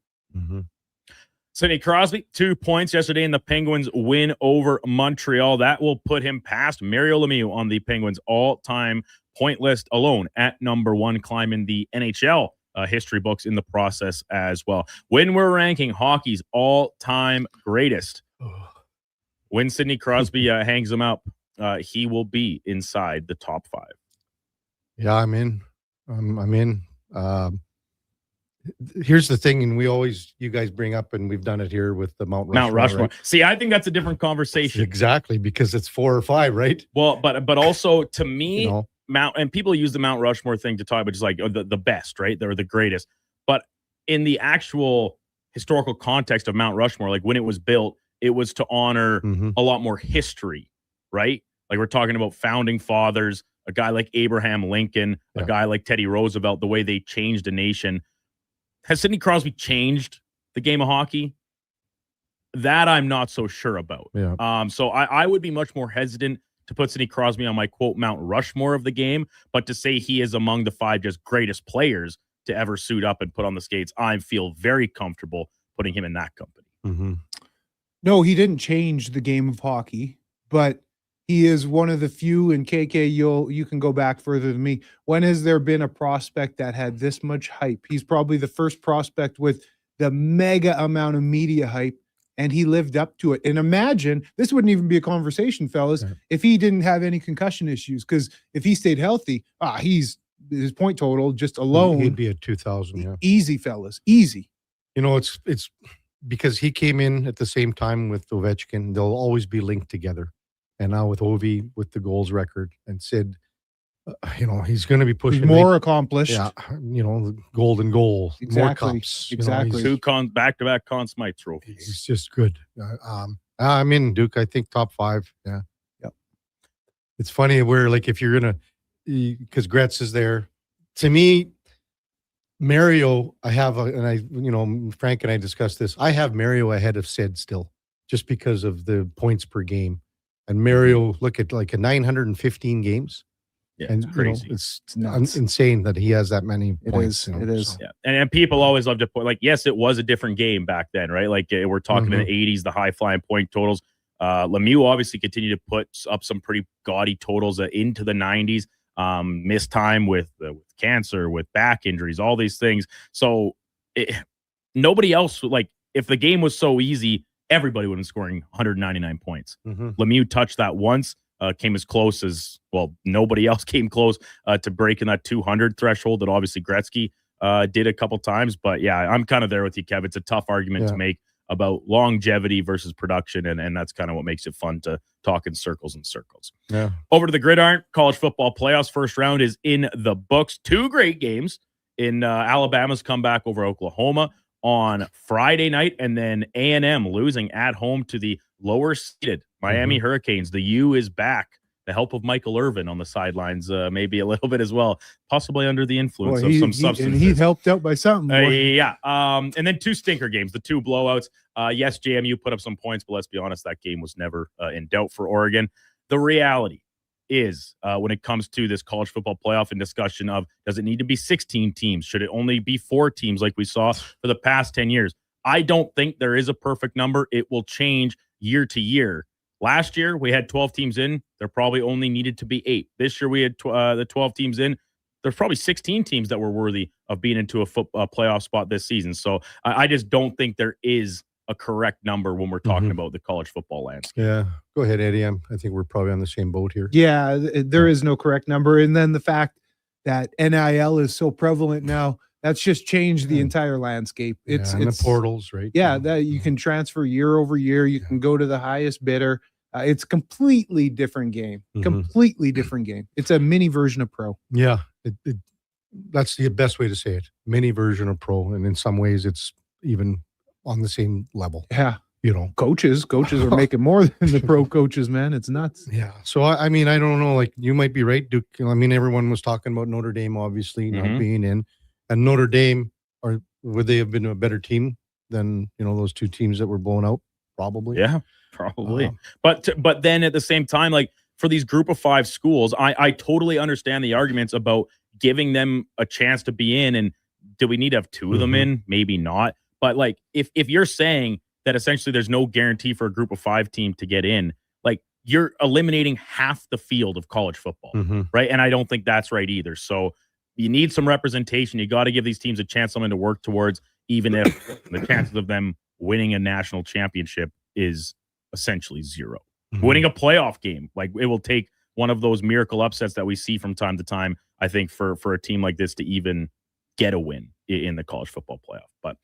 Sidney Crosby, 2 points yesterday in the Penguins win over Montreal. That will put him past Mario Lemieux on the Penguins all-time point list alone at number 1, climbing the NHL history books in the process as well. When we're ranking hockey's all-time greatest, when Sidney Crosby hangs them up, he will be inside the top 5. Yeah, I'm in. I'm in. here's the thing, and you guys bring up, and we've done it here with the Mount Rushmore. Right? See, I think that's a different conversation. Exactly, because it's 4 or 5, right? Well, but also to me, and people use the Mount Rushmore thing to talk about just like the best, right? They're the greatest. But in the actual historical context of Mount Rushmore, like when it was built, it was to honor a lot more history, right? Like we're talking about founding fathers, a guy like Abraham Lincoln, a guy like Teddy Roosevelt, the way they changed a nation. Has Sidney Crosby changed the game of hockey? That I'm not so sure about. Yeah. So I would be much more hesitant to put Sidney Crosby on my quote Mount Rushmore of the game, but to say he is among the 5 just greatest players to ever suit up and put on the skates, I feel very comfortable putting him in that company. Mm-hmm. No, he didn't change the game of hockey, but he is one of the few, and KK, you can go back further than me. When has there been a prospect that had this much hype? He's probably the first prospect with the mega amount of media hype, and he lived up to it. And imagine, this wouldn't even be a conversation, fellas, if he didn't have any concussion issues, because if he stayed healthy, his point total just alone, he'd be at 2,000. Yeah. Easy, fellas, easy. You know, it's because he came in at the same time with Ovechkin. They'll always be linked together. And now with Ovi, with the goals record, and Sid, he's going to be pushing more accomplished. Yeah, the golden goal, more cups. Exactly. 2 back-to-back Conn Smythe trophies. He's just good. I'm in, Duke. I think top 5. Yeah. Yep. It's funny where, like, if you're going to, because Gretz is there. To me, Mario, Frank and I discussed this. I have Mario ahead of Sid still, just because of the points per game. And Mario, look at like a 915 games. Yeah, and it's crazy. It's insane that he has that many points. It is. Yeah. And people always love to point, like, yes, it was a different game back then, right? Like we're talking in the 80s, the high flying point totals. Lemieux obviously continued to put up some pretty gaudy totals into the 90s. Missed time with cancer, with back injuries, all these things. So nobody else, like, if the game was so easy, everybody would have been scoring 199 points. Lemieux touched that once, came as close as, nobody else came close to breaking that 200 threshold that obviously Gretzky did a couple times. But yeah, I'm kind of there with you, Kev. It's a tough argument to make about longevity versus production, and that's kind of what makes it fun to talk in circles and circles. Yeah. Over to the gridiron, college football playoffs. First round is in the books. 2 great games in Alabama's comeback over Oklahoma on Friday night, and then A&M losing at home to the lower seeded Miami Hurricanes. The U is back. The help of Michael Irvin on the sidelines, maybe a little bit as well, possibly under the influence of some substances. And he helped out by something. Yeah. And then 2 stinker games, the 2 blowouts. Yes, JMU put up some points, but let's be honest, that game was never in doubt for Oregon. The reality is when it comes to this college football playoff and discussion of, does it need to be 16 teams? Should it only be 4 teams like we saw for the past 10 years? I don't think there is a perfect number. It will change year to year. Last year, we had 12 teams in. There probably only needed to be 8. This year, we had the 12 teams in. There's probably 16 teams that were worthy of being into a playoff spot this season. So I just don't think there is a correct number when we're talking about the college football landscape. Yeah. Go ahead, Eddie. I think we're probably on the same boat here. Yeah, there is no correct number. And then the fact that NIL is so prevalent now, that's just changed the entire landscape. It's the portals, right? Yeah, that you can transfer year over year. You can go to the highest bidder. It's completely different game. Completely different game. It's a mini version of pro. Yeah, that's the best way to say it. Mini version of pro, and in some ways, it's even on the same level. Yeah, coaches are making more than the pro coaches, man. It's nuts. Yeah. So I mean, I don't know. Like, you might be right, Duke. I mean, everyone was talking about Notre Dame, obviously not being in, and Notre Dame, would they have been a better team than those 2 teams that were blown out? Probably. Yeah, probably. But then at the same time, like, for these group of 5 schools, I totally understand the arguments about giving them a chance to be in. And do we need to have 2 of them in? Maybe not. But like, if you're saying that essentially there's no guarantee for a group of 5 team to get in, like, you're eliminating half the field of college football, right? And I don't think that's right either. So you need some representation. You got to give these teams a chance, something to work towards, even if the chances of them winning a national championship is essentially 0. Winning a playoff game, like, it will take one of those miracle upsets that we see from time to time, I think, for a team like this to even get a win. in the college football playoff. But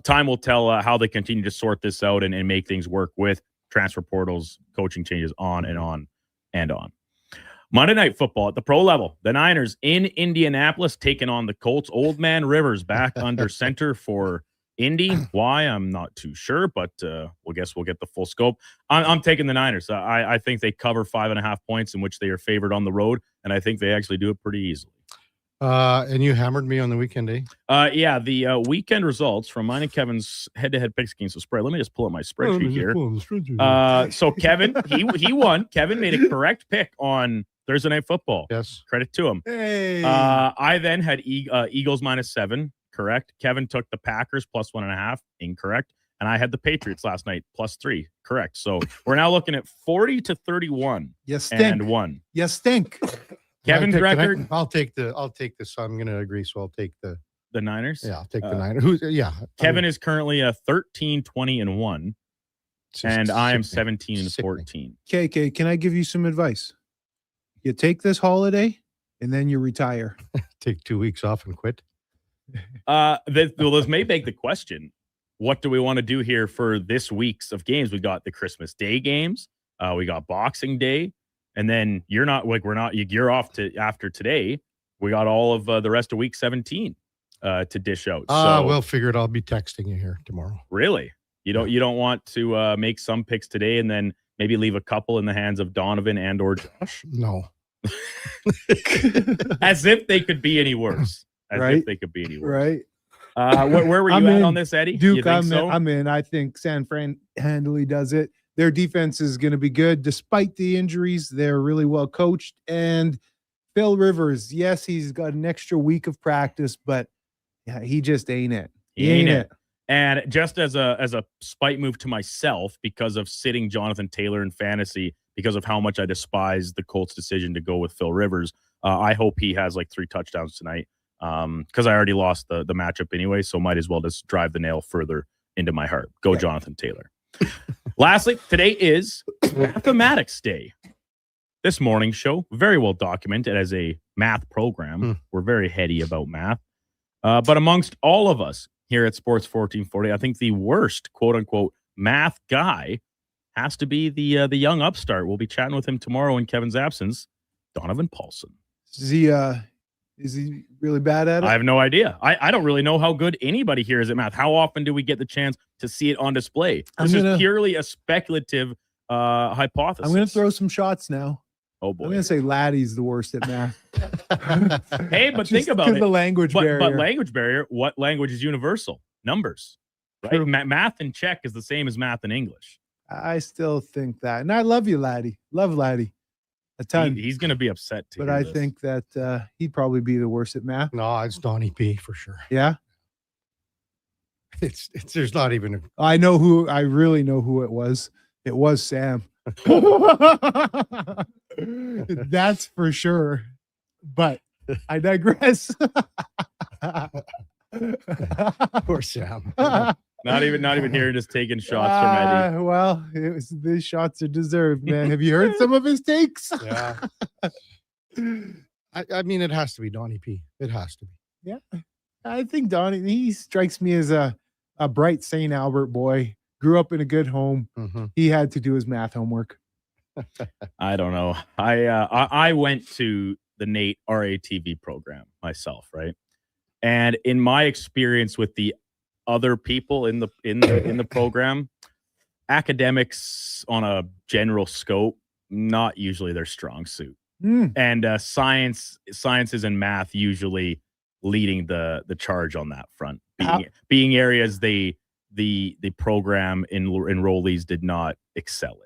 time will tell how they continue to sort this out and make things work with transfer portals, coaching changes, on and on and on. Monday Night Football at the pro level. The Niners in Indianapolis taking on the Colts. Old Man Rivers back under center for Indy. Why? I'm not too sure, but we'll get the full scope. I'm taking the Niners. I think they cover 5.5 points in which they are favored on the road, and I think they actually do it pretty easily. And you hammered me on the weekend, eh? Yeah, the weekend results from mine and Kevin's head-to-head picks against the spread. Let me just pull up my spreadsheet here. So Kevin, he won. Kevin made a correct pick on Thursday Night Football. Yes. Credit to him. Hey. I then had Eagles -7. Correct. Kevin took the Packers +1.5. Incorrect. And I had the Patriots last night +3. Correct. So we're now looking at 40-31. Yes, stink. And 1. Yes, stink. Kevin's record. I'll take this. So I'm going to agree. So I'll take the Niners. Yeah, I'll take the Niners. Kevin is currently 13-20-1, and I am 17-14. KK, can I give you some advice? You take this holiday and then you retire. Take 2 weeks off and quit. This may beg the question: what do we want to do here for this week's of games? We got the Christmas Day games. We got Boxing Day. And then you're off to after today. We got all of the rest of week 17 to dish out. We'll figure it. I'll be texting you here tomorrow. Really? You don't want to make some picks today and then maybe leave a couple in the hands of Donovan and or Josh? No. As if they could be any worse. If they could be any worse. Right. Where were you at on this, Eddie? Duke, I'm in. I think San Fran handily does it. Their defense is going to be good despite the injuries. They're really well coached. And Phil Rivers, yes, he's got an extra week of practice, but yeah, he just ain't it. He ain't it. And just as a spite move to myself, because of sitting Jonathan Taylor in fantasy, because of how much I despise the Colts' decision to go with Phil Rivers, I hope he has like 3 touchdowns tonight. Because I already lost the matchup anyway, so might as well just drive the nail further into my heart. Go, Jonathan Taylor. Lastly, today is Mathematics Day. This morning's show, very well documented as a math program. We're very heady about math. But amongst all of us here at Sports 1440, I think the worst, quote-unquote, math guy has to be the young upstart. We'll be chatting with him tomorrow in Kevin's absence, Donovan Paulson. Is he really bad at it? I have no idea. I don't really know how good anybody here is at math. How often do we get the chance to see it on display? This is purely a speculative hypothesis. I'm going to throw some shots now. Oh, boy. I'm going to say Laddie's the worst at math. Hey, but think about it. The language barrier. But language barrier, what language is universal? Numbers, right? Math in Czech is the same as math in English. I still think that. And I love you, Laddie. Love Laddie. A ton. He's going to be upset too. But I think that he'd probably be the worst at math. No, it's Donnie P for sure. Yeah. It's there's not even I really know who it was. It was Sam. That's for sure. But I digress. Poor Sam. Not even here, just taking shots from Eddie. Well, these shots are deserved, man. Have you heard some of his takes? Yeah. I mean, it has to be Donnie P. It has to be. Yeah. I think Donnie, he strikes me as a bright St. Albert boy. Grew up in a good home. Mm-hmm. He had to do his math homework. I don't know. I went to the NATE RATV program myself, right? And in my experience with the other people in the program, academics on a general scope, not usually their strong suit. And sciences and math usually leading the charge on that front, being areas the program enrollees did not excel in.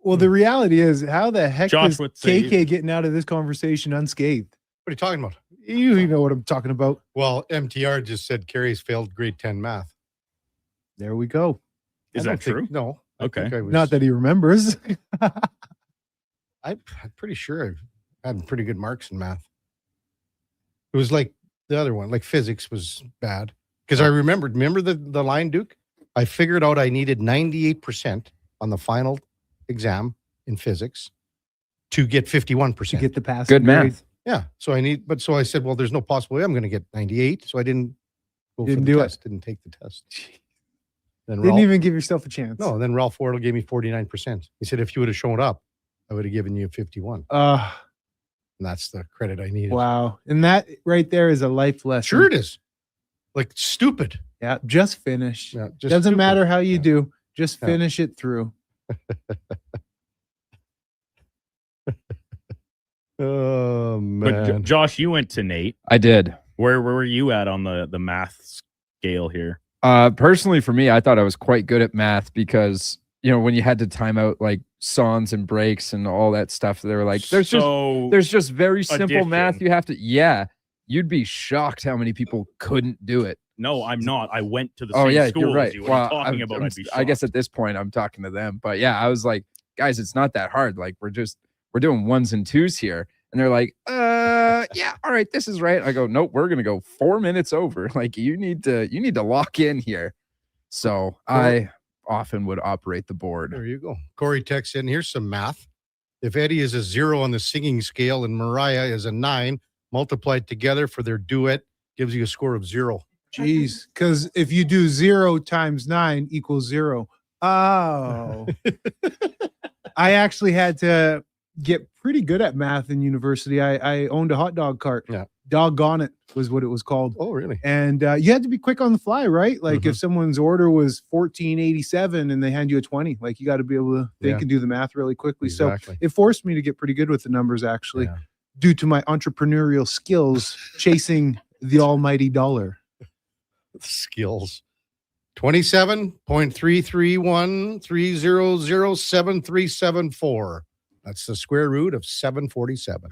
Well, the reality is, how the heck Josh is would say- KK getting out of this conversation unscathed? What are you talking about? You know what I'm talking about. Well, MTR just said Karius failed grade 10 math. There we go. Is that true? No. Okay. Not that he remembers. I'm pretty sure I had pretty good marks in math. It was like the other one, like physics was bad. Because I remember the line, Duke? I figured out I needed 98% on the final exam in physics to get 51%. To get the pass. Good math. Yeah. So I said, well, there's no possible way I'm going to get 98. So I didn't go Didn't for the do it. test. Didn't take the test. Then Didn't even give yourself a chance. No, then Ralph Wardle gave me 49%. He said, if you would have shown up, I would have given you 51. And that's the credit I needed. Wow. And that right there is a life lesson. Sure it is. Like stupid. Yeah, just finish. Yeah, just Doesn't stupid. matter how you do. Just Yeah. finish it through. Oh, But man. Josh, you went to Nate. I did. Where were you at on the math scale here? Personally, for me, I thought I was quite good at math because, when you had to time out like songs and breaks and all that stuff, they were like, there's just very simple math you have to. Yeah, you'd be shocked how many people couldn't do it. No, I'm not. I went to the same school you're right. as you. What are you talking about? I'd be I guess at this point I'm talking to them, but yeah, I was like, guys, it's not that hard. Like we're doing ones and twos here. And they're like, yeah, all right, this is right. I go, nope, we're gonna go 4 minutes over. Like you need to lock in here. So I often would operate the board. There you go. Corey texts in, here's some math. If Eddie is a 0 on the singing scale and Mariah is a 9, multiplied together for their duet gives you a score of 0. Jeez. Because if you do 0 times 9 equals 0. Oh. I actually had to get pretty good at math in university. I owned a hot dog cart. Yeah. Doggone it was what it was called. Oh, really? And you had to be quick on the fly, right? Like if someone's order was $14.87 and they hand you a 20, like you got to be able to think and do the math really quickly. Exactly. So it forced me to get pretty good with the numbers actually, due to my entrepreneurial skills chasing the almighty dollar. Skills. 27.33130073774. That's the square root of 747.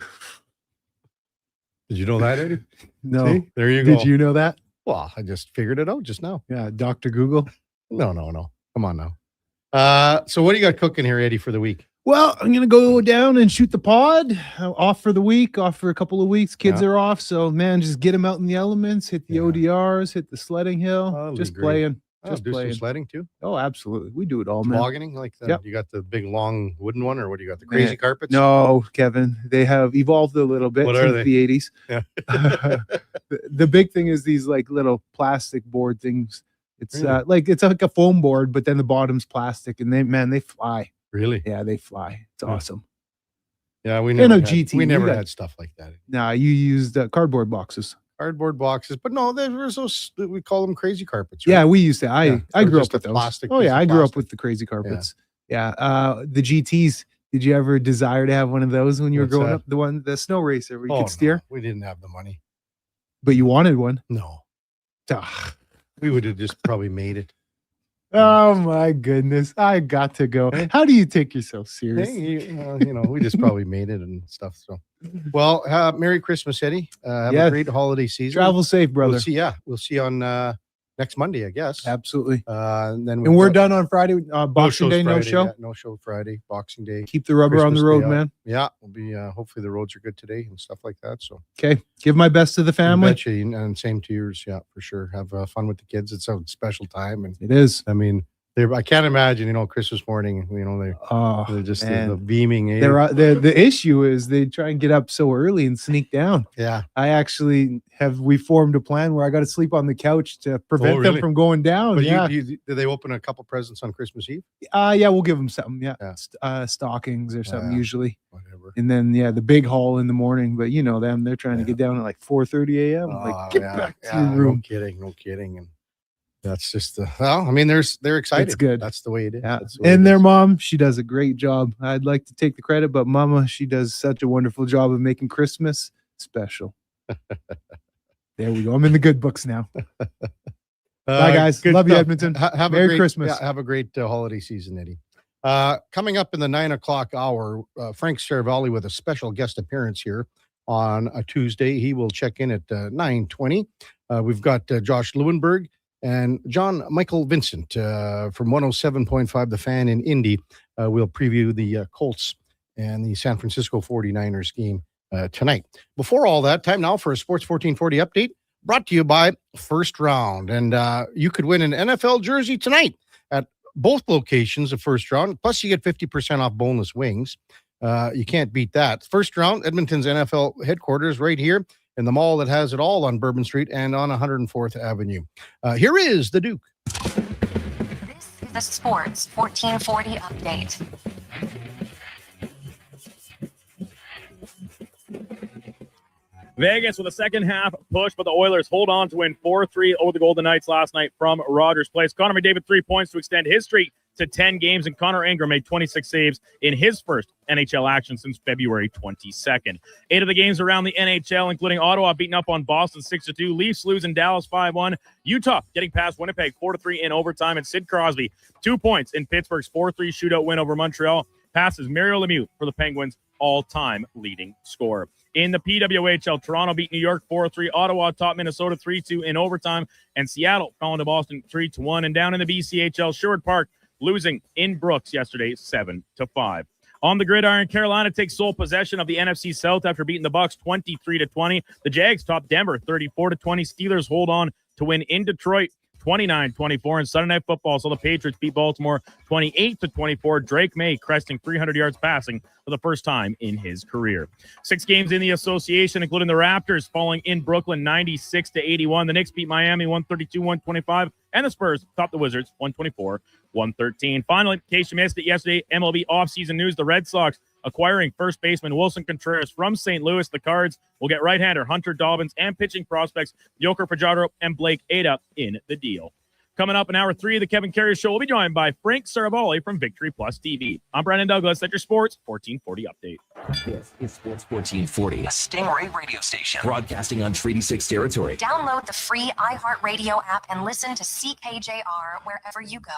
Did you know that, Eddie? No. See? There you go. Did you know that? Well, I just figured it out just now. Yeah, Dr. Google. No. Come on now. So what do you got cooking here, Eddie, for the week? Well, I'm going to go down and shoot the pod. Off for the week, off for a couple of weeks. Kids are off. So, man, just get them out in the elements, hit the ODRs, hit the sledding hill. Just playing. Just do playing. some sledding too? Oh, absolutely. We do it all, man. Tobogganing? Like that? Yep. You got the big, long wooden one, or what do you got? The crazy carpets? No, Kevin. They have evolved a little bit What are since they? the 80s. Yeah. The big thing is these like little plastic board things. It's Really? it's like a foam board, but then the bottom's plastic, and they fly. Really? Yeah, they fly. It's awesome. Yeah, we And never a had, GT. we never got- had stuff like that. Nah, you used cardboard boxes. Cardboard boxes, but no, there was those, we call them crazy carpets. Yeah, right? we used to. I they're grew just up with a those. plastic Oh piece yeah, of I grew up plastic. with the crazy carpets. Yeah, the GTs. Did you ever desire to have one of those when you were What's growing that? up? The snow racer where you Oh, could steer, no, we didn't have the money. but you wanted one. No, Ugh. we would have just probably made it. Oh my goodness, I got to go. How do you take yourself serious? Hey, we just probably made it and stuff. So, well, Merry Christmas, Eddie. Have Yes. a great holiday season. Travel safe, brother. We'll see you on next Monday, I guess. Absolutely. And then And we're done on Friday. Boxing shows Day, no Friday, show. yeah, no show Friday, Boxing Day. Keep the rubber on the Christmas road, Day out. man. Yeah, we'll be. Hopefully the roads are good today and stuff like that. So, Okay, give my best to the family. betcha, and same to yours. Yeah, for sure. Have fun with the kids. It's a special time, and It is. I mean, I can't imagine. Christmas morning. They're just man. the beaming. Eh? The issue is they try and get up so early and sneak down. Yeah. I actually we formed a plan where I got to sleep on the couch to prevent them really? from going down. But Yeah. did they open a couple presents on Christmas Eve? Yeah, we'll give them something. Yeah. Stockings or something usually. Whatever. And then the big haul in the morning. But you know them, they're trying to get down at like 4:30 a.m. Like get back to your room. No kidding. And that's just they're excited. It's good. That's the way it is. Yeah. That's the way And it their is. mom, she does a great job. I'd like to take the credit, but Mama, she does such a wonderful job of making Christmas special. There we go. I'm in the good books now. Bye, guys. Good Love you, stuff. Edmonton. Have Merry a great Christmas. Yeah, have a great holiday season, Eddie. Coming up in the 9:00 hour, Frank Saravalli with a special guest appearance here on a Tuesday. He will check in at 9:20. We've got Josh Lewenberg and John Michael Vincent from 107.5 The Fan in Indy. We'll preview the Colts and the San Francisco 49ers game tonight. Before all that, time now for a Sports 1440 update brought to you by First Round. And you could win an NFL jersey tonight at both locations of First Round. Plus, you get 50% off boneless wings. You can't beat that. First Round, Edmonton's NFL headquarters right here in the mall that has it all on Bourbon Street and on 104th Avenue. Here is the Duke. This is the Sports 1440 update. Vegas with a second half push, but the Oilers hold on to win 4-3 over the Golden Knights last night from Rogers Place. Connor McDavid 3 points to extend his streak to 10 games, and Connor Ingram made 26 saves in his first NHL action since February 22nd. 8 of the games around the NHL, including Ottawa beating up on Boston 6-2, Leafs losing Dallas 5-1, Utah getting past Winnipeg 4-3 in overtime, and Sid Crosby 2 points in Pittsburgh's 4-3 shootout win over Montreal, passes Mario Lemieux for the Penguins' all-time leading scorer. In the PWHL, Toronto beat New York 4-3. Ottawa topped Minnesota 3-2 in overtime. And Seattle falling to Boston 3-1. And down in the BCHL, Sherwood Park losing in Brooks yesterday 7-5. On the gridiron, Carolina takes sole possession of the NFC South after beating the Bucks 23-20. The Jags top Denver 34-20. Steelers hold on to win in Detroit 29-24. And Sunday Night Football saw the Patriots beat Baltimore 28-24. Drake May cresting 300 yards passing for the first time in his career. 6 games in the association, including the Raptors falling in Brooklyn 96-81. The Knicks beat Miami 132-125. And the Spurs topped the Wizards 124-113. Finally, in case you missed it yesterday, MLB offseason news, the Red Sox acquiring first baseman Wilson Contreras from St. Louis. The Cards will get right-hander Hunter Dobbins and pitching prospects Yoker Pajaro and Blake Ada in the deal. Coming up in hour 3 of the Kevin Karius Show, we'll be joined by Frank Saravalli from Victory Plus TV. I'm Brandon Douglas at your Sports 1440 update. This is Sports 1440, a Stingray radio station broadcasting on Treaty 6 territory. Download the free iHeartRadio app and listen to CKJR wherever you go.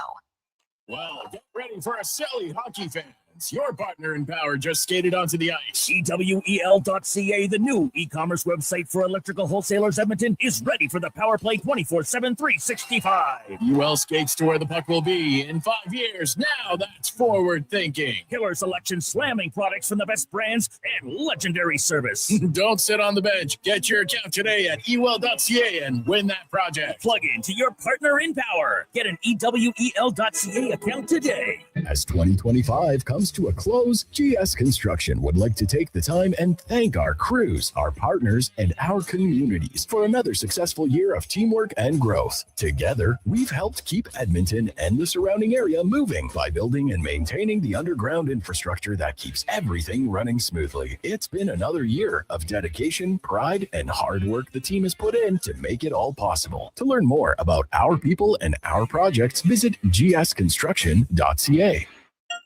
Well, get ready for a silly hockey fans. Your partner in power just skated onto the ice. EWEL.ca, the new e-commerce website for electrical wholesalers Edmonton, is ready for the power play 24/7, 365. UL skates to where the puck will be in 5 years. Now that's forward thinking. Killer selection, slamming products from the best brands, and legendary service. Don't sit on the bench. Get your account today at EWEL.ca and win that project. Plug into your partner in power. Get an EWEL.ca account today. As 2025 comes to a close, GS Construction would like to take the time and thank our crews, our partners, and our communities for another successful year of teamwork and growth. Together, we've helped keep Edmonton and the surrounding area moving by building and maintaining the underground infrastructure that keeps everything running smoothly. It's been another year of dedication, pride, and hard work the team has put in to make it all possible. To learn more about our people and our projects, visit gsconstruction.ca.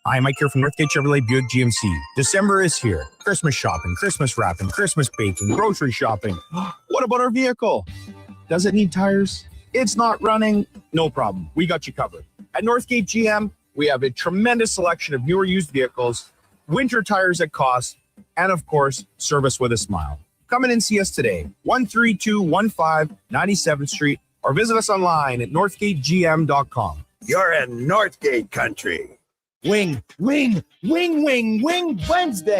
Hi, Mike here from Northgate Chevrolet Buick GMC. December is here. Christmas shopping, Christmas wrapping, Christmas baking, grocery shopping. What about our vehicle? Does it need tires? It's not running? No problem. We got you covered. At Northgate GM, we have a tremendous selection of newer used vehicles, winter tires at cost, and of course, service with a smile. Come in and see us today, 13215 97th Street, or visit us online at northgategm.com. You're in Northgate country. Wing Wednesday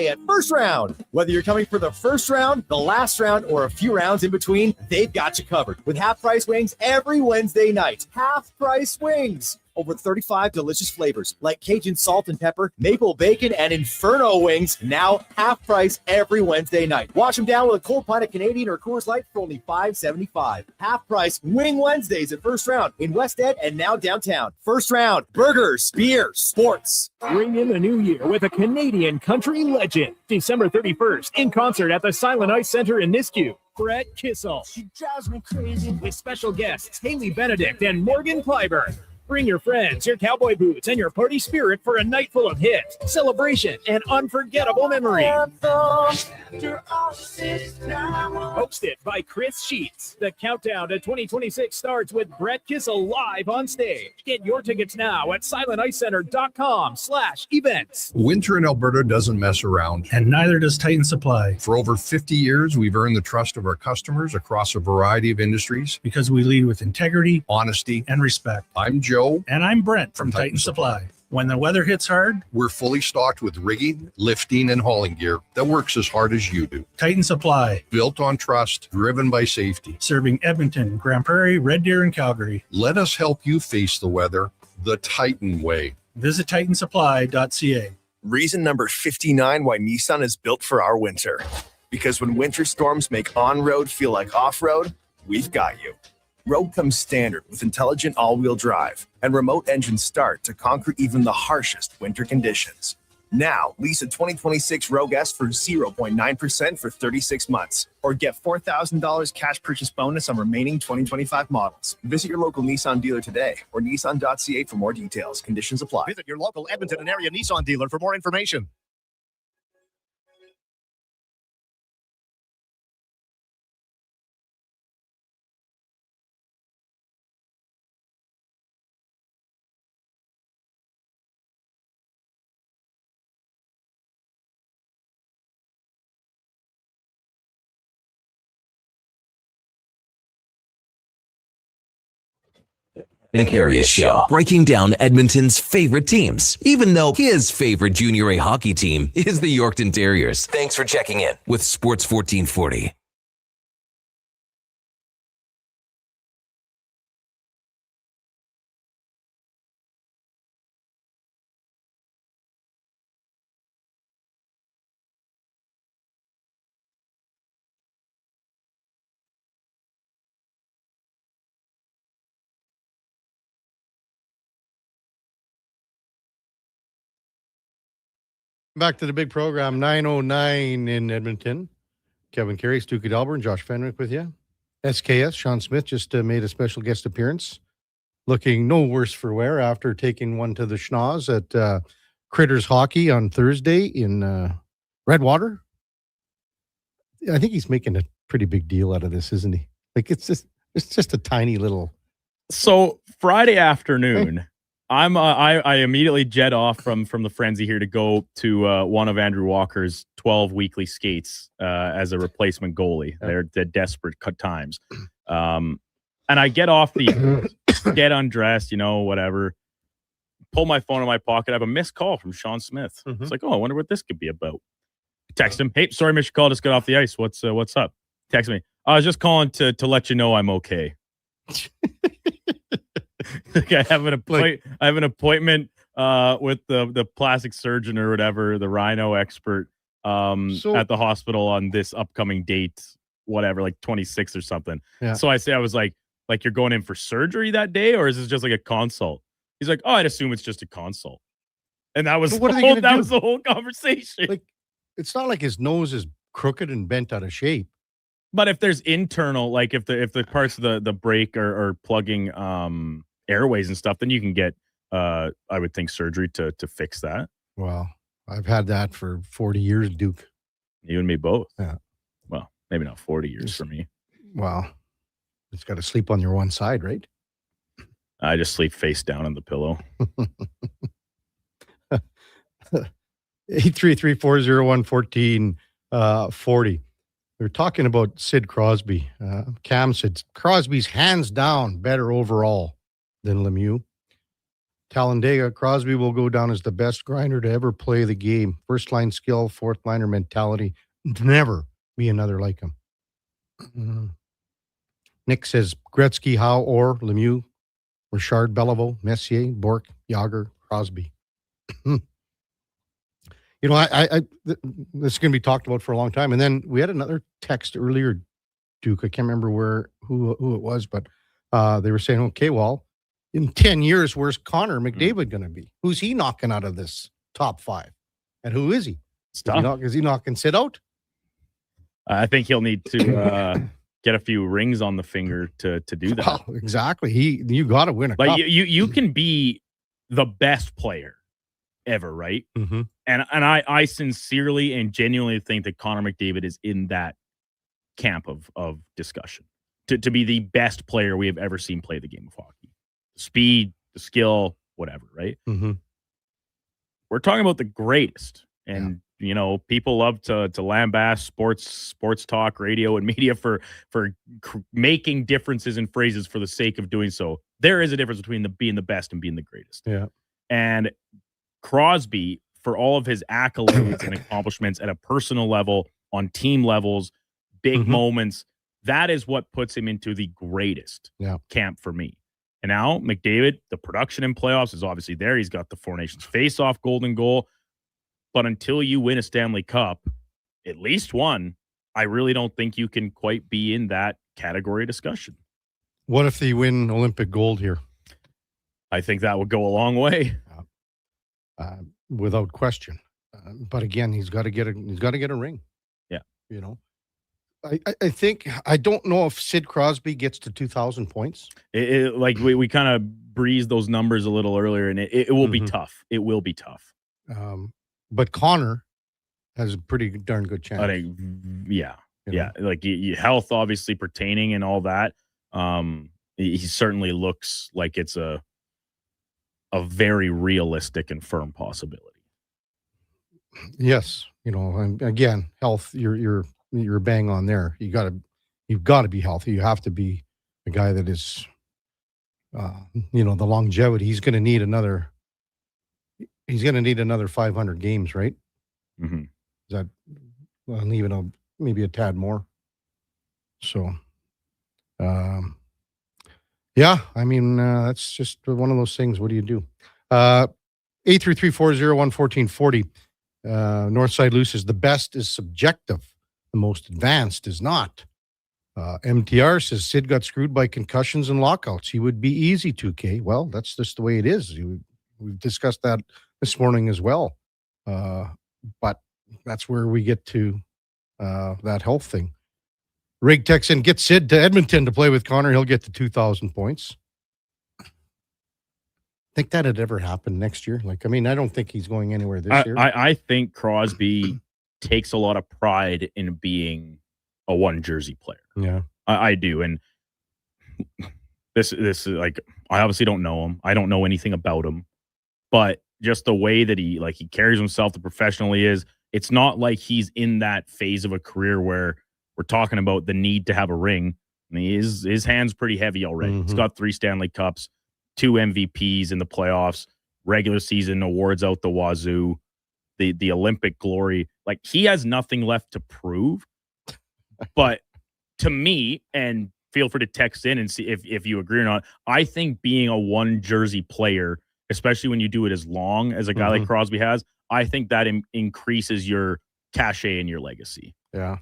at First Round. Whether you're coming for the first round, the last round, or a few rounds in between, they've got you covered. With half-price wings every Wednesday night. Half-price wings. Over 35 delicious flavors like Cajun salt and pepper, maple bacon, and Inferno wings. Now half price every Wednesday night. Wash them down with a cold pint of Canadian or Coors Light for only $5.75. Half price Wing Wednesdays at First Round in West Ed and now downtown. First Round, burgers, beer, sports. Ring in the new year with a Canadian country legend. December 31st in concert at the Silent Ice Center in Nisku. Brett Kissel. She drives me crazy. With special guests Haley Benedict and Morgan Clyburn. Bring your friends, your cowboy boots, and your party spirit for a night full of hits, celebration, and unforgettable memories. Hosted by Chris Sheets. The countdown to 2026 starts with Brett Kissel live on stage. Get your tickets now at silenticeCenter.com/events. Winter in Alberta doesn't mess around. And neither does Titan Supply. For over 50 years, we've earned the trust of our customers across a variety of industries. Because we lead with integrity, honesty, and respect. I'm Joe. And I'm Brent from Titan Supply. When the weather hits hard, we're fully stocked with rigging, lifting, and hauling gear that works as hard as you do. Titan Supply. Built on trust, driven by safety. Serving Edmonton, Grand Prairie, Red Deer, and Calgary. Let us help you face the weather the Titan way. Visit TitanSupply.ca. Reason number 59 why Nissan is built for our winter. Because when winter storms make on-road feel like off-road, we've got you. Rogue comes standard with intelligent all-wheel drive and remote engine start to conquer even the harshest winter conditions. Now, lease a 2026 Rogue S for 0.9% for 36 months, or get $4,000 cash purchase bonus on remaining 2025 models. Visit your local Nissan dealer today or Nissan.ca for more details. Conditions apply. Visit your local Edmonton and area Nissan dealer for more information. The Karius Show, breaking down Edmonton's favorite teams, even though his favorite Junior A hockey team is the Yorkton Terriers. Thanks for checking in with Sports 1440. Back to the big program, 9:09 in Edmonton. Kevin Karius, Duke of Delburne, Josh Fenwick with you. SKS, Sean Smith just made a special guest appearance, looking no worse for wear after taking one to the schnoz at Critters Hockey on Thursday in Redwater. I think he's making a pretty big deal out of this, isn't he? Like it's just a tiny little. So Friday afternoon, I immediately jet off from the frenzy here to go to one of Andrew Walker's 12 weekly skates as a replacement goalie. They're desperate cut times. And I get off the get undressed, whatever. Pull my phone in my pocket. I have a missed call from Sean Smith. It's like, I wonder what this could be about. Text him, hey, sorry, missed your call. Just got off the ice. What's up? Text me. I was just calling to let you know I'm okay. I have an appointment with the plastic surgeon or whatever, the rhino expert at the hospital on this upcoming date, whatever, like 26 or something. Yeah. So I was like you're going in for surgery that day, or is this just like a consult? He's like, I'd assume it's just a consult. And that was the whole conversation. Like, it's not like his nose is crooked and bent out of shape. But if there's internal, like if the parts of the brake are plugging airways and stuff, then you can get I would think surgery to fix that. Well, I've had that for 40 years, Duke. You and me both. Yeah. Well, maybe not 40 years for me. Well, it's got to sleep on your one side, right? I just sleep face down on the pillow. 833-401-1440. We're talking about Sid Crosby. Cam said Crosby's hands down better overall than Lemieux. Talladega, Crosby will go down as the best grinder to ever play the game. First line skill, fourth liner mentality. Never be another like him. Nick says Gretzky, Howe, or Lemieux, Richard, Beliveau, Messier, Bourque, Yager, Crosby. This is going to be talked about for a long time. And then we had another text earlier, Duke. I can't remember who it was, but they were saying, okay, well, in 10 years, where's Connor McDavid going to be? Who's he knocking out of this top five? And who is he? Is he knocking Sid out? I think he'll need to get a few rings on the finger to do that. Well, exactly. You got to win a cup. You can be the best player ever, right? Mm-hmm. And I sincerely and genuinely think that Connor McDavid is in that camp of discussion to be the best player we have ever seen play the game of hockey. The speed, the skill, whatever, right? Mm-hmm. We're talking about the greatest. And people love to lambaste sports talk, radio, and media for making differences in phrases for the sake of doing so. There is a difference between being the best and being the greatest. Yeah. And Crosby, for all of his accolades and accomplishments at a personal level, on team levels, big moments, that is what puts him into the greatest camp for me. And now McDavid, the production in playoffs is obviously there. He's got the Four Nations face-off golden goal. But until you win a Stanley Cup, at least one, I really don't think you can quite be in that category discussion. What if they win Olympic gold here? I think that would go a long way. Without question. But again, he's got to get a ring. Yeah. You know, I think, I don't know if Sid Crosby gets to 2,000 points. Like we kind of breezed those numbers a little earlier, and it will be tough. It will be tough. But Connor has a pretty darn good chance. I think, yeah. Like health obviously pertaining and all that. He certainly looks like it's a very realistic and firm possibility. Yes, you know, and again, health. You're bang on there. You've got to be healthy. You have to be a guy that is, the longevity. He's going to need another 500 games, right? Mm-hmm. Is that even maybe a tad more? So, yeah. I mean, that's just one of those things. What do you do? 833-401-1440. Northside Loose is the best is subjective. The most advanced is not. MTR says Sid got screwed by concussions and lockouts. He would be easy 2K. Well, that's just the way it is. We've discussed that this morning as well. But that's where we get to that health thing. Rig texts in, get Sid to Edmonton to play with Connor. He'll get to 2,000 points. Think that'd ever happen next year? I don't think he's going anywhere this year. I think Crosby takes a lot of pride in being a one jersey player. Yeah, I do. And this is like, I obviously don't know him. I don't know anything about him, but just the way that he carries himself, the professional he is, it's not like he's in that phase of a career where we're talking about the need to have a ring. I mean, his hand's pretty heavy already. He's got 3 Stanley Cups, 2 MVPs in the playoffs, regular season awards out the wazoo, the Olympic glory. Like, he has nothing left to prove. But to me, and feel free to text in and see if you agree or not, I think being a one jersey player, especially when you do it as long as a guy like Crosby has, I think that increases your cachet and your legacy. Yeah.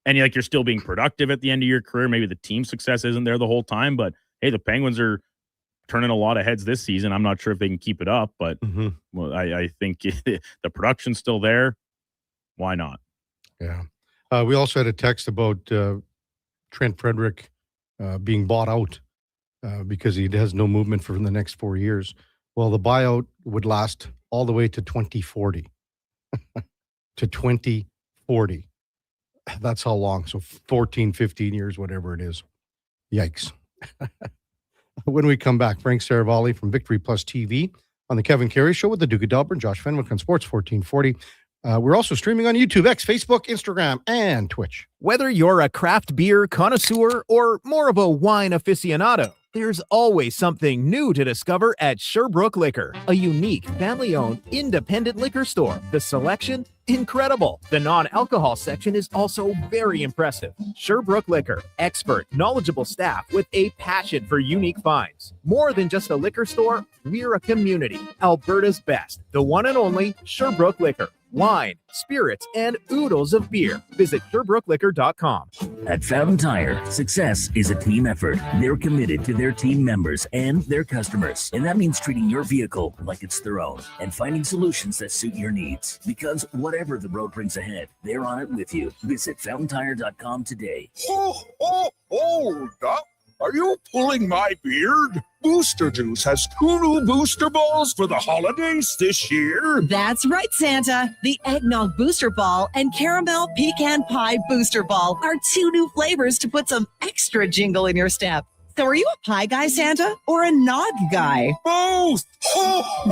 And you're still being productive at the end of your career. Maybe the team success isn't there the whole time, but hey, the Penguins are turning a lot of heads this season. I'm not sure if they can keep it up, but well, I think the production's still there. Why not? Yeah. We also had a text about Trent Frederick being bought out because he has no movement for the next 4 years. Well, the buyout would last all the way to 2040. To 2040. That's how long. So 14, 15 years, whatever it is. Yikes. When we come back, Frank Saravalli from Victory Plus TV on the Kevin Karius Show with the Duke of Delburne, Josh Fenwick on Sports 1440. We're also streaming on YouTube, X, Facebook, Instagram, and Twitch. Whether you're a craft beer connoisseur or more of a wine aficionado, there's always something new to discover at Sherbrooke Liquor, a unique family-owned independent liquor store. The selection, incredible. The non-alcohol section is also very impressive. Sherbrooke Liquor, expert, knowledgeable staff with a passion for unique finds. More than just a liquor store, we're a community. Alberta's best, the one and only Sherbrooke Liquor. Wine, spirits, and oodles of beer. Visit SherbrookeLiquor.com. At Fountain Tire, success is a team effort. They're committed to their team members and their customers. And that means treating your vehicle like it's their own and finding solutions that suit your needs. Because whatever the road brings ahead, they're on it with you. Visit FountainTire.com today. Hold up. Are you pulling my beard? Booster Juice has 2 new booster balls for the holidays this year. That's right, Santa. The Eggnog Booster Ball and Caramel Pecan Pie Booster Ball are 2 new flavors to put some extra jingle in your step. So are you a pie guy, Santa, or a nog guy? Both!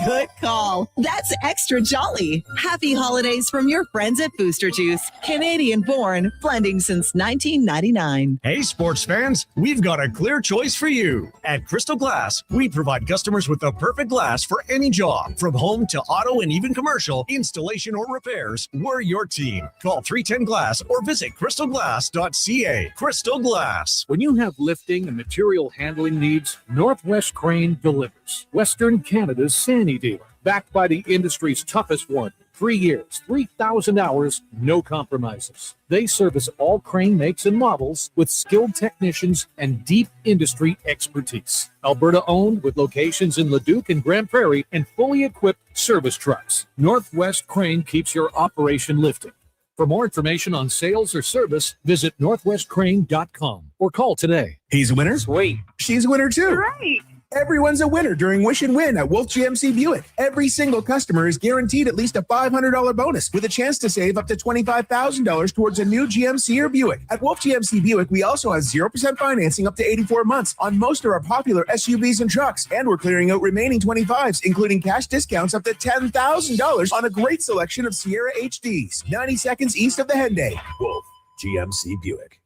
Good call. That's extra jolly. Happy holidays from your friends at Booster Juice. Canadian born, blending since 1999. Hey, sports fans, we've got a clear choice for you. At Crystal Glass, we provide customers with the perfect glass for any job. From home to auto and even commercial, installation or repairs, we're your team. Call 310-GLASS or visit crystalglass.ca. Crystal Glass. When you have lifting and material handling needs, Northwest Crane delivers. Western Canada's Sandy dealer, backed by the industry's toughest one. 3 years, 3,000 hours, no compromises. They service all crane makes and models with skilled technicians and deep industry expertise. Alberta owned with locations in Leduc and Grand Prairie and fully equipped service trucks. Northwest Crane keeps your operation lifting. For more information on sales or service, visit northwestcrane.com or call today. He's a winner. Sweet. She's a winner too. Right. Everyone's a winner during Wish and Win at Wolf GMC Buick. Every single customer is guaranteed at least a $500 bonus with a chance to save up to $25,000 towards a new GMC or Buick. At Wolf GMC Buick, we also have 0% financing up to 84 months on most of our popular SUVs and trucks. And we're clearing out remaining 25s, including cash discounts up to $10,000 on a great selection of Sierra HDs. 90 seconds east of the Henday. Wolf GMC Buick,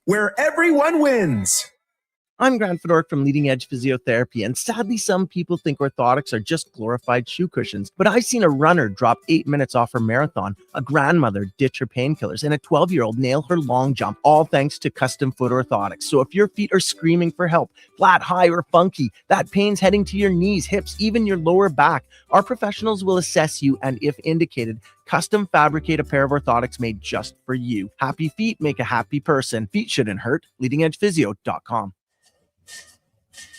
where everyone wins. I'm Grant Fedork from Leading Edge Physiotherapy, and sadly, some people think orthotics are just glorified shoe cushions. But I've seen a runner drop 8 minutes off her marathon, a grandmother ditch her painkillers, and a 12-year-old nail her long jump, all thanks to custom foot orthotics. So if your feet are screaming for help, flat, high, or funky, that pain's heading to your knees, hips, even your lower back, our professionals will assess you and, if indicated, custom fabricate a pair of orthotics made just for you. Happy feet make a happy person. Feet shouldn't hurt. LeadingEdgePhysio.com.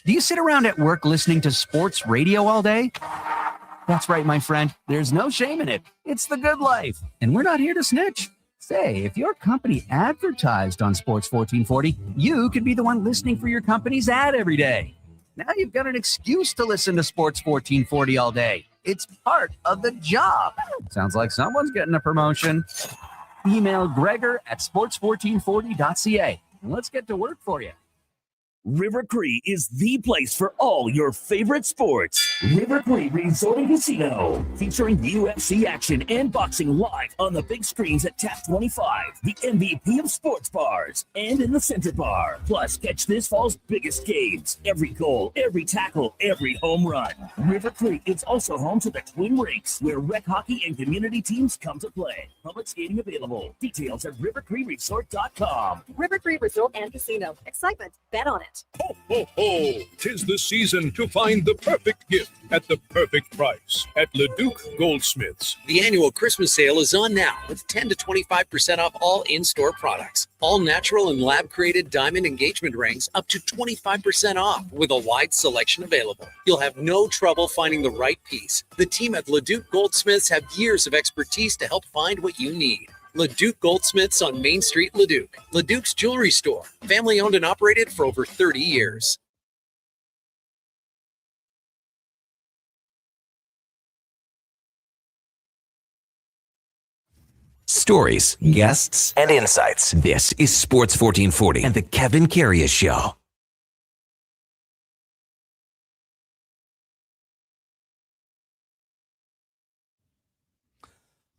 Do you sit around at work listening to sports radio all day? That's right, my friend. There's no shame in it. It's the good life. And we're not here to snitch. Say, if your company advertised on Sports 1440, you could be the one listening for your company's ad every day. Now you've got an excuse to listen to Sports 1440 all day. It's part of the job. Sounds like someone's getting a promotion. Email Gregor at sports1440.ca. Let's get to work for you. River Cree is the place for all your favorite sports. River Cree Resort and Casino, featuring UFC action and boxing live on the big screens at Tap 25, the MVP of sports bars, and in the Center Bar. Plus, catch this fall's biggest games. Every goal, every tackle, every home run. River Cree is also home to the Twin Rinks, where rec hockey and community teams come to play. Public skating available. Details at rivercreeresort.com. River Cree Resort and Casino. Excitement. Bet on it. Ho, ho, ho! 'Tis the season to find the perfect gift at the perfect price at Leduc Goldsmiths. The annual Christmas sale is on now with 10 to 25% off all in-store products. All natural and lab-created diamond engagement rings up to 25% off with a wide selection available. You'll have no trouble finding the right piece. The team at Leduc Goldsmiths have years of expertise to help find what you need. Leduc Goldsmiths on Main Street, Leduc. Leduc's Jewelry Store, family owned and operated for over 30 years. Stories, guests, and insights. This is Sports 1440 and the Kevin Karius Show.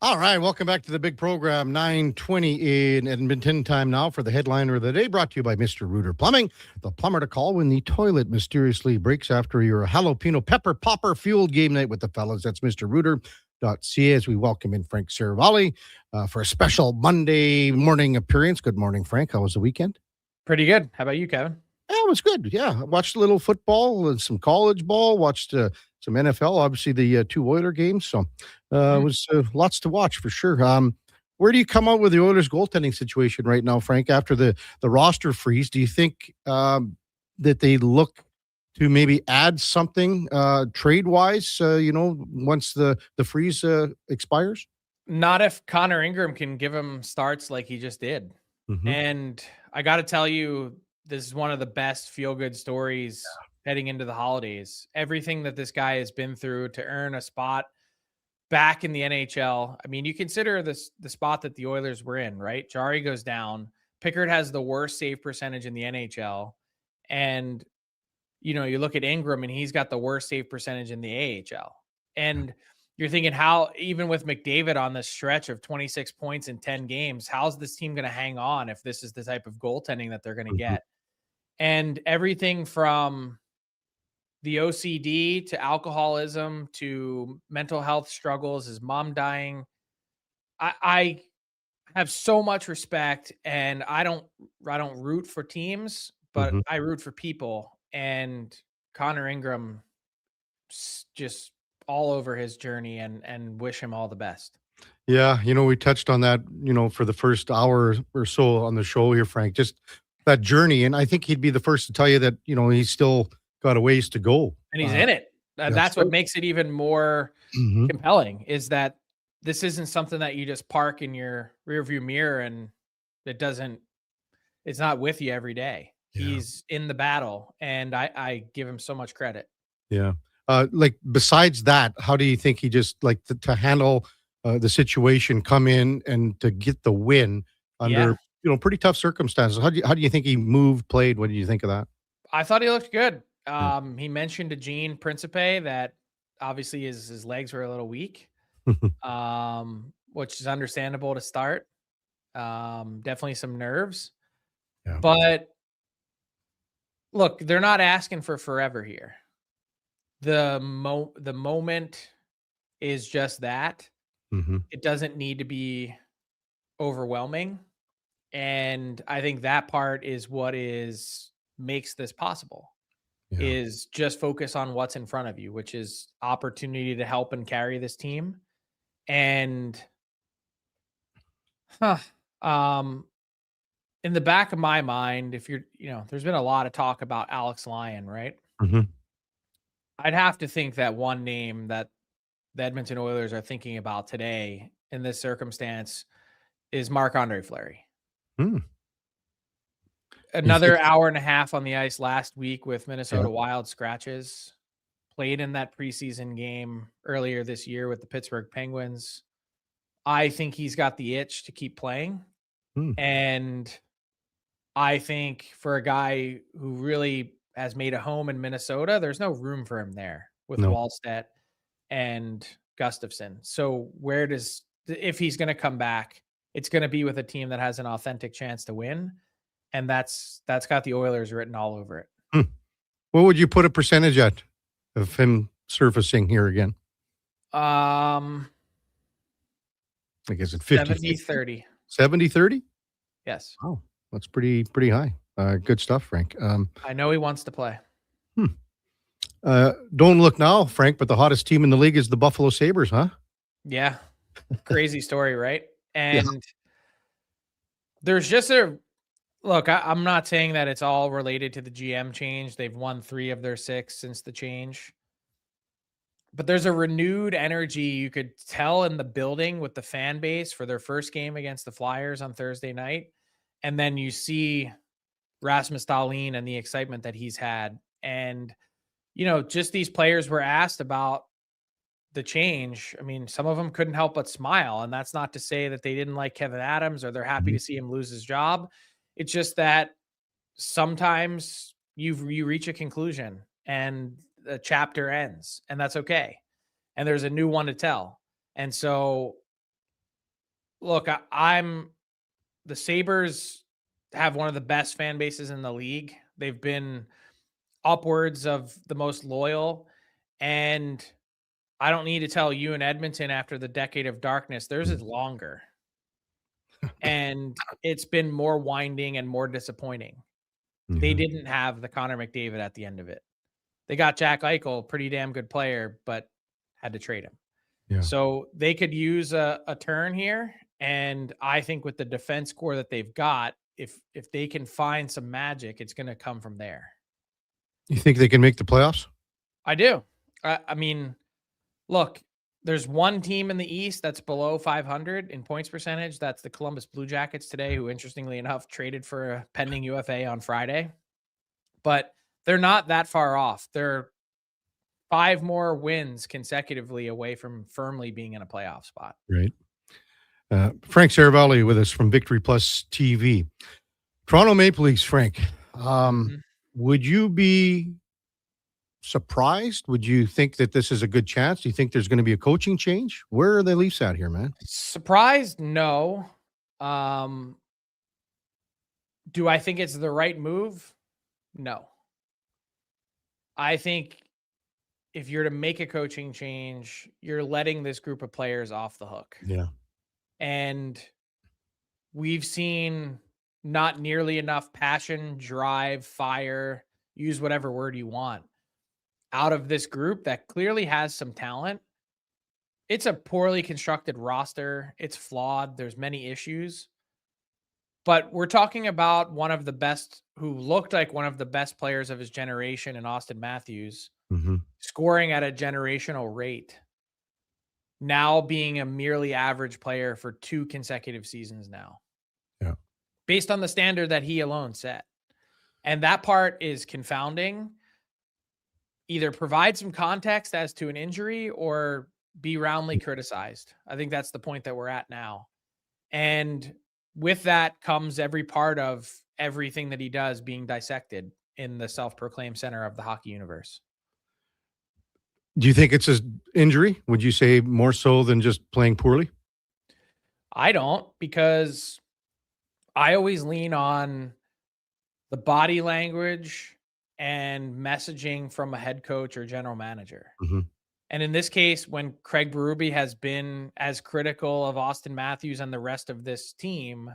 All right, welcome back to the big program, 9:20 in Edmonton time now for the headliner of the day, brought to you by Mr. Rooter Plumbing, the plumber to call when the toilet mysteriously breaks after your jalapeno pepper popper fueled game night with the fellas. That's Mr. Rooter.ca as we welcome in Frank Saravalli for a special Monday morning appearance. Good morning, Frank. How was the weekend? Pretty good. How about you, Kevin? Yeah, it was good. Yeah, I watched a little football and some college ball, watched some NFL, obviously the two Oiler games. So it was lots to watch for sure. Where do you come out with the Oilers goaltending situation right now, Frank, after the roster freeze? Do you think that they look to maybe add something trade-wise, once the freeze expires? Not if Connor Ingram can give him starts like he just did. Mm-hmm. And I got to tell you, this is one of the best feel-good stories heading into the holidays. Everything that this guy has been through to earn a spot back in the NHL. I mean, you consider this the spot that the Oilers were in, right? Jari goes down. Pickard has the worst save percentage in the NHL. And, you look at Ingram and he's got the worst save percentage in the AHL. And you're thinking how, even with McDavid on this stretch of 26 points in 10 games, how's this team going to hang on if this is the type of goaltending that they're going to get? And everything from the OCD to alcoholism to mental health struggles, his mom dying. I have so much respect, and I don't root for teams, but I root for people. And Connor Ingram just all over his journey and wish him all the best. Yeah, we touched on that, for the first hour or so on the show here, Frank, just that journey. And I think he'd be the first to tell you that, he's still got a ways to go. And he's in it. And that's what makes it even more compelling, is that this isn't something that you just park in your rearview mirror and it's not with you every day. Yeah. He's in the battle, and I give him so much credit. Yeah. Besides that, how do you think he just to handle the situation, come in and to get the win under pretty tough circumstances? How do you think he played? What do you think of that? I thought he looked good. He mentioned to Gene Principe that obviously his legs were a little weak, which is understandable to start. Definitely some nerves, but look, they're not asking for forever here. The moment is just that. It doesn't need to be overwhelming. And I think that part is what makes this possible, is just focus on what's in front of you, which is opportunity to help and carry this team. And in the back of my mind, if there's been a lot of talk about Alex Lyon, right? I'd have to think that one name that the Edmonton Oilers are thinking about today in this circumstance is Marc-Andre Fleury. Another hour and a half on the ice last week with Minnesota Wild scratches. Played in that preseason game earlier this year with the Pittsburgh Penguins. I think he's got the itch to keep playing. And I think for a guy who really has made a home in Minnesota, there's no room for him there with Wallstedt and Gustafsson. So if he's going to come back, it's going to be with a team that has an authentic chance to win. And that's got the Oilers written all over it. What would you put a percentage at of him surfacing here again? I guess it's 70-30. 70-30? Yes. Oh, that's pretty high. Good stuff, Frank. I know he wants to play. Don't look now, Frank, but the hottest team in the league is the Buffalo Sabres, huh? Yeah. Crazy story, right? And there's just look, I'm not saying that it's all related to the GM change. They've won 3 of their 6 since the change. But there's a renewed energy you could tell in the building with the fan base for their first game against the Flyers on Thursday night. And then you see Rasmus Dahlin and the excitement that he's had. And, just these players were asked about the change. I mean, some of them couldn't help but smile. And that's not to say that they didn't like Kevin Adams or they're happy to see him lose his job. It's just that sometimes you reach a conclusion and the chapter ends, and that's okay. And there's a new one to tell. And so, look, the Sabres have one of the best fan bases in the league. They've been upwards of the most loyal. And I don't need to tell you in Edmonton, after the decade of darkness, theirs is longer. And it's been more winding and more disappointing. They didn't have the Connor McDavid at the end of it. They got Jack Eichel, pretty damn good player, but had to trade him. Yeah. So they could use a turn here. And I think with the defense core that they've got, if they can find some magic, it's going to come from there. You think they can make the playoffs? I do. I mean, look, there's one team in the East that's below 500 in points percentage. That's the Columbus Blue Jackets today, who, interestingly enough, traded for a pending UFA on Friday. But they're not that far off. They're 5 more wins consecutively away from firmly being in a playoff spot. Right. Frank Saravalli with us from Victory Plus TV. Toronto Maple Leafs, Frank. Would you be surprised? Would you think that this is a good chance? Do you think there's going to be a coaching change? Where are the Leafs at here, man? Surprised? No. Do I think it's the right move? No. I think if you're to make a coaching change, you're letting this group of players off the hook. Yeah. And we've seen not nearly enough passion, drive, fire, use whatever word you want, out of this group that clearly has some talent. It's a poorly constructed roster. It's flawed. There's many issues. But we're talking about one of the best, who looked like one of the best players of his generation in Austin Matthews, scoring at a generational rate, now being a merely average player for 2 consecutive seasons now. Yeah. Based on the standard that he alone set. And that part is confounding. Either provide some context as to an injury or be roundly criticized. I think that's the point that we're at now. And with that comes every part of everything that he does being dissected in the self-proclaimed center of the hockey universe. Do you think it's an injury? Would you say more so than just playing poorly? I don't, because I always lean on the body language and messaging from a head coach or general manager. And in this case, when Craig Berube has been as critical of Austin Matthews and the rest of this team,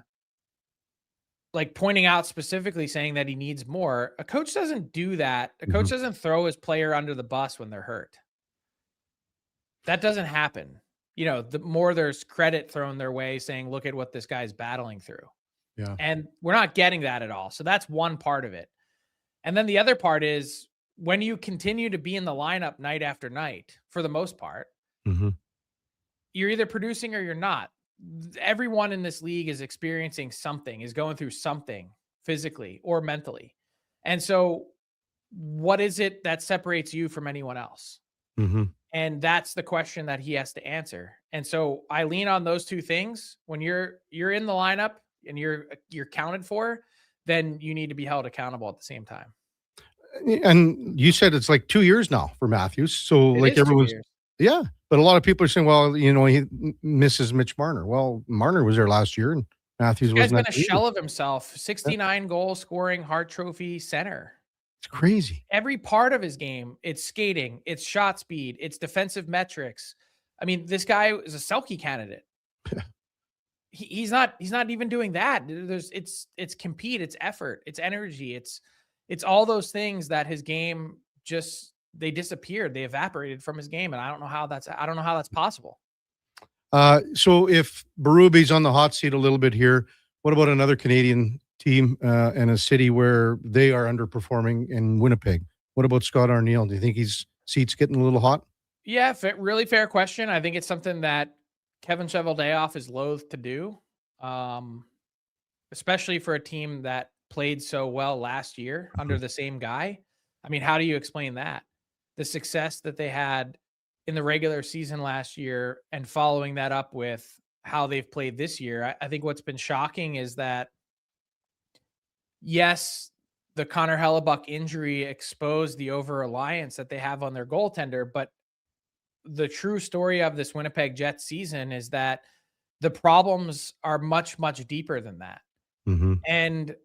like pointing out specifically saying that he needs more, a coach doesn't do that. A coach doesn't throw his player under the bus when they're hurt. That doesn't happen. You know, the more there's credit thrown their way saying, look at what this guy's battling through. Yeah. And we're not getting that at all. So that's one part of it. And then the other part is when you continue to be in the lineup night after night, for the most part, you're either producing or you're not. Everyone in this league is experiencing something, is going through something physically or mentally. And so what is it that separates you from anyone else? And that's the question that he has to answer. And so I lean on those two things. When you're in the lineup and you're counted for, then you need to be held accountable at the same time. And you said it's like 2 years now for Matthews. So It like is 2 everyone's, years. yeah. But a lot of people are saying, well, you know, he misses Mitch Marner. Well, Marner was there last year and Matthews This guy's wasn't. been a shell of himself. 69 goal scoring Hart Trophy center. It's crazy. Every part of his game, it's skating, it's shot speed, it's defensive metrics. I mean, this guy is a Selke candidate. He's not even doing that. It's compete, it's effort, it's energy, it's all those things that his game just, they disappeared, they evaporated from his game, and I don't know how that's possible. So if Berube's on the hot seat a little bit here, what about another Canadian team and a city where they are underperforming in Winnipeg? What about Scott Arniel? Do you think his seat's getting a little hot? Yeah, really fair question. I think it's something that Kevin Cheveldayoff is loath to do, especially for a team that played so well last year under the same guy. I mean, how do you explain that? The success that they had in the regular season last year and following that up with how they've played this year. I think what's been shocking is that, yes, the Connor Hellebuck injury exposed the over-reliance that they have on their goaltender, but the true story of this Winnipeg Jets season is that the problems are much, much deeper than that. And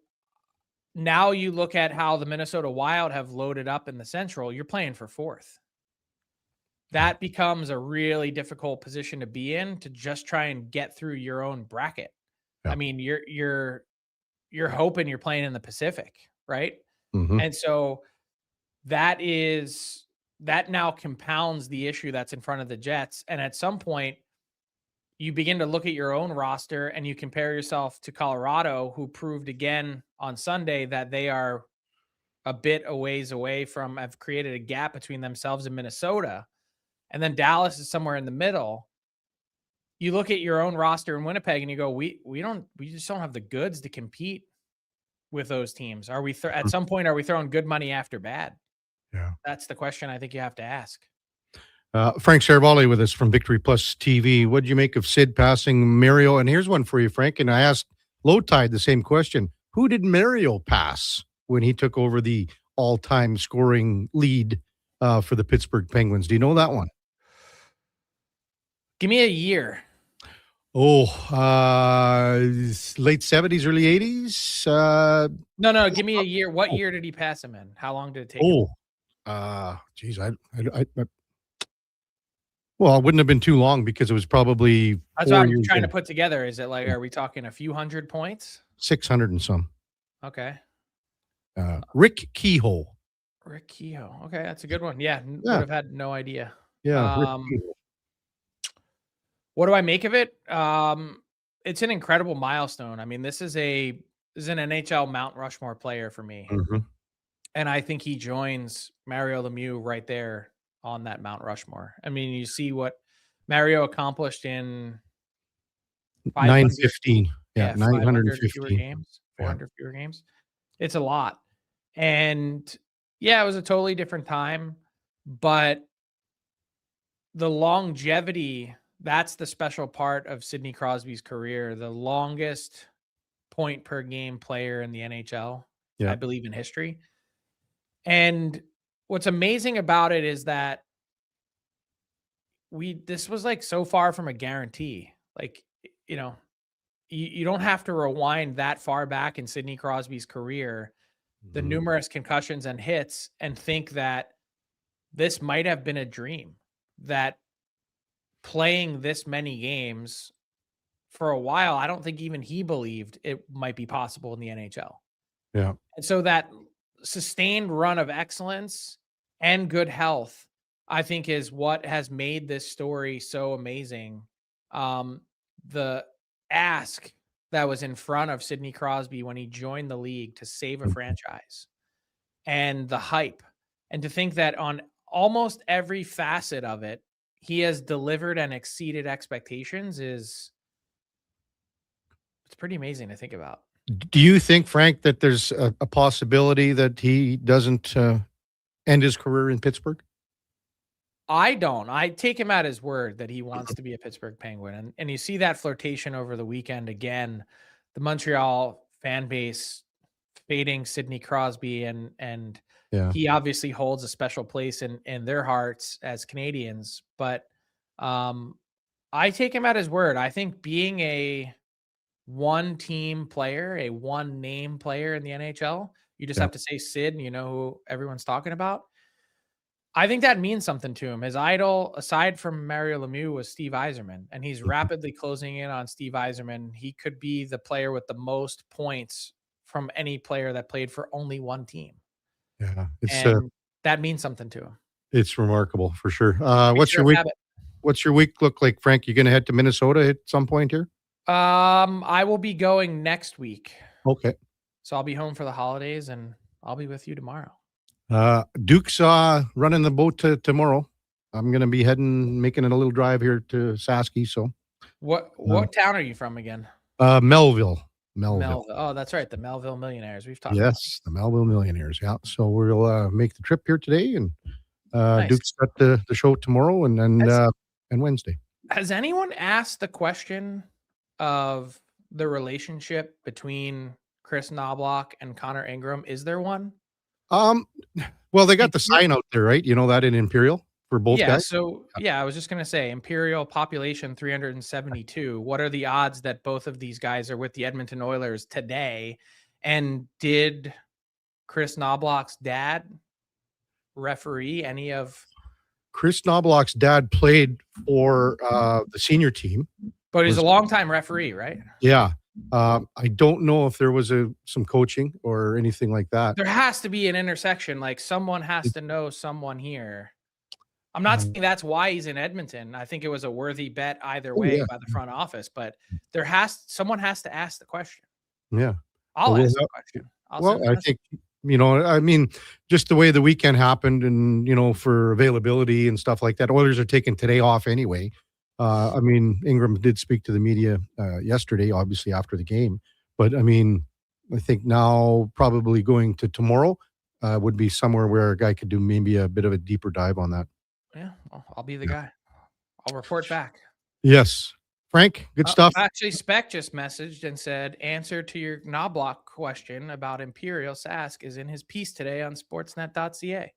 now you look at how the Minnesota Wild have loaded up in the Central, you're playing for fourth. That becomes a really difficult position to be in, to just try and get through your own bracket. I mean, you're hoping you're playing in the Pacific, right? And so that now compounds the issue that's in front of the Jets. And at some point, you begin to look at your own roster and you compare yourself to Colorado, who proved again on Sunday that they are a bit a ways away from, have created a gap between themselves and Minnesota. And then Dallas is somewhere in the middle. You look at your own roster in Winnipeg and you go, we just don't have the goods to compete with those teams. Are we at some point, are we throwing good money after bad? Yeah. That's the question I think you have to ask. Frank Saravalli with us from Victory Plus TV. What did you make of Sid passing Mario? And here's one for you, Frank. And I asked Low Tide the same question. Who did Mario pass when he took over the all-time scoring lead for the Pittsburgh Penguins? Do you know that one? Give me a year. Oh, late 70s, early 80s? No, give me a year. What year did he pass him in? How long did it take him? Geez, well, it wouldn't have been too long because it was probably That's what I'm trying to put together. Is it like, are we talking a few hundred points? 600 and some. Okay. Rick Kehoe. Rick Kehoe. Okay, that's a good one. Yeah, Yeah. would have had no idea. Yeah. What do I make of it? It's an incredible milestone. I mean, this is an NHL Mount Rushmore player for me. And I think he joins Mario Lemieux right there on that Mount Rushmore. I mean, you see what Mario accomplished in 915. Yeah, 500 fewer 915. games, 400 fewer games. It's a lot. And yeah, it was a totally different time, but the longevity, that's the special part of Sidney Crosby's career, the longest point per game player in the NHL, I believe, in history. And what's amazing about it is that this was like so far from a guarantee. Like, you know, you don't have to rewind that far back in Sidney Crosby's career, the numerous concussions and hits, and think that this might have been a dream, that playing this many games for a while, I don't think even he believed it might be possible in the NHL. Yeah. And so that sustained run of excellence and good health, I think, is what has made this story so amazing. The ask that was in front of Sidney Crosby when he joined the league to save a franchise, and the hype, and to think that on almost every facet of it, he has delivered and exceeded expectations it's pretty amazing to think about. Do you think, Frank, that there's a possibility that he doesn't end his career in Pittsburgh? I don't. I take him at his word that he wants to be a Pittsburgh Penguin. And you see that flirtation over the weekend again, the Montreal fan base fading Sidney Crosby, and he obviously holds a special place in their hearts as Canadians. But I take him at his word. I think being a one-team player, a one-name player in the NHL, you just have to say Sid and you know who everyone's talking about. I think that means something to him. His idol, aside from Mario Lemieux, was Steve Yzerman, and he's rapidly closing in on Steve Yzerman. He could be the player with the most points from any player that played for only one team. Yeah, and that means something to him. It's remarkable for sure. What's your week look like, Frank? You going to head to Minnesota at some point here? I will be going next week. Okay. So I'll be home for the holidays, and I'll be with you tomorrow. Duke's running the boat tomorrow. I'm going to be making a little drive here to Sasky. So what town are you from again? Melville. Oh, that's right. The Melville Millionaires. We've talked about the Melville Millionaires. Yeah. So we'll make the trip here today, and nice. Duke's got the show tomorrow and Wednesday. Has anyone asked the question of the relationship between Chris Knobloch and Connor Ingram? Is there one? Well, they got the sign out there, right? You know that in Imperial for both guys? So I was just going to say Imperial population 372. What are the odds that both of these guys are with the Edmonton Oilers today? And did Chris Knobloch's dad referee any of... Chris Knobloch's dad played for the senior team. But he's a longtime referee, right? Yeah. I don't know if there was some coaching or anything like that. There has to be an intersection. Like someone has to know someone here. I'm not saying that's why he's in Edmonton. I think it was a worthy bet either way by the front office, but someone has to ask the question. Yeah. I'll ask the question. I think, I mean, just the way the weekend happened and, for availability and stuff like that, Oilers are taking today off anyway. I mean, Ingram did speak to the media yesterday, obviously after the game. But I mean, I think now probably going to tomorrow would be somewhere where a guy could do maybe a bit of a deeper dive on that. Yeah, I'll be the guy. I'll report back. Yes. Frank, good stuff. Actually, Spec just messaged and said, answer to your Knobloch question about Imperial Sask is in his piece today on sportsnet.ca.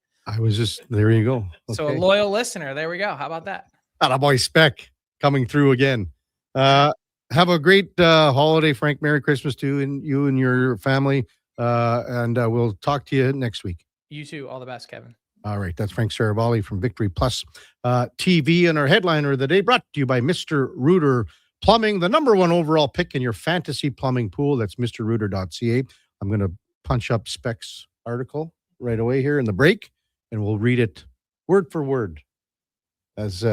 There you go. Okay. So a loyal listener. There we go. How about that? Attaboy Spec coming through again. Have a great holiday, Frank. Merry Christmas to you and your family. And we'll talk to you next week. You too. All the best, Kevin. All right. That's Frank Saravalli from Victory Plus TV. And our headliner of the day brought to you by Mr. Rooter Plumbing, the #1 overall pick in your fantasy plumbing pool. That's mrrooter.ca. I'm going to punch up Spec's article right away here in the break, and we'll read it word for word. As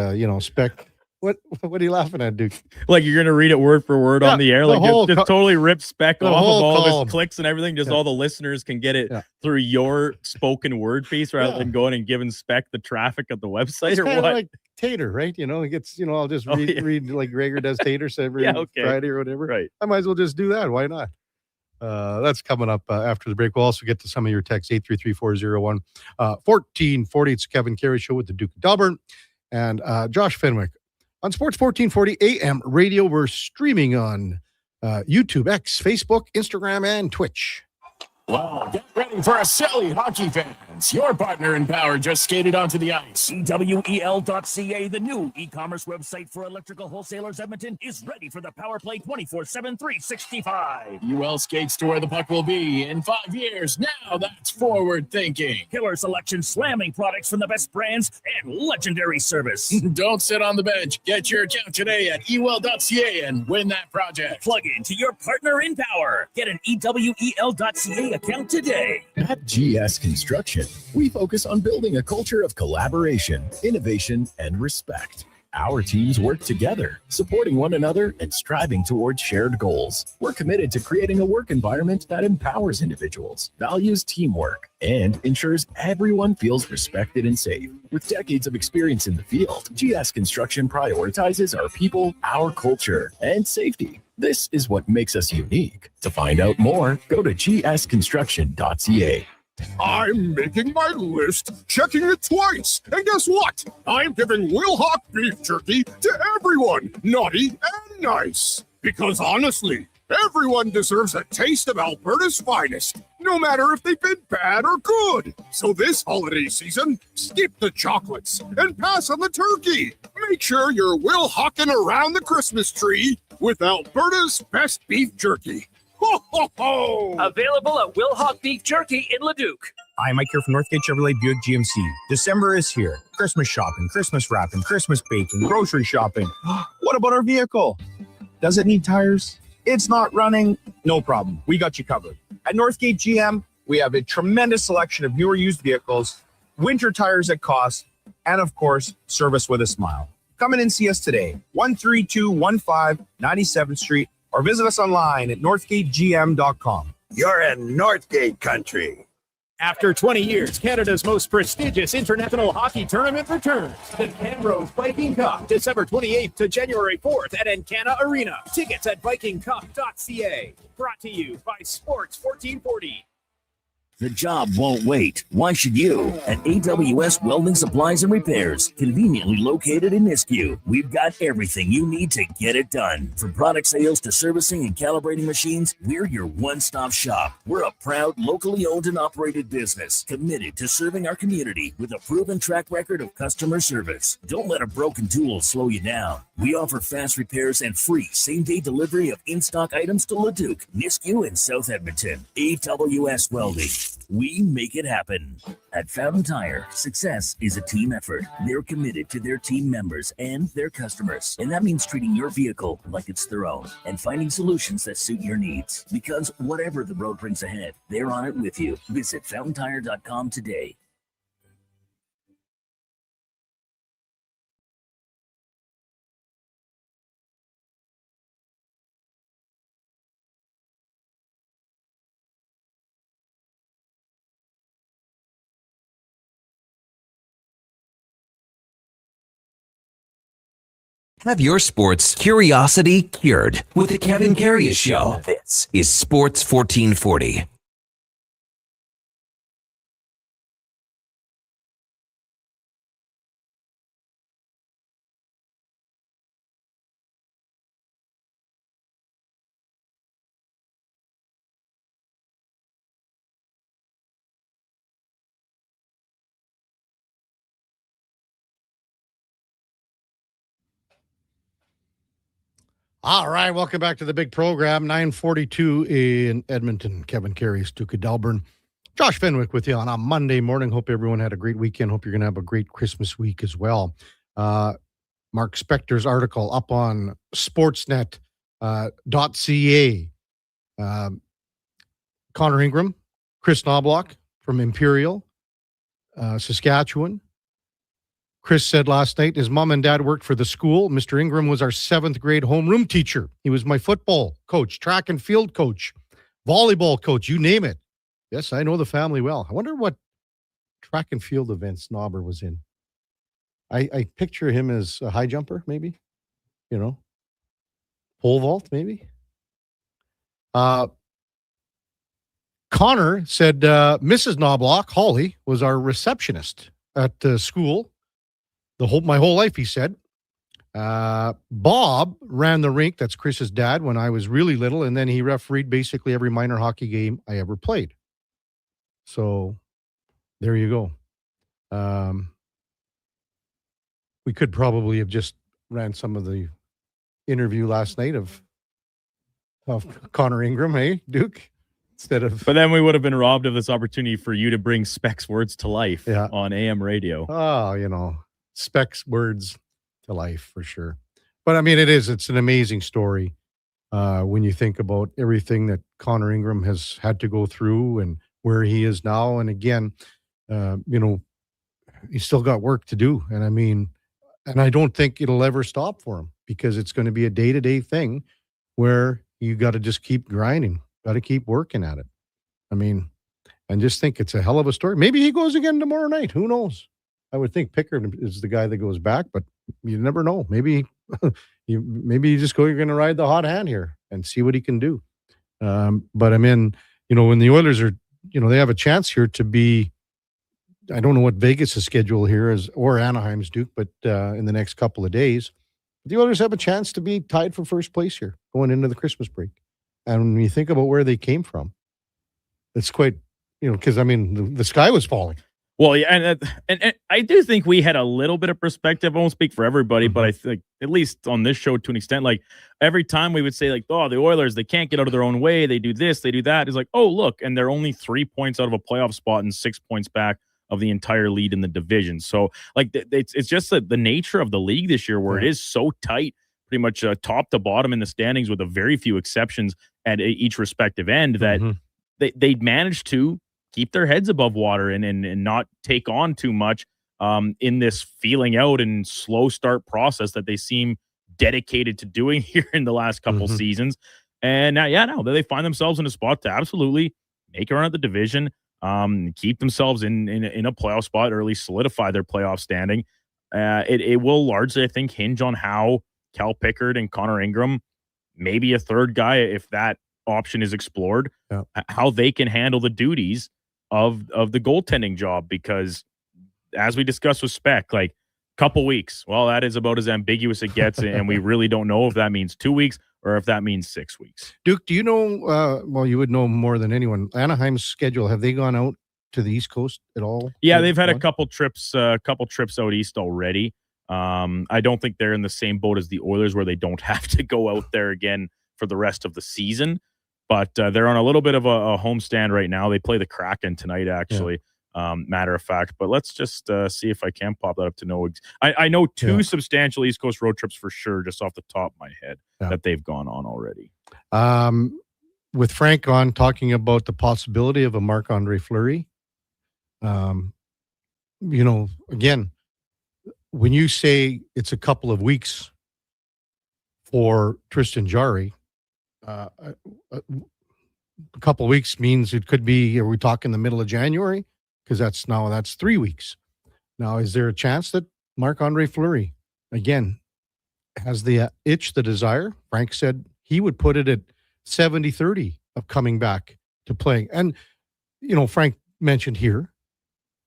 Spec. What are you laughing at, Duke? Like you're gonna read it word for word on the air, like just totally rip Spec off of all of his clicks and everything. Just all the listeners can get it through your spoken word piece rather than going and giving Spec the traffic of the website It's or what. like Tater, right? He gets, I'll just read like Gregor does Tater every Friday or whatever. Right. I might as well just do that. Why not? That's coming up after the break. We'll also get to some of your texts, 833-401-1440. It's Kevin Karius Show with the Duke of Delburne and Josh Fenwick. On Sports 1440 AM radio, we're streaming on YouTube, X, Facebook, Instagram, and Twitch. Well, get ready for a silly hockey fans. Your partner in power just skated onto the ice. EWEL.ca, the new e-commerce website for electrical wholesalers Edmonton, is ready for the power play 24/7, 365. UL skates to where the puck will be in 5 years. Now that's forward thinking. Killer selection, slamming products from the best brands, and legendary service. Don't sit on the bench. Get your account today at EWEL.ca and win that project. Plug into your partner in power. Get an EWEL.ca account today. At GS Construction, we focus on building a culture of collaboration, innovation, and respect. Our teams work together, supporting one another and striving towards shared goals. We're committed to creating a work environment that empowers individuals, values teamwork, and ensures everyone feels respected and safe. With decades of experience in the field, GS Construction prioritizes our people, our culture, and safety. This is what makes us unique. To find out more, go to gsconstruction.ca. I'm making my list, checking it twice. And guess what? I'm giving Wilhock beef jerky to everyone, naughty and nice. Because honestly, everyone deserves a taste of Alberta's finest, no matter if they've been bad or good. So this holiday season, skip the chocolates and pass on the turkey. Make sure you're Wilhocking around the Christmas tree with Alberta's best beef jerky. Ho, ho, ho! Available at Wilhock Beef Jerky in Leduc. Hi, Mike here from Northgate Chevrolet Buick GMC. December is here. Christmas shopping, Christmas wrapping, Christmas baking, grocery shopping. What about our vehicle? Does it need tires? It's not running? No problem. We got you covered. At Northgate GM, we have a tremendous selection of newer used vehicles, winter tires at cost, and of course, service with a smile. Come in and see us today, 13215 97th Street, or visit us online at northgategm.com. You're in Northgate country. After 20 years, Canada's most prestigious international hockey tournament returns. The Camrose Viking Cup, December 28th to January 4th at Encana Arena. Tickets at vikingcup.ca. Brought to you by Sports 1440. The job won't wait. Why should you? At AWS Welding Supplies and Repairs, conveniently located in Nisku, we've got everything you need to get it done. From product sales to servicing and calibrating machines, we're your one-stop shop. We're a proud, locally owned and operated business, committed to serving our community with a proven track record of customer service. Don't let a broken tool slow you down. We offer fast repairs and free same-day delivery of in-stock items to Leduc, Nisku, and South Edmonton. AWS Welding. We make it happen. At Fountain Tire, success is a team effort. They're committed to their team members and their customers. And that means treating your vehicle like it's their own and finding solutions that suit your needs. Because whatever the road brings ahead, they're on it with you. Visit fountaintire.com today. Have your sports curiosity cured with the Kevin Karius Show. This is Sports 1440. All right, welcome back to the big program, 9:42 in Edmonton. Kevin Karius, Duke of Delburne. Josh Fenwick with you on a Monday morning. Hope everyone had a great weekend. Hope you're going to have a great Christmas week as well. Mark Spector's article up on sportsnet.ca. Connor Ingram, Chris Knobloch from Imperial, Saskatchewan. Chris said last night his mom and dad worked for the school. Mr. Ingram was our 7th grade homeroom teacher. He was my football coach, track and field coach, volleyball coach, you name it. Yes, I know the family well. I wonder what track and field events Knobber was in. I picture him as a high jumper, maybe, pole vault, maybe. Connor said Mrs. Knobloch, Holly, was our receptionist at the school. My whole life, he said. Bob ran the rink. That's Chris's dad when I was really little. And then he refereed basically every minor hockey game I ever played. So there you go. We could probably have just ran some of the interview last night of Connor Ingram, hey, Duke? But then we would have been robbed of this opportunity for you to bring Specs words to life on AM radio. Oh, Specs words to life for sure. But I mean, it's an amazing story when you think about everything that Connor Ingram has had to go through and where he is now. And again, he's still got work to do. And I mean, and I don't think it'll ever stop for him because it's going to be a day-to-day thing where you got to just keep grinding, got to keep working at it. I mean, and just think it's a hell of a story. Maybe he goes again tomorrow night. Who knows? I would think Pickard is the guy that goes back, but you never know. Maybe you just go, you're going to ride the hot hand here and see what he can do. But I mean, when the Oilers are, they have a chance here to be, I don't know what Vegas' schedule here is or Anaheim's, Duke, but in the next couple of days, the Oilers have a chance to be tied for first place here going into the Christmas break. And when you think about where they came from, it's quite, because I mean, the sky was falling. Well, yeah, and I do think we had a little bit of perspective. I won't speak for everybody, but I think at least on this show to an extent, like every time we would say like, oh, the Oilers, they can't get out of their own way. They do this, they do that. It's like, oh, look, and they're only 3 points out of a playoff spot and 6 points back of the entire lead in the division. So like it's just the nature of the league this year where it is so tight, pretty much top to bottom in the standings with a very few exceptions at each respective end that they managed to keep their heads above water and not take on too much in this feeling out and slow start process that they seem dedicated to doing here in the last couple seasons. And now they find themselves in a spot to absolutely make a run at the division, keep themselves in a playoff spot, or at least solidify their playoff standing. It will largely, I think, hinge on how Cal Pickard and Connor Ingram, maybe a third guy if that option is explored, how they can handle the duties of the goaltending job, because as we discussed with Spec, like couple weeks, well, that is about as ambiguous it gets, and we really don't know if that means 2 weeks or if that means 6 weeks. Duke, do you know, well, you would know more than anyone, Anaheim's schedule, have they gone out to the East Coast at all? Yeah, they've had a couple trips out east already. I don't think they're in the same boat as the Oilers where they don't have to go out there again for the rest of the season. But they're on a little bit of a homestand right now. They play the Kraken tonight, actually, matter of fact. But let's just see if I can pop that up to know. I know two substantial East Coast road trips for sure, just off the top of my head, that they've gone on already. With Frank on talking about the possibility of a Marc-Andre Fleury, again, when you say it's a couple of weeks for Tristan Jarry, a couple of weeks means it could be, are we talking the middle of January? Because that's 3 weeks. Now, is there a chance that Marc-Andre Fleury, again, has the itch, the desire? Frank said he would put it at 70-30 of coming back to playing. And, Frank mentioned here,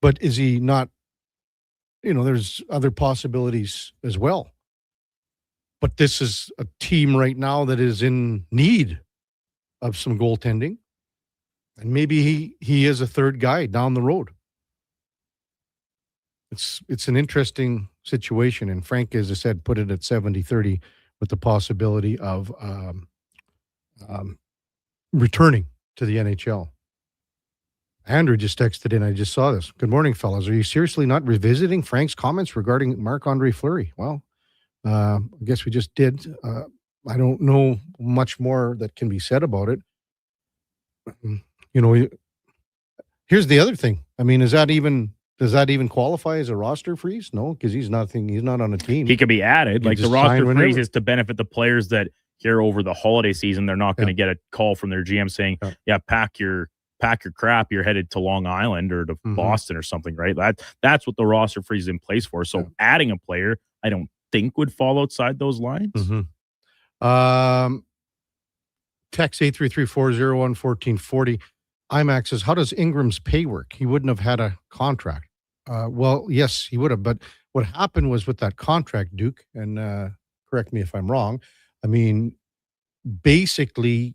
but is he not, there's other possibilities as well. But this is a team right now that is in need of some goaltending. And maybe he is a third guy down the road. It's an interesting situation. And Frank, as I said, put it at 70-30 with the possibility of returning to the NHL. Andrew just texted in. I just saw this. Good morning, fellas. Are you seriously not revisiting Frank's comments regarding Marc-Andre Fleury? Well, I guess we just did. I don't know much more that can be said about it. Here's the other thing. I mean, does that even qualify as a roster freeze? No, because he's not on a team. He could be added. He Like can the just sign roster freeze whenever. is to benefit the players that here over the holiday season, they're not going to get a call from their GM saying, yeah, pack your crap. You're headed to Long Island or to Boston or something, right? That's what the roster freeze is in place for. So adding a player, I don't think would fall outside those lines. Text 833-401-1440. IMAX says, how does Ingram's pay work? He wouldn't have had a contract. Well, yes, he would have. But what happened was with that contract, Duke, and correct me if I'm wrong, I mean, basically,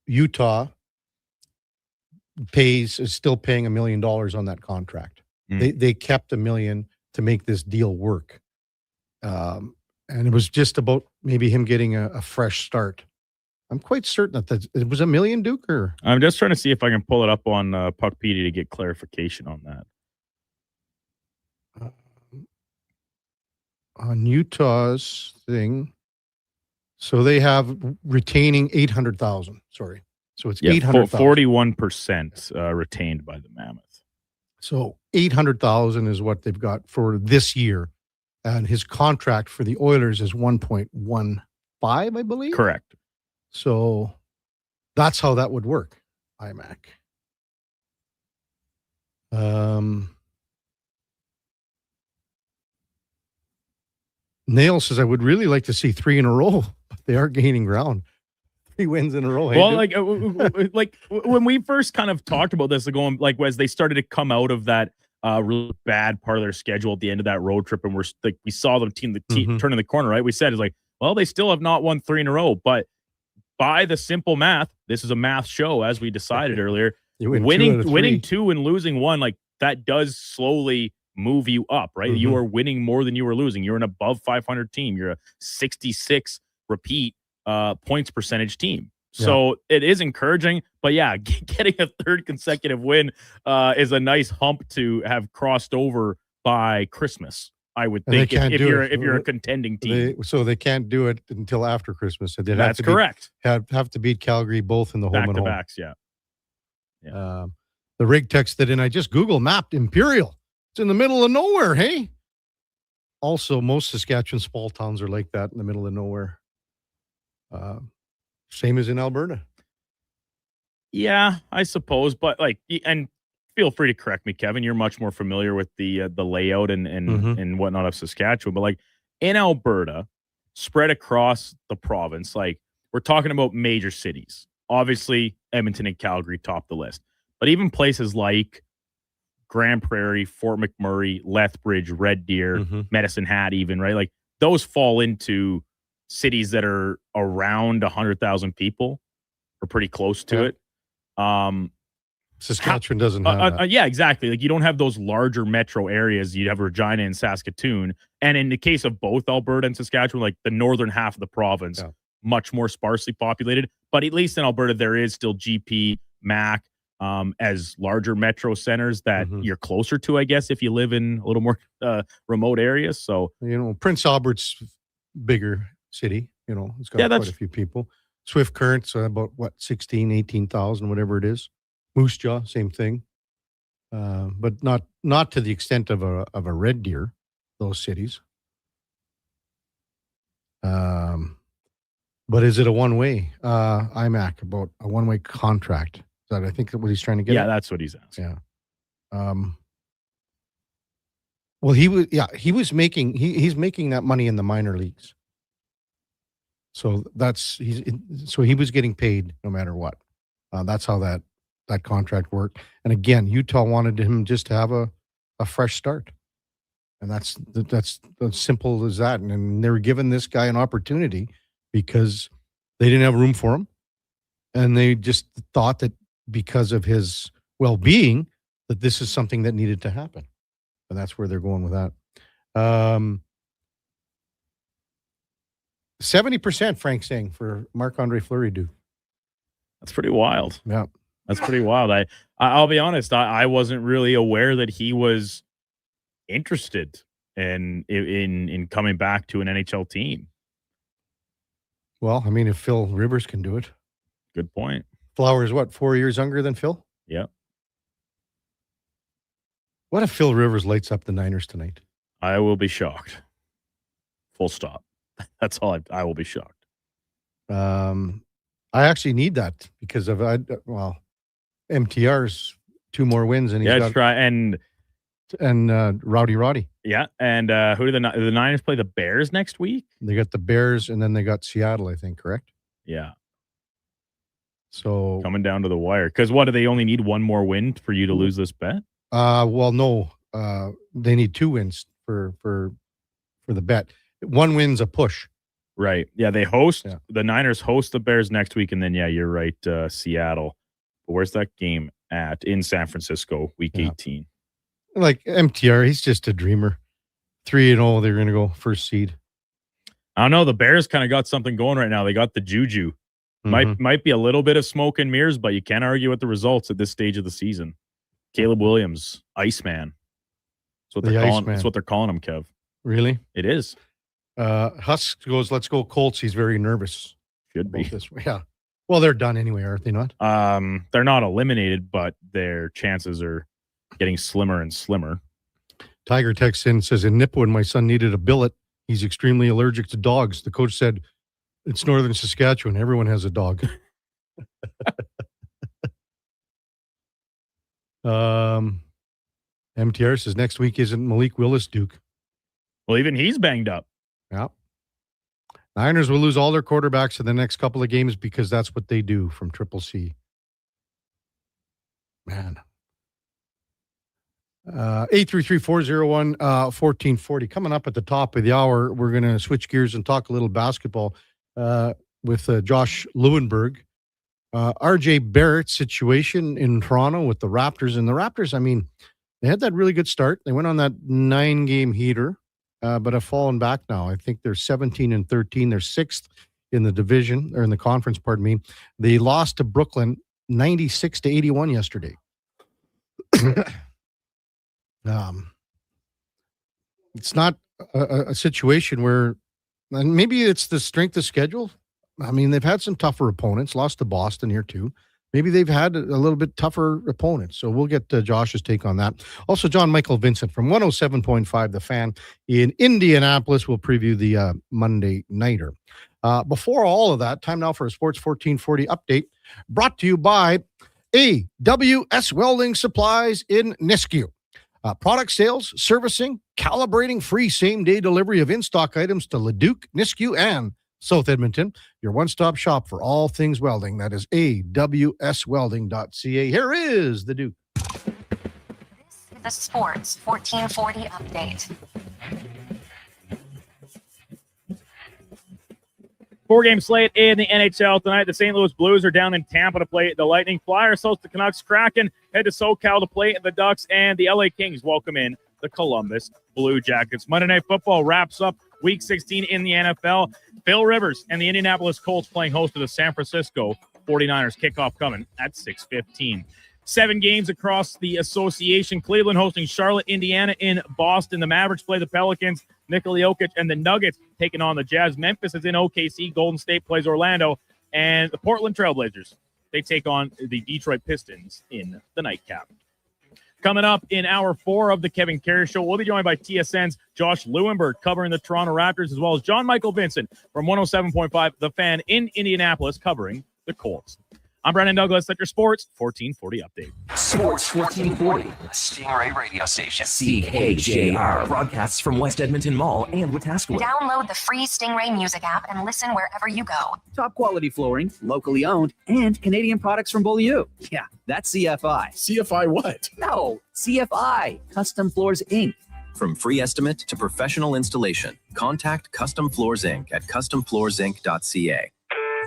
Utah is still paying $1 million on that contract. They kept $1 million to make this deal work. And it was just about maybe him getting a fresh start. I'm quite certain that it was $1 million, Duke, or I'm just trying to see if I can pull it up on Puckpedia to get clarification on that. On Utah's thing. So they have retaining 800,000. Sorry. So it's 800,000. 41% retained by the Mammoth. So 800,000 is what they've got for this year. And his contract for the Oilers is 1.15, I believe. Correct. So that's how that would work, iMac. Nail says, I would really like to see 3 in a row, but they are gaining ground. 3 wins in a row. Well, like when we first kind of talked about this, going like as they started to come out of that really bad part of their schedule at the end of that road trip, and we saw them turning the corner, right? We said it's like, well, they still have not won 3 in a row, but by the simple math, this is a math show, as we decided earlier. Winning 2 and losing 1, like that does slowly move you up, right? You are winning more than you are losing. You're an above 500 team. You're a 66 repeat points percentage team. So it is encouraging, but yeah, getting a 3rd consecutive win is a nice hump to have crossed over by Christmas. I would think if you're a contending team. So they can't do it until after Christmas. So that's correct. Have to beat Calgary both in the home and home. Back-to-backs, yeah. The rig texted in, I just Google mapped Imperial. It's in the middle of nowhere, hey? Also, most Saskatchewan small towns are like that in the middle of nowhere. Same as in Alberta. Yeah, I suppose. But and feel free to correct me, Kevin. You're much more familiar with the layout and whatnot of Saskatchewan. But in Alberta, spread across the province, we're talking about major cities. Obviously, Edmonton and Calgary top the list. But even places like Grand Prairie, Fort McMurray, Lethbridge, Red Deer, Medicine Hat, even, right? Those fall into cities that are around 100,000 people or pretty close to it. Saskatchewan doesn't have that. Yeah, exactly. You don't have those larger metro areas. You have Regina and Saskatoon. And in the case of both Alberta and Saskatchewan, the northern half of the province, much more sparsely populated. But at least in Alberta, there is still GP, MAC, as larger metro centers that you're closer to, I guess, if you live in a little more remote areas. So, Prince Albert's bigger city, it's got quite a few people. Swift Current's about 16, 18,000, whatever it is. Moose Jaw, same thing. But not to the extent of a Red Deer, those cities. But is it a one-way IMAC about a one-way contract? Is that I think what he's trying to get at? Yeah, that's what he's asking. Yeah. Well, he's making that money in the minor leagues. So he was getting paid no matter what. That's how that contract worked. And again, Utah wanted him just to have a fresh start. And that's as simple as that. And they were giving this guy an opportunity because they didn't have room for him. And they just thought that because of his well-being, that this is something that needed to happen. And that's where they're going with that. 70%, Frank saying, for Marc-Andre Fleury, Duke. That's pretty wild. Yeah. That's pretty wild. I'll be honest. I wasn't really aware that he was interested in coming back to an NHL team. Well, I mean, if Phil Rivers can do it. Good point. Flowers, 4 years younger than Phil? Yeah. What if Phil Rivers lights up the Niners tonight? I will be shocked. Full stop. That's all. I will be shocked. I actually need that because of MTR's 2 more wins and he's got try and Roddy. Yeah, and who do the Niners play? The Bears next week. They got the Bears and then they got Seattle, I think. Correct? Yeah. So coming down to the wire because what do they only need 1 more win for you to lose this bet? Well, no. They need 2 wins for the bet. 1 win's a push. Right. Yeah, they host the Niners host the Bears next week, and then you're right, Seattle. But where's that game at? In San Francisco, week 18. Like MTR, he's just a dreamer. 3-0, they're gonna go first seed. I don't know. The Bears kind of got something going right now. They got the juju. Might be a little bit of smoke and mirrors, but you can't argue with the results at this stage of the season. Caleb Williams, Iceman. That's what they're calling. That's what they're calling him, Kev. Really? It is. Husk goes, let's go Colts. He's very nervous. Should be. This way. Yeah. Well, they're done anyway, aren't they not? They're not eliminated, but their chances are getting slimmer and slimmer. Tiger texts in and says, in Nipawin, my son needed a billet. He's extremely allergic to dogs. The coach said, it's northern Saskatchewan. Everyone has a dog. MTR says next week isn't Malik Willis, Duke. Well, even he's banged up. Yeah. Niners will lose all their quarterbacks in the next couple of games because that's what they do from Triple C. Man. 833-401-1440. Coming up at the top of the hour, we're going to switch gears and talk a little basketball with Josh Lewenberg. RJ Barrett's situation in Toronto with the Raptors. And the Raptors, I mean, they had that really good start. They went on that 9-game heater, but have fallen back now. I think they're 17-13. They're 6th in the division, or in the conference, pardon me. They lost to Brooklyn 96-81 yesterday. It's not a situation where, and maybe it's the strength of schedule. I mean, they've had some tougher opponents, lost to Boston here too. Maybe they've had a little bit tougher opponents. So we'll get Josh's take on that. Also, John Michael Vincent from 107.5 The Fan in Indianapolis will preview the Monday Nighter. Before all of that, time now for a Sports 1440 update brought to you by AWS Welding Supplies in Nisku. Product sales, servicing, calibrating, free same-day delivery of in-stock items to Leduc, Nisku, and South Edmonton. Your one-stop shop for all things welding. That is awswelding.ca. Here is the Duke. The Sports 1440 update. 4-game slate in the NHL tonight. The St. Louis Blues are down in Tampa to play the Lightning. Flyers host the Canucks. Kraken head to SoCal to play the Ducks. And the LA Kings welcome in the Columbus Blue Jackets. Monday Night Football wraps up Week 16 in the NFL. Phil Rivers and the Indianapolis Colts playing host to the San Francisco 49ers. Kickoff coming at 6:15. 7 games across the association. Cleveland hosting Charlotte, Indiana in Boston. The Mavericks play the Pelicans. Nikola Jokic and the Nuggets taking on the Jazz. Memphis is in OKC. Golden State plays Orlando. And the Portland Trailblazers, they take on the Detroit Pistons in the nightcap. Coming up in hour 4 of the Kevin Karius Show, we'll be joined by TSN's Josh Lewenberg covering the Toronto Raptors, as well as John Michael Vincent from 107.5 The Fan in Indianapolis covering the Colts. I'm Brandon Douglas at your Sports 1440 update. Sports 1440, Stingray radio station. CKJR broadcasts from West Edmonton Mall and Wetaskiwin. Download the free Stingray music app and listen wherever you go. Top quality flooring, locally owned, and Canadian products from Beaulieu. Yeah, that's CFI. CFI what? No, CFI, Custom Floors Inc. From free estimate to professional installation, contact Custom Floors Inc. at customfloorsinc.ca.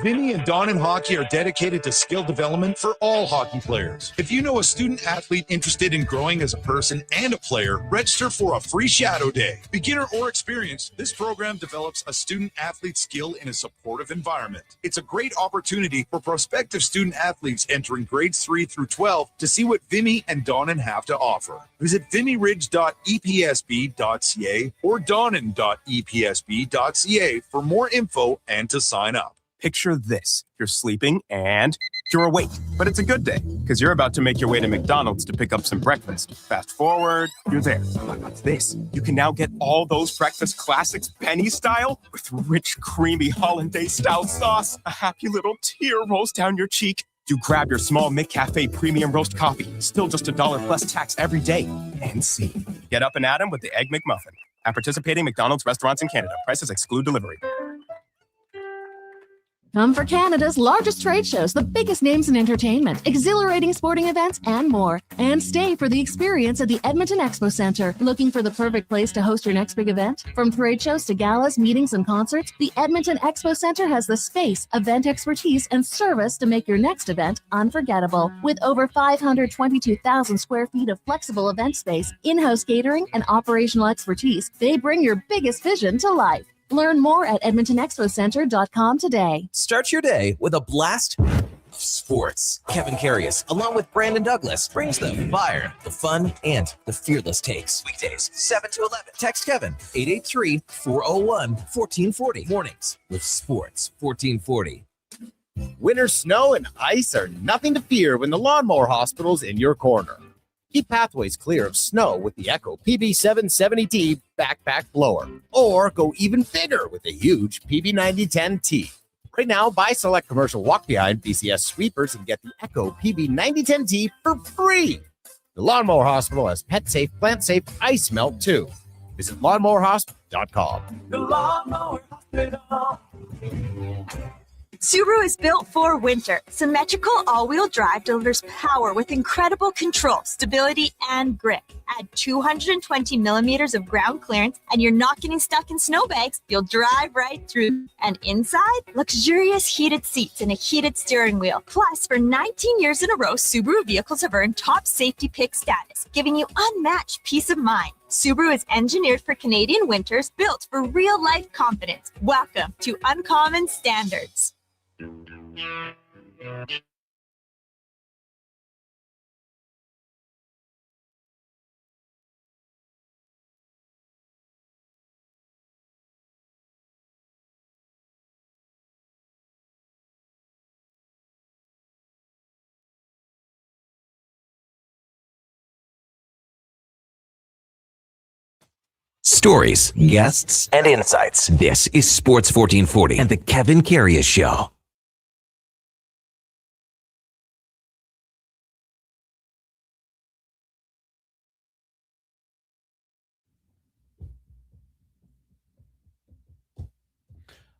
Vinny and Don in Hockey are dedicated to skill development for all hockey players. If you know a student athlete interested in growing as a person and a player, register for a free shadow day. Beginner or experienced, this program develops a student athlete skill in a supportive environment. It's a great opportunity for prospective student athletes entering grades 3 through 12 to see what Vinny and Donnan have to offer. Visit vinnyridge.epsb.ca or donnan.epsb.ca for more info and to sign up. Picture this. You're sleeping and you're awake, but it's a good day. because you're about to make your way to McDonald's to pick up some breakfast. Fast forward, you're there. But what's this? You can now get all those breakfast classics penny style with rich, creamy hollandaise-style sauce, a happy little tear rolls down your cheek. You grab your small McCafe premium roast coffee, still just $1 plus tax every day. And see. Get up and at 'em with the Egg McMuffin. At participating McDonald's restaurants in Canada. Prices exclude delivery. Come for Canada's largest trade shows, the biggest names in entertainment, exhilarating sporting events, and more. And stay for the experience at the Edmonton Expo Centre. Looking for the perfect place to host your next big event? From trade shows to galas, meetings, and concerts, the Edmonton Expo Centre has the space, event expertise, and service to make your next event unforgettable. With over 522,000 square feet of flexible event space, in-house catering, and operational expertise, they bring your biggest vision to life. Learn more at edmontonexpocentre.com today. Start your day with a blast of sports. Kevin Karius, along with Brandon Douglas, brings the fire, the fun, and the fearless takes. Weekdays, 7 to 11. Text Kevin, 883-401-1440. Mornings with Sports 1440. Winter snow and ice are nothing to fear when the Lawnmower Hospital's in your corner. Keep pathways clear of snow with the Echo PB770T backpack blower. Or go even bigger with a huge PB9010T. Right now, buy select commercial walk-behind BCS sweepers and get the Echo PB9010T for free. The Lawnmower Hospital has pet-safe, plant-safe ice melt too. Visit lawnmowerhospital.com. The Lawnmower Hospital. Subaru is built for winter. Symmetrical all-wheel drive delivers power with incredible control, stability, and grip. Add 220 millimeters of ground clearance, and you're not getting stuck in snowbanks. You'll drive right through. And inside, luxurious heated seats and a heated steering wheel. Plus, for 19 years in a row, Subaru vehicles have earned top safety pick status, giving you unmatched peace of mind. Subaru is engineered for Canadian winters, built for real-life confidence. Welcome to Uncommon Standards. Stories, guests, and insights. This is Sports 1440 and the Kevin Karius Show.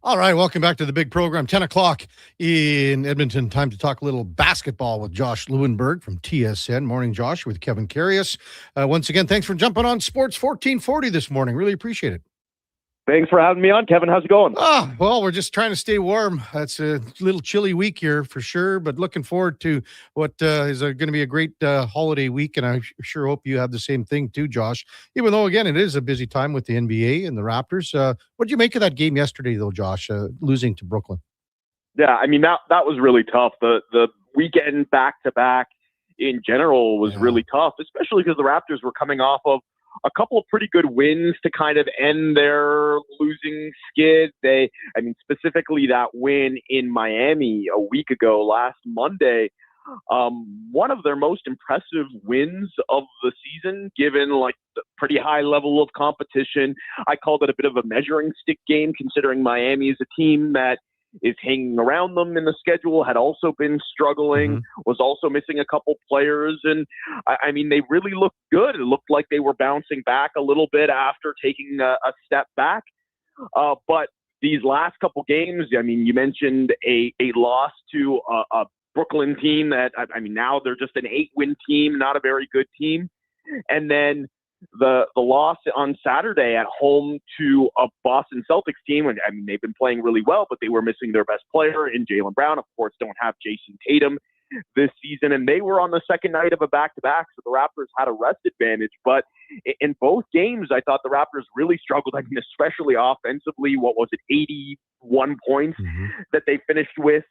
All right, welcome back to the big program. 10 o'clock in Edmonton. Time to talk a little basketball with Josh Lewenberg from TSN. Morning, Josh, with Kevin Karius. Once again, thanks for jumping on Sports 1440 this morning. Really appreciate it. Thanks for having me on, Kevin. How's it going? Well, we're just trying to stay warm. It's a little chilly week here for sure, but looking forward to what is going to be a great holiday week, and I sure hope you have the same thing too, Josh. Even though, again, it is a busy time with the NBA and the Raptors. What did you make of that game yesterday, though, Josh, losing to Brooklyn? Yeah, I mean, that was really tough. The weekend back-to-back in general was really tough, especially because the Raptors were coming off of a couple of pretty good wins to kind of end their losing skid. Specifically that win in Miami a week ago, last Monday, one of their most impressive wins of the season, given like the pretty high level of competition. I called it a bit of a measuring stick game, considering Miami is a team that is hanging around them in the schedule, had also been struggling, was also missing a couple players. And I mean, they really looked good. It looked like they were bouncing back a little bit after taking a step back. But these last couple games, I mean, you mentioned a loss to a Brooklyn team that, I mean, now they're just an 8-win team, not a very good team. And then the loss on Saturday at home to a Boston Celtics team, and I mean, they've been playing really well, but they were missing their best player in Jaylen Brown. Of course, don't have Jason Tatum this season, and they were on the second night of a back-to-back, so the Raptors had a rest advantage. But in both games, I thought the Raptors really struggled. I mean, especially offensively. What was it, 81 points that they finished with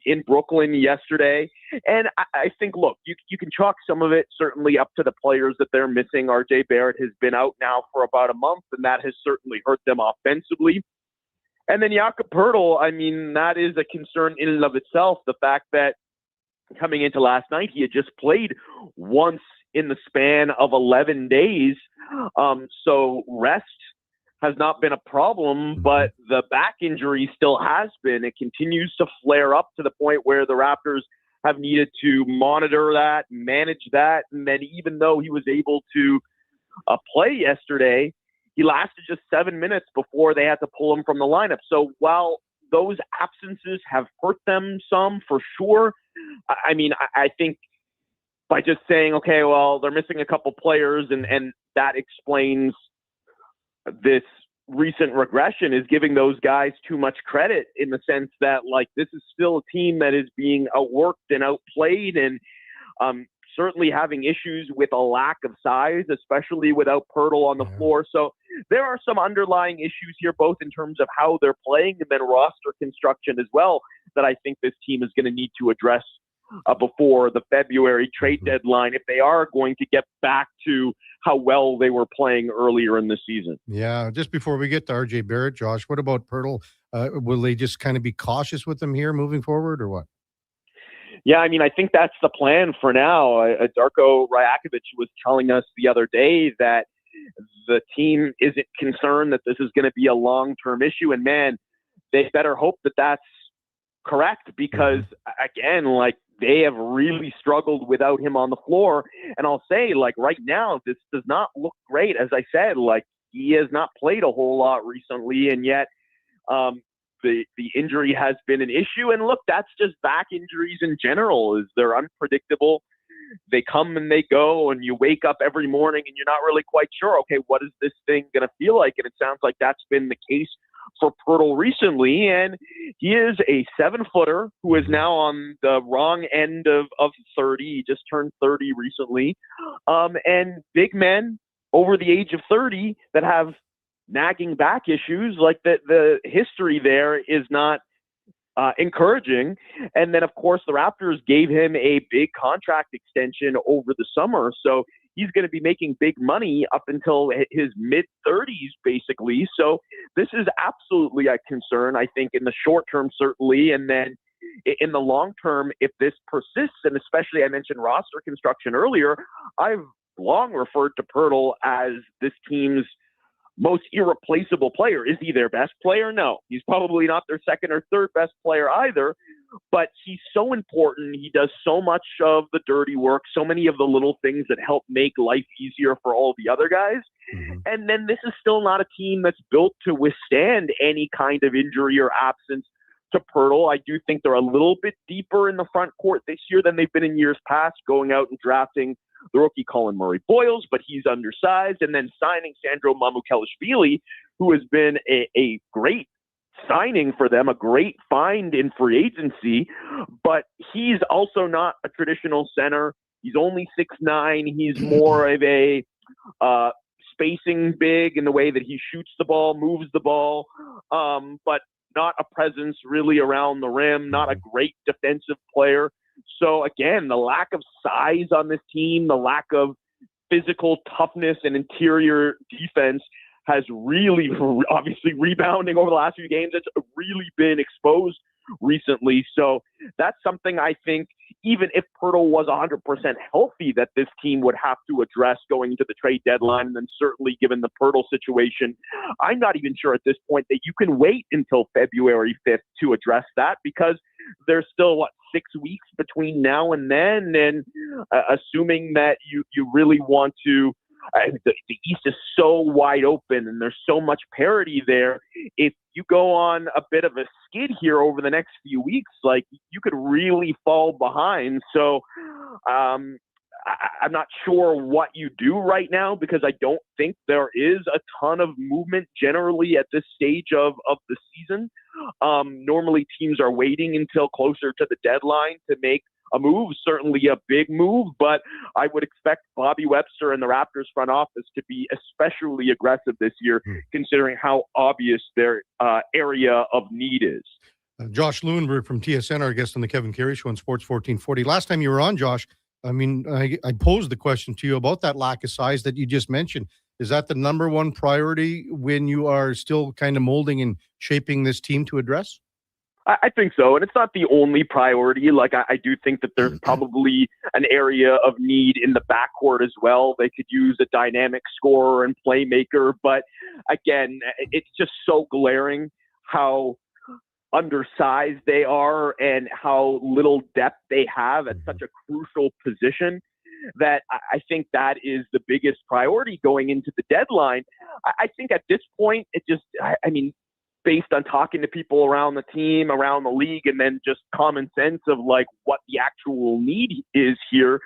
in Brooklyn yesterday. And I think, look, you can chalk some of it certainly up to the players that they're missing. RJ Barrett has been out now for about a month, and that has certainly hurt them offensively. And then Jakob Poeltl, I mean, that is a concern in and of itself. The fact that coming into last night. He had just played once in the span of 11 days. So rest has not been a problem, but the back injury still has been. It continues to flare up to the point where the Raptors have needed to monitor that, manage that. And then even though he was able to play yesterday, he lasted just 7 minutes before they had to pull him from the lineup. So while those absences have hurt them some for sure, I mean, I think by just saying, okay, well, they're missing a couple players and that explains this recent regression is giving those guys too much credit, in the sense that, like, this is still a team that is being outworked and outplayed, and certainly having issues with a lack of size, especially without Pirtle on the floor. So there are some underlying issues here, both in terms of how they're playing and then roster construction as well, that I think this team is going to need to address before the February trade deadline, if they are going to get back to how well they were playing earlier in the season. Yeah, just before we get to RJ Barrett, Josh, what about Pirtle? Will they just kind of be cautious with him here moving forward, or what? Yeah, I mean, I think that's the plan for now. Darko Rajakovic was telling us the other day that the team isn't concerned that this is going to be a long-term issue. And, man, they better hope that that's correct, because, again, like, they have really struggled without him on the floor. And I'll say, like, right now, this does not look great. As I said, like, he has not played a whole lot recently, and yet the injury has been an issue. And look, that's just back injuries in general. Is they're unpredictable. They come and they go, and you wake up every morning and you're not really quite sure, okay, what is this thing going to feel like? And it sounds like that's been the case for Pirtle recently. And he is a 7-footer who is now on the wrong end of 30. He just turned 30 recently. And big men over the age of 30 that have nagging back issues, like the history there is not encouraging. And then, of course, the Raptors gave him a big contract extension over the summer. So he's going to be making big money up until his mid-30s, basically. So this is absolutely a concern, I think, in the short term, certainly. And then in the long term, if this persists, and especially I mentioned roster construction earlier, I've long referred to Pirtle as this team's most irreplaceable player. Is he their best player? No. He's probably not their second or third best player either, but he's so important. He does so much of the dirty work, so many of the little things that help make life easier for all the other guys. And then this is still not a team that's built to withstand any kind of injury or absence to Pirtle. I do think they're a little bit deeper in the front court this year than they've been in years past, going out and drafting the rookie Colin Murray-Boyles, but he's undersized, and then signing Sandro Mamukelashvili, who has been a great signing for them, a great find in free agency, but he's also not a traditional center. He's only 6'9". He's more of a spacing big in the way that he shoots the ball, moves the ball, but not a presence really around the rim, not a great defensive player. So again, the lack of size on this team, the lack of physical toughness and interior defense has really, obviously rebounding over the last few games, it's really been exposed recently. So that's something I think, even if Pirtle was 100% healthy, that this team would have to address going into the trade deadline. And then certainly given the Pirtle situation, I'm not even sure at this point that you can wait until February 5th to address that, because there's still, 6 weeks between now and then. And assuming that you really want to, the East is so wide open and there's so much parity there. If you go on a bit of a skid here over the next few weeks, like, you could really fall behind. So I'm not sure what you do right now, because I don't think there is a ton of movement generally at this stage of the season. Normally teams are waiting until closer to the deadline to make a move, certainly a big move, but I would expect Bobby Webster and the Raptors front office to be especially aggressive this year, considering how obvious their area of need is. Josh Lewinberg from TSN, our guest on the Kevin Karius Show on Sports 1440. Last time you were on, Josh, I mean, I posed the question to you about that lack of size that you just mentioned. Is that the number one priority when you are still kind of molding and shaping this team to address? I think so. And it's not the only priority. Like, I do think that there's probably an area of need in the backcourt as well. They could use a dynamic scorer and playmaker. But again, it's just so glaring how undersized they are and how little depth they have at such a crucial position that I think that is the biggest priority going into the deadline. I think at this point, it just, I mean, based on talking to people around the team, around the league, and then just common sense of like what the actual need is here,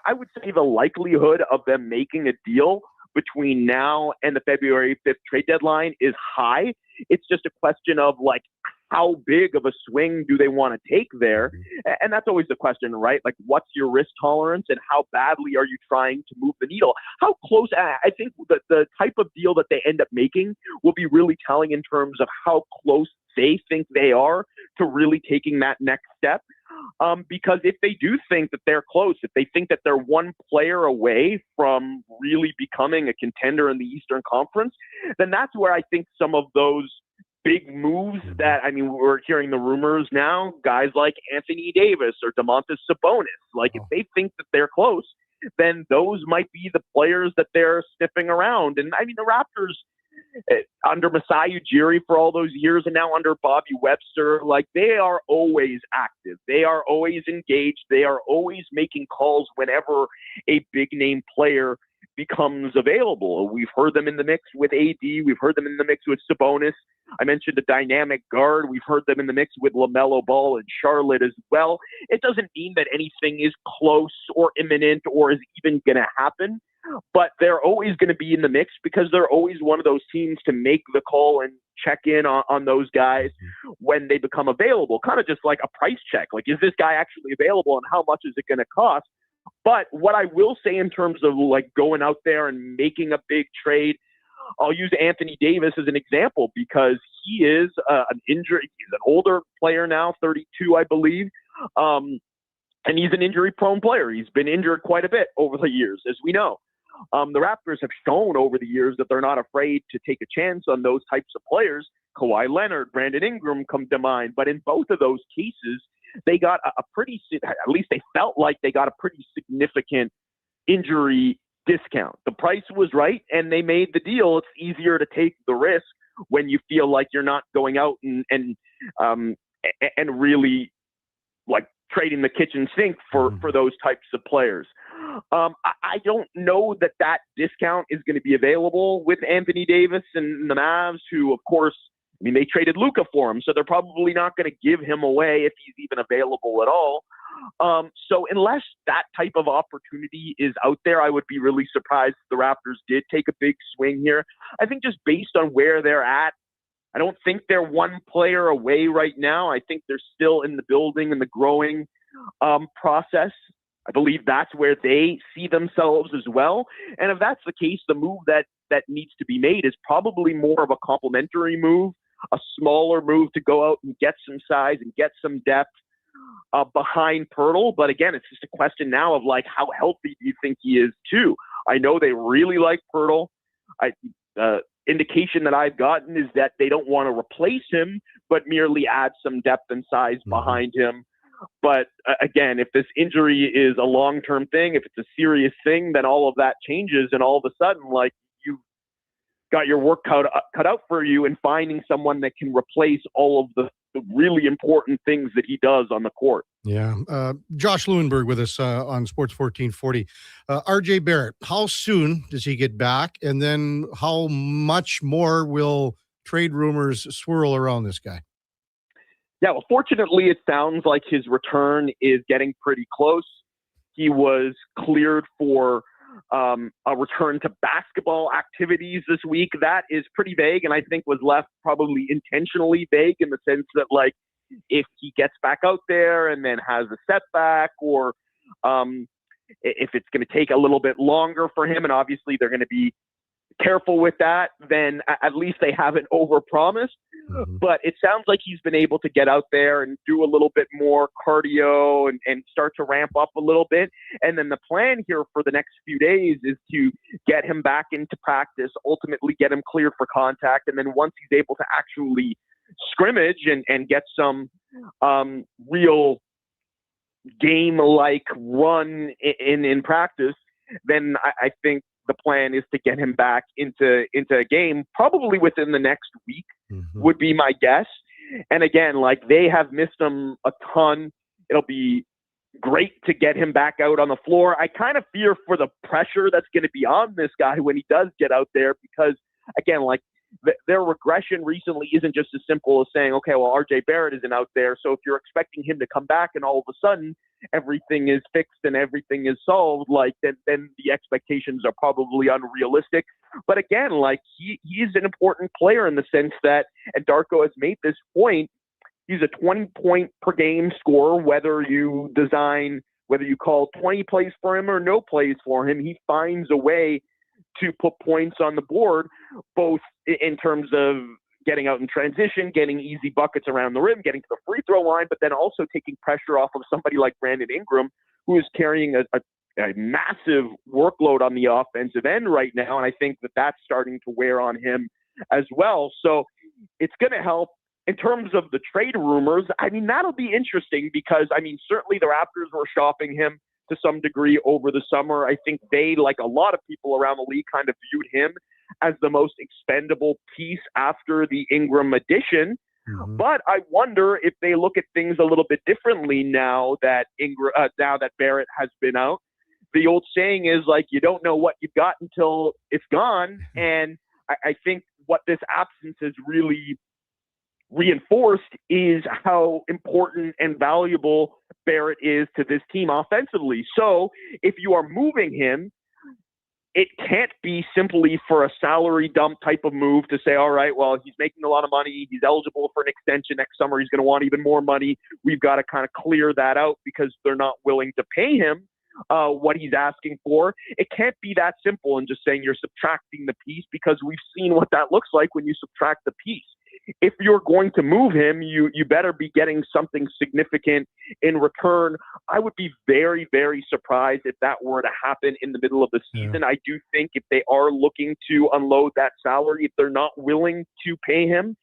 I would say the likelihood of them making a deal between now and the February 5th trade deadline is high. It's just a question of like, how big of a swing do they want to take there? And that's always the question, right? Like, what's your risk tolerance and how badly are you trying to move the needle? How close? I think that the type of deal that they end up making will be really telling in terms of how close they think they are to really taking that next step. Because if they do think that they're close, if they think that they're one player away from really becoming a contender in the Eastern Conference, then that's where I think some of those big moves that, I mean, we're hearing the rumors now, guys like Anthony Davis or Domantas Sabonis, like if they think that they're close, then those might be the players that they're sniffing around. And I mean, the Raptors under Masai Ujiri for all those years and now under Bobby Webster, like they are always active. They are always engaged. They are always making calls whenever a big name player becomes available. We've heard them in the mix with AD. We've heard them in the mix with Sabonis. I mentioned a dynamic guard. We've heard them in the mix with LaMelo Ball and Charlotte as well. It doesn't mean that anything is close or imminent or is even going to happen, but they're always going to be in the mix because they're always one of those teams to make the call and check in on those guys when they become available. Kind of just like a price check. Like, is this guy actually available and how much is it going to cost? But what I will say in terms of like going out there and making a big trade, I'll use Anthony Davis as an example because he is he's an older player now, 32, I believe. And he's an injury prone player. He's been injured quite a bit over the years, as we know. The Raptors have shown over the years that they're not afraid to take a chance on those types of players. Kawhi Leonard, Brandon Ingram come to mind. But in both of those cases, they got a pretty, at least they felt like they got a pretty significant injury discount. The price was right, and they made the deal. It's easier to take the risk when you feel like you're not going out and really like trading the kitchen sink for those types of players. I don't know that discount is going to be available with Anthony Davis and the Mavs, who, of course, I mean, they traded Luka for him, so they're probably not going to give him away if he's even available at all. So unless that type of opportunity is out there, I would be really surprised if the Raptors did take a big swing here. I think just based on where they're at, I don't think they're one player away right now. I think they're still in the building and the growing process. I believe that's where they see themselves as well. And if that's the case, the move that needs to be made is probably more of a complementary move, a smaller move to go out and get some size and get some depth behind Pirtle. But again, it's just a question now of like, how healthy do you think he is too? I know they really like Pirtle. Indication that I've gotten is that they don't want to replace him, but merely add some depth and size behind him. But again, if this injury is a long-term thing, if it's a serious thing, then all of that changes. And all of a sudden, like, you've got your work cut out for you in finding someone that can replace all of the really important things that he does on the court. Yeah. Josh Lewenberg with us on Sports 1440. RJ Barrett, how soon does he get back? And then how much more will trade rumors swirl around this guy? Yeah, well, fortunately, it sounds like his return is getting pretty close. He was cleared for a return to basketball activities this week. That is pretty vague, and I think was left probably intentionally vague in the sense that, like, if he gets back out there and then has a setback, or if it's going to take a little bit longer for him, and obviously they're going to be careful with that, then at least they haven't overpromised. But it sounds like he's been able to get out there and do a little bit more cardio and start to ramp up a little bit. And then the plan here for the next few days is to get him back into practice, ultimately get him cleared for contact. And then once he's able to actually scrimmage and get some real game-like run in practice, then I think the plan is to get him back into a game probably within the next week, would be my guess. And again, like, they have missed him a ton. It'll be great to get him back out on the floor. I kind of fear for the pressure that's going to be on this guy when he does get out there, because again, like, their regression recently isn't just as simple as saying, okay, well, RJ Barrett isn't out there, so if you're expecting him to come back and all of a sudden everything is fixed and everything is solved, like, then the expectations are probably unrealistic. But again, like, he's an important player in the sense that, and Darko has made this point, he's a 20-point per game scorer, whether you call 20 plays for him or no plays for him, he finds a way to put points on the board, both in terms of getting out in transition, getting easy buckets around the rim, getting to the free throw line, but then also taking pressure off of somebody like Brandon Ingram, who is carrying a massive workload on the offensive end right now. And I think that's starting to wear on him as well. So it's going to help. In terms of the trade rumors, I mean, that'll be interesting because, I mean, certainly the Raptors were shopping him to some degree over the summer. I think they, like a lot of people around the league, kind of viewed him as the most expendable piece after the Ingram addition. But I wonder if they look at things a little bit differently now that Barrett has been out. The old saying is, like, you don't know what you've got until it's gone. And I think what this absence has really reinforced is how important and valuable Barrett is to this team offensively. So if you are moving him, it can't be simply for a salary dump type of move to say, all right, well, he's making a lot of money, he's eligible for an extension next summer, he's going to want even more money. We've got to kind of clear that out because they're not willing to pay him what he's asking for. It can't be that simple and just saying you're subtracting the piece, because we've seen what that looks like when you subtract the piece. If you're going to move him, you better be getting something significant in return. I would be very, very surprised if that were to happen in the middle of the season. I do think if they are looking to unload that salary, if they're not willing to pay him,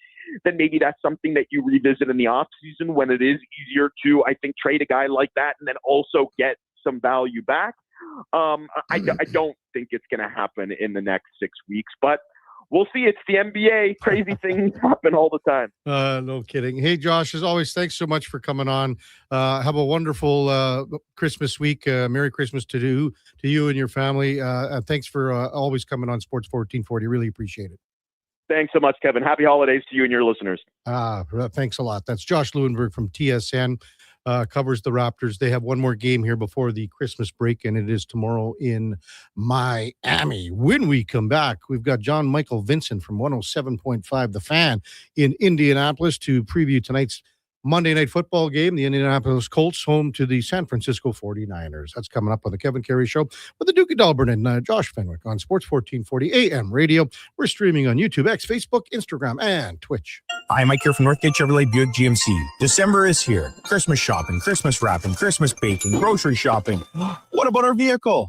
then maybe that's something that you revisit in the offseason when it is easier to, I think, trade a guy like that and then also get some value back. I don't think it's going to happen in the next 6 weeks, but we'll see. It's the NBA. Crazy things happen all the time. No kidding. Hey, Josh, as always, thanks so much for coming on. Have a wonderful Christmas week. Merry Christmas to you and your family. Thanks for always coming on Sports 1440. Really appreciate it. Thanks so much, Kevin. Happy holidays to you and your listeners. Thanks a lot. That's Josh Lewenberg from TSN. Covers the Raptors. They have one more game here before the Christmas break, and it is tomorrow in Miami. When we come back, we've got John Michael Vincent from 107.5 The Fan in Indianapolis to preview tonight's Monday Night Football game. The Indianapolis Colts home to the San Francisco 49ers. That's coming up on the Kevin Karius Show with the Duke of Delburne and Josh Fenwick on Sports 1440 AM radio. We're streaming on YouTube, X, Facebook, Instagram, and Twitch. Hi, Mike here from Northgate Chevrolet Buick GMC. December is here. Christmas shopping, Christmas wrapping, Christmas baking, grocery shopping. What about our vehicle?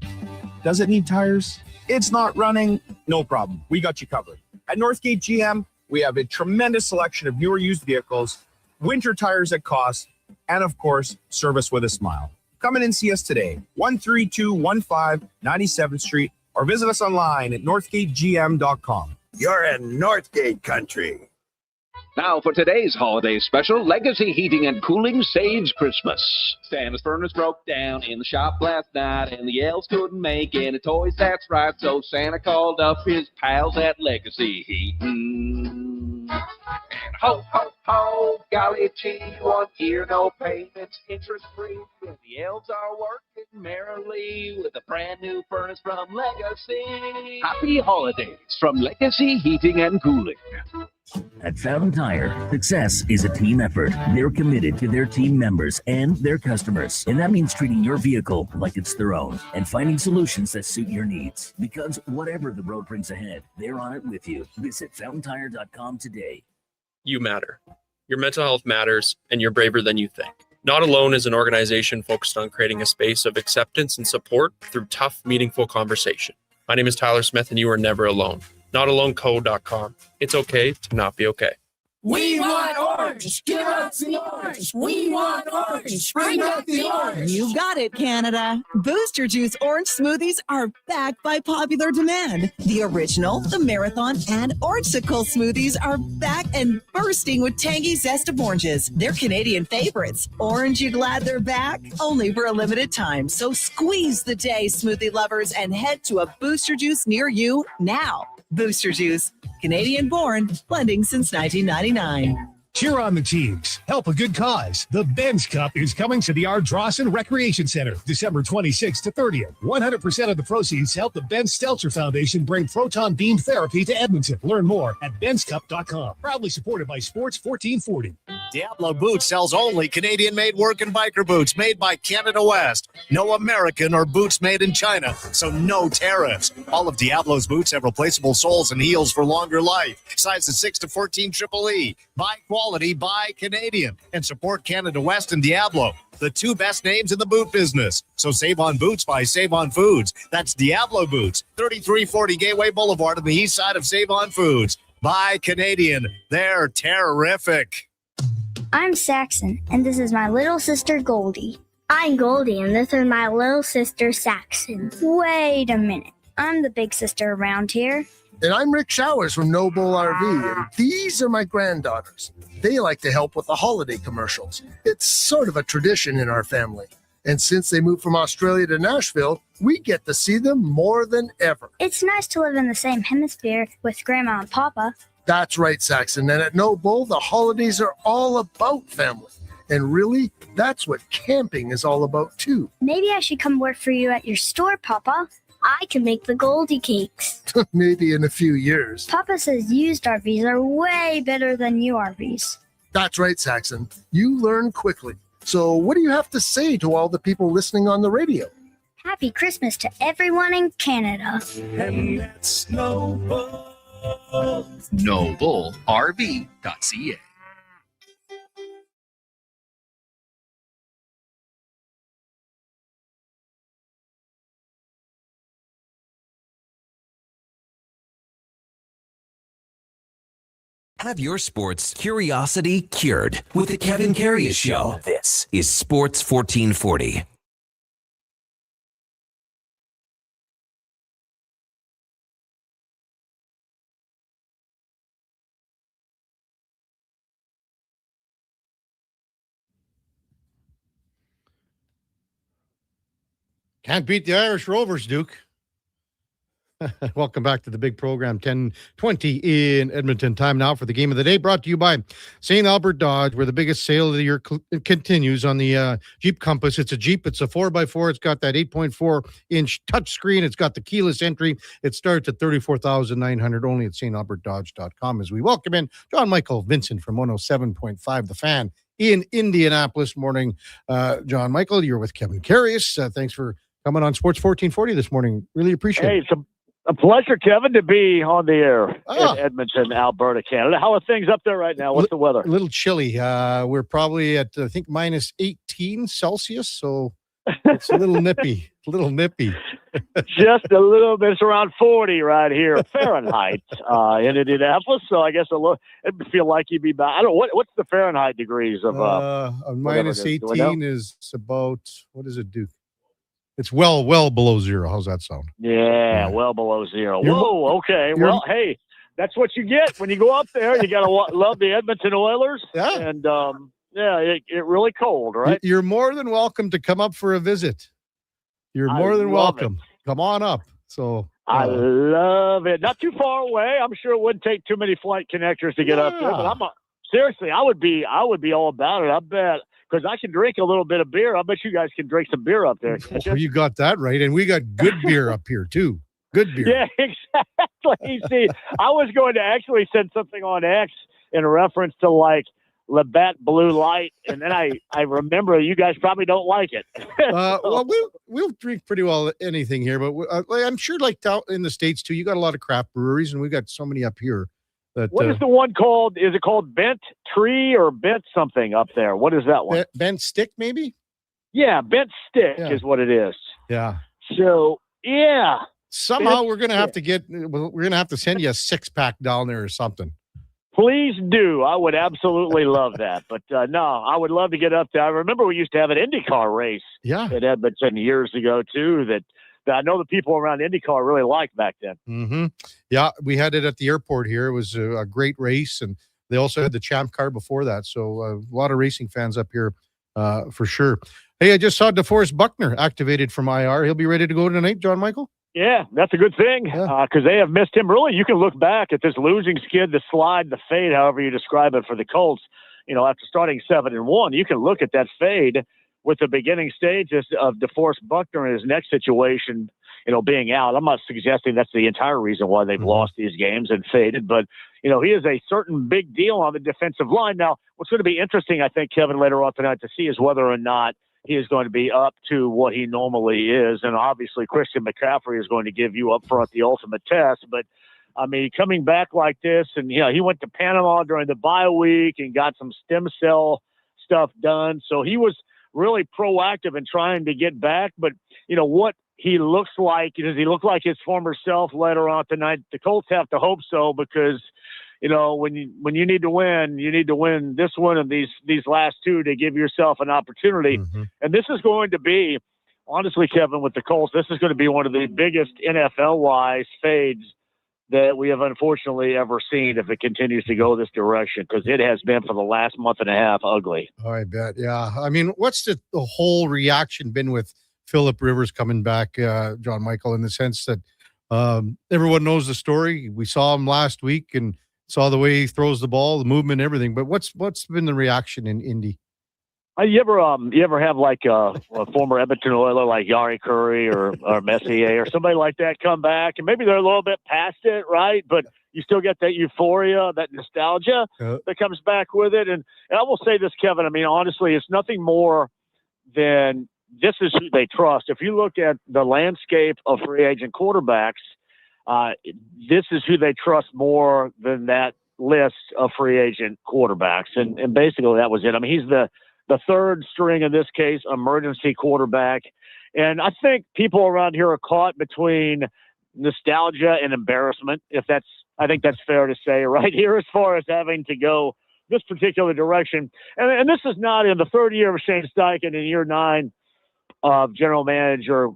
Does it need tires? It's not running? No problem. We got you covered. At Northgate GM, we have a tremendous selection of newer used vehicles, winter tires at cost, and of course, service with a smile. Come in and see us today, 13215 97th Street, or visit us online at northgategm.com. You're in Northgate country. Now for today's holiday special, Legacy Heating and Cooling saves Christmas. Santa's furnace broke down in the shop last night, and the elves couldn't make any toys, that's right, so Santa called up his pals at Legacy Heating. And ho, ho, ho, golly gee, 1 year, no payments, interest-free, and the elves are working merrily with a brand new furnace from Legacy. Happy holidays from Legacy Heating and Cooling. At Fountain Tire, success is a team effort. They're committed to their team members and their customers. And that means treating your vehicle like it's their own and finding solutions that suit your needs. Because whatever the road brings ahead, they're on it with you. Visit FountainTire.com today. You matter. Your mental health matters, and you're braver than you think. Not Alone is an organization focused on creating a space of acceptance and support through tough, meaningful conversation. My name is Tyler Smith, and you are never alone. NotAloneCo.com. It's okay to not be okay. We want orange. Give us the orange. We want orange. Bring back the orange. You got it, Canada. Booster Juice orange smoothies are back by popular demand. The original, the marathon, and orangesicle smoothies are back and bursting with tangy zest of oranges. They're Canadian favorites. Orange, you glad they're back? Only for a limited time. So squeeze the day, smoothie lovers, and head to a Booster Juice near you now. Booster Juice, Canadian born, blending since 1999. Cheer on the teams. Help a good cause. The Ben's Cup is coming to the Ardrossan Recreation Center, December 26th to 30th. 100% of the proceeds help the Ben Stelter Foundation bring proton beam therapy to Edmonton. Learn more at benscup.com. Proudly supported by Sports 1440. Diablo Boots sells only Canadian-made work and biker boots made by Canada West. No American or boots made in China, so no tariffs. All of Diablo's boots have replaceable soles and heels for longer life. Sizes 6 to 14 Triple E. Buy quality, buy Canadian. And support Canada West and Diablo, the two best names in the boot business. So save on boots by Save On Foods. That's Diablo Boots, 3340 Gateway Boulevard on the east side of Save On Foods. Buy Canadian. They're terrific. I'm Saxon, and this is my little sister Goldie. I'm Goldie, and this is my little sister Saxon. Wait a minute. I'm the big sister around here. And I'm Rick Showers from Noble RV, and these are my granddaughters. They like to help with the holiday commercials. It's sort of a tradition in our family. And since they moved from Australia to Nashville, we get to see them more than ever. It's nice to live in the same hemisphere with Grandma and Papa. That's right, Saxon. And at Noble, the holidays are all about family. And really, that's what camping is all about, too. Maybe I should come work for you at your store, Papa. I can make the Goldie cakes. Maybe in a few years. Papa says used RVs are way better than new RVs. That's right, Saxon. You learn quickly. So what do you have to say to all the people listening on the radio? Happy Christmas to everyone in Canada. And that's Noble. NobleRV.ca. Have your sports curiosity cured with the Kevin Karius Show. This is Sports 1440. Can't beat the Irish Rovers, Duke. Welcome back to the big program, 10:20 in Edmonton. Time now for the game of the day, brought to you by St. Albert Dodge, where the biggest sale of the year continues on the Jeep Compass. It's a Jeep. It's a 4x4. It's got that 8.4-inch touchscreen. It's got the keyless entry. It starts at $34,900 only at stalbertdodge.com. As we welcome in John Michael Vincent from 107.5 The Fan in Indianapolis. Morning, John Michael. You're with Kevin Karius. Thanks for coming on Sports 1440 this morning. Really appreciate it. Hey, it's a pleasure, Kevin, to be on the air in Edmonton, Alberta, Canada. How are things up there right now? What's the weather? A little chilly. We're probably at, I think, minus 18 Celsius, so it's a little nippy. Just a little bit. It's around 40 right here, Fahrenheit, in Indianapolis. So I guess it'd feel like you'd be back. I don't know. What's the Fahrenheit degrees of minus 18 is about, what does it do? It's well below zero. How's that sound? Yeah, well below zero. Whoa, okay. Well, hey, that's what you get when you go up there. You got to love the Edmonton Oilers. Yeah. And, it's really cold, right? You're more than welcome to come up for a visit. You're more than welcome. Come on up. So I love it. Not too far away. I'm sure it wouldn't take too many flight connectors to get up there. But seriously, I would be all about it. I bet. Because I can drink a little bit of beer. I bet you guys can drink some beer up there. You got that right. And we got good beer up here, too. Good beer. Yeah, exactly. See, I was going to actually send something on X in reference to, like, Labatt Blue Light. And then I remember you guys probably don't like it. Well, we'll drink pretty well anything here. But I'm sure, like, out in the States, too, you got a lot of craft breweries. And we got so many up here. What is the one called? Is it called Bent Tree or Bent something up there? What is that one? Bent Stick, maybe? Yeah, Bent Stick is what it is. Yeah. So, yeah. Somehow we're going to have to send you a 6-pack down there or something. Please do. I would absolutely love that. But no, I would love to get up there. I remember we used to have an IndyCar race in Edmonton years ago, too, that I know the people around IndyCar really liked back then. Mm-hmm. Yeah, we had it at the airport here. It was a great race, and they also had the Champ Car before that. So a lot of racing fans up here for sure. Hey, I just saw DeForest Buckner activated from IR. He'll be ready to go tonight, John Michael? Yeah, that's a good thing because they have missed him. Really, you can look back at this losing skid, the slide, the fade, however you describe it for the Colts. After starting 7-1, you can look at that fade with the beginning stages of DeForest Buckner and his neck situation, being out. I'm not suggesting that's the entire reason why they've lost these games and faded, but, he is a certain big deal on the defensive line. Now, what's going to be interesting, I think, Kevin, later on tonight to see is whether or not he is going to be up to what he normally is. And obviously, Christian McCaffrey is going to give you up front the ultimate test. But, coming back like this, and, he went to Panama during the bye week and got some stem cell stuff done. So he was really proactive in trying to get back. But, what he looks like, does he look like his former self later on tonight? The Colts have to hope so because, when you need to win this one and these last two to give yourself an opportunity. And this is going to be, honestly, Kevin, with the Colts, this is going to be one of the biggest NFL-wise fades that we have unfortunately ever seen if it continues to go this direction, because it has been for the last month and a half ugly. Oh, I bet. Yeah. What's the whole reaction been with Phillip Rivers coming back, John Michael, in the sense that everyone knows the story. We saw him last week and saw the way he throws the ball, the movement, everything. But what's been the reaction in Indy? You ever have like a former Edmonton Oiler like Yari Curry or Messier or somebody like that come back, and maybe they're a little bit past it, right? But you still get that euphoria, that nostalgia that comes back with it. And I will say this, Kevin, honestly, it's nothing more than this is who they trust. If you look at the landscape of free agent quarterbacks, this is who they trust more than that list of free agent quarterbacks. And basically that was it. He's the third string, in this case, emergency quarterback. And I think people around here are caught between nostalgia and embarrassment, I think that's fair to say right here, as far as having to go this particular direction. And this is not in the third year of Shane Steichen, in year 9 of general manager,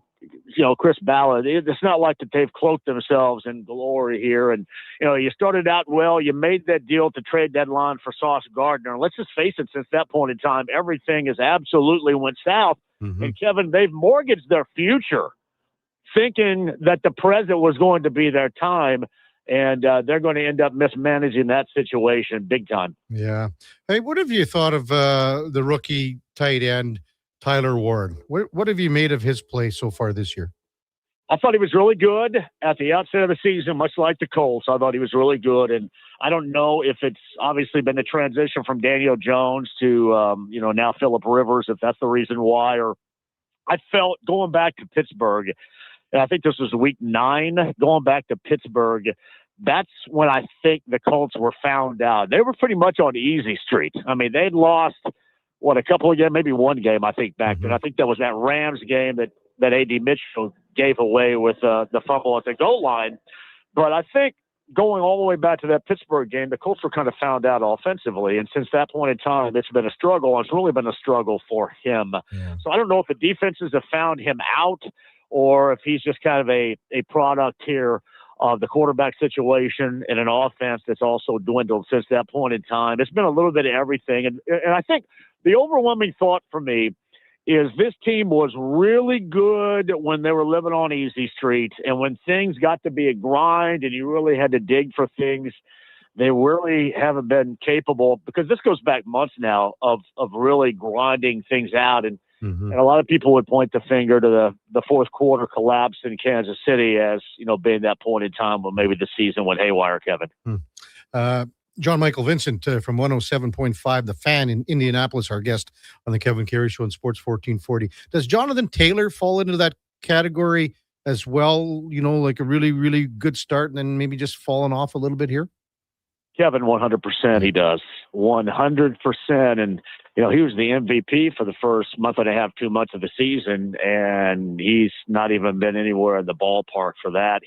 Chris Ballard. It's not like that they've cloaked themselves in glory here. And, you started out well. You made that deal to trade deadline for Sauce Gardner. And let's just face it, since that point in time, everything has absolutely went south. And, Kevin, they've mortgaged their future thinking that the present was going to be their time. And they're going to end up mismanaging that situation big time. Yeah. Hey, what have you thought of the rookie tight end, Tyler Warren? What have you made of his play so far this year? I thought he was really good at the outset of the season, much like the Colts. I thought he was really good. And I don't know if it's obviously been the transition from Daniel Jones to, now Phillip Rivers, if that's the reason why. Or I felt going back to Pittsburgh, and I think this was week 9, going back to Pittsburgh, that's when I think the Colts were found out. They were pretty much on easy street. They'd lost, a couple of games, maybe one game, I think, back then. I think that was that Rams game that A.D. Mitchell gave away with the fumble at the goal line. But I think going all the way back to that Pittsburgh game, the Colts were kind of found out offensively. And since that point in time, it's been a struggle. It's really been a struggle for him. Yeah. So I don't know if the defenses have found him out or if he's just kind of a product here of the quarterback situation in an offense that's also dwindled since that point in time. It's been a little bit of everything. And I think the overwhelming thought for me is this team was really good when they were living on easy street. And when things got to be a grind and you really had to dig for things, they really haven't been capable, because this goes back months now, of really grinding things out. And a lot of people would point the finger to the fourth quarter collapse in Kansas City as, being that point in time when maybe the season went haywire, Kevin. John Michael Vincent from 107.5, The Fan in Indianapolis, our guest on the Kevin Karius Show on Sports 1440. Does Jonathan Taylor fall into that category as well? Like a really, really good start and then maybe just falling off a little bit here? Kevin, 100% he does. 100%. And, he was the MVP for the first month and a half, 2 months of the season, and he's not even been anywhere in the ballpark for that.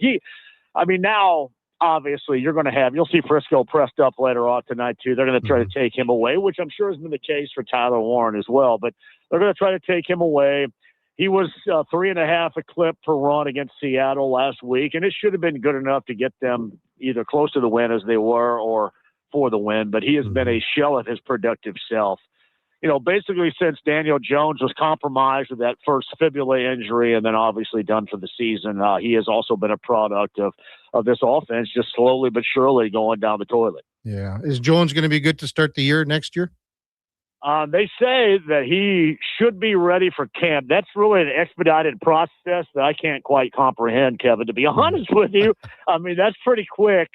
Now obviously you're going to you'll see Frisco pressed up later on tonight too. They're going to try to take him away, which I'm sure has been the case for Tyler Warren as well, but they're going to try to take him away. He was 3.5 a clip per run against Seattle last week, and it should have been good enough to get them either close to the win as they were or for the win, but he has been a shell of his productive self. Basically since Daniel Jones was compromised with that first fibula injury and then obviously done for the season, he has also been a product of this offense just slowly but surely going down the toilet. Yeah. Is Jones going to be good to start the year next year? They say that he should be ready for camp. That's really an expedited process that I can't quite comprehend, Kevin, to be honest with you. I mean, that's pretty quick,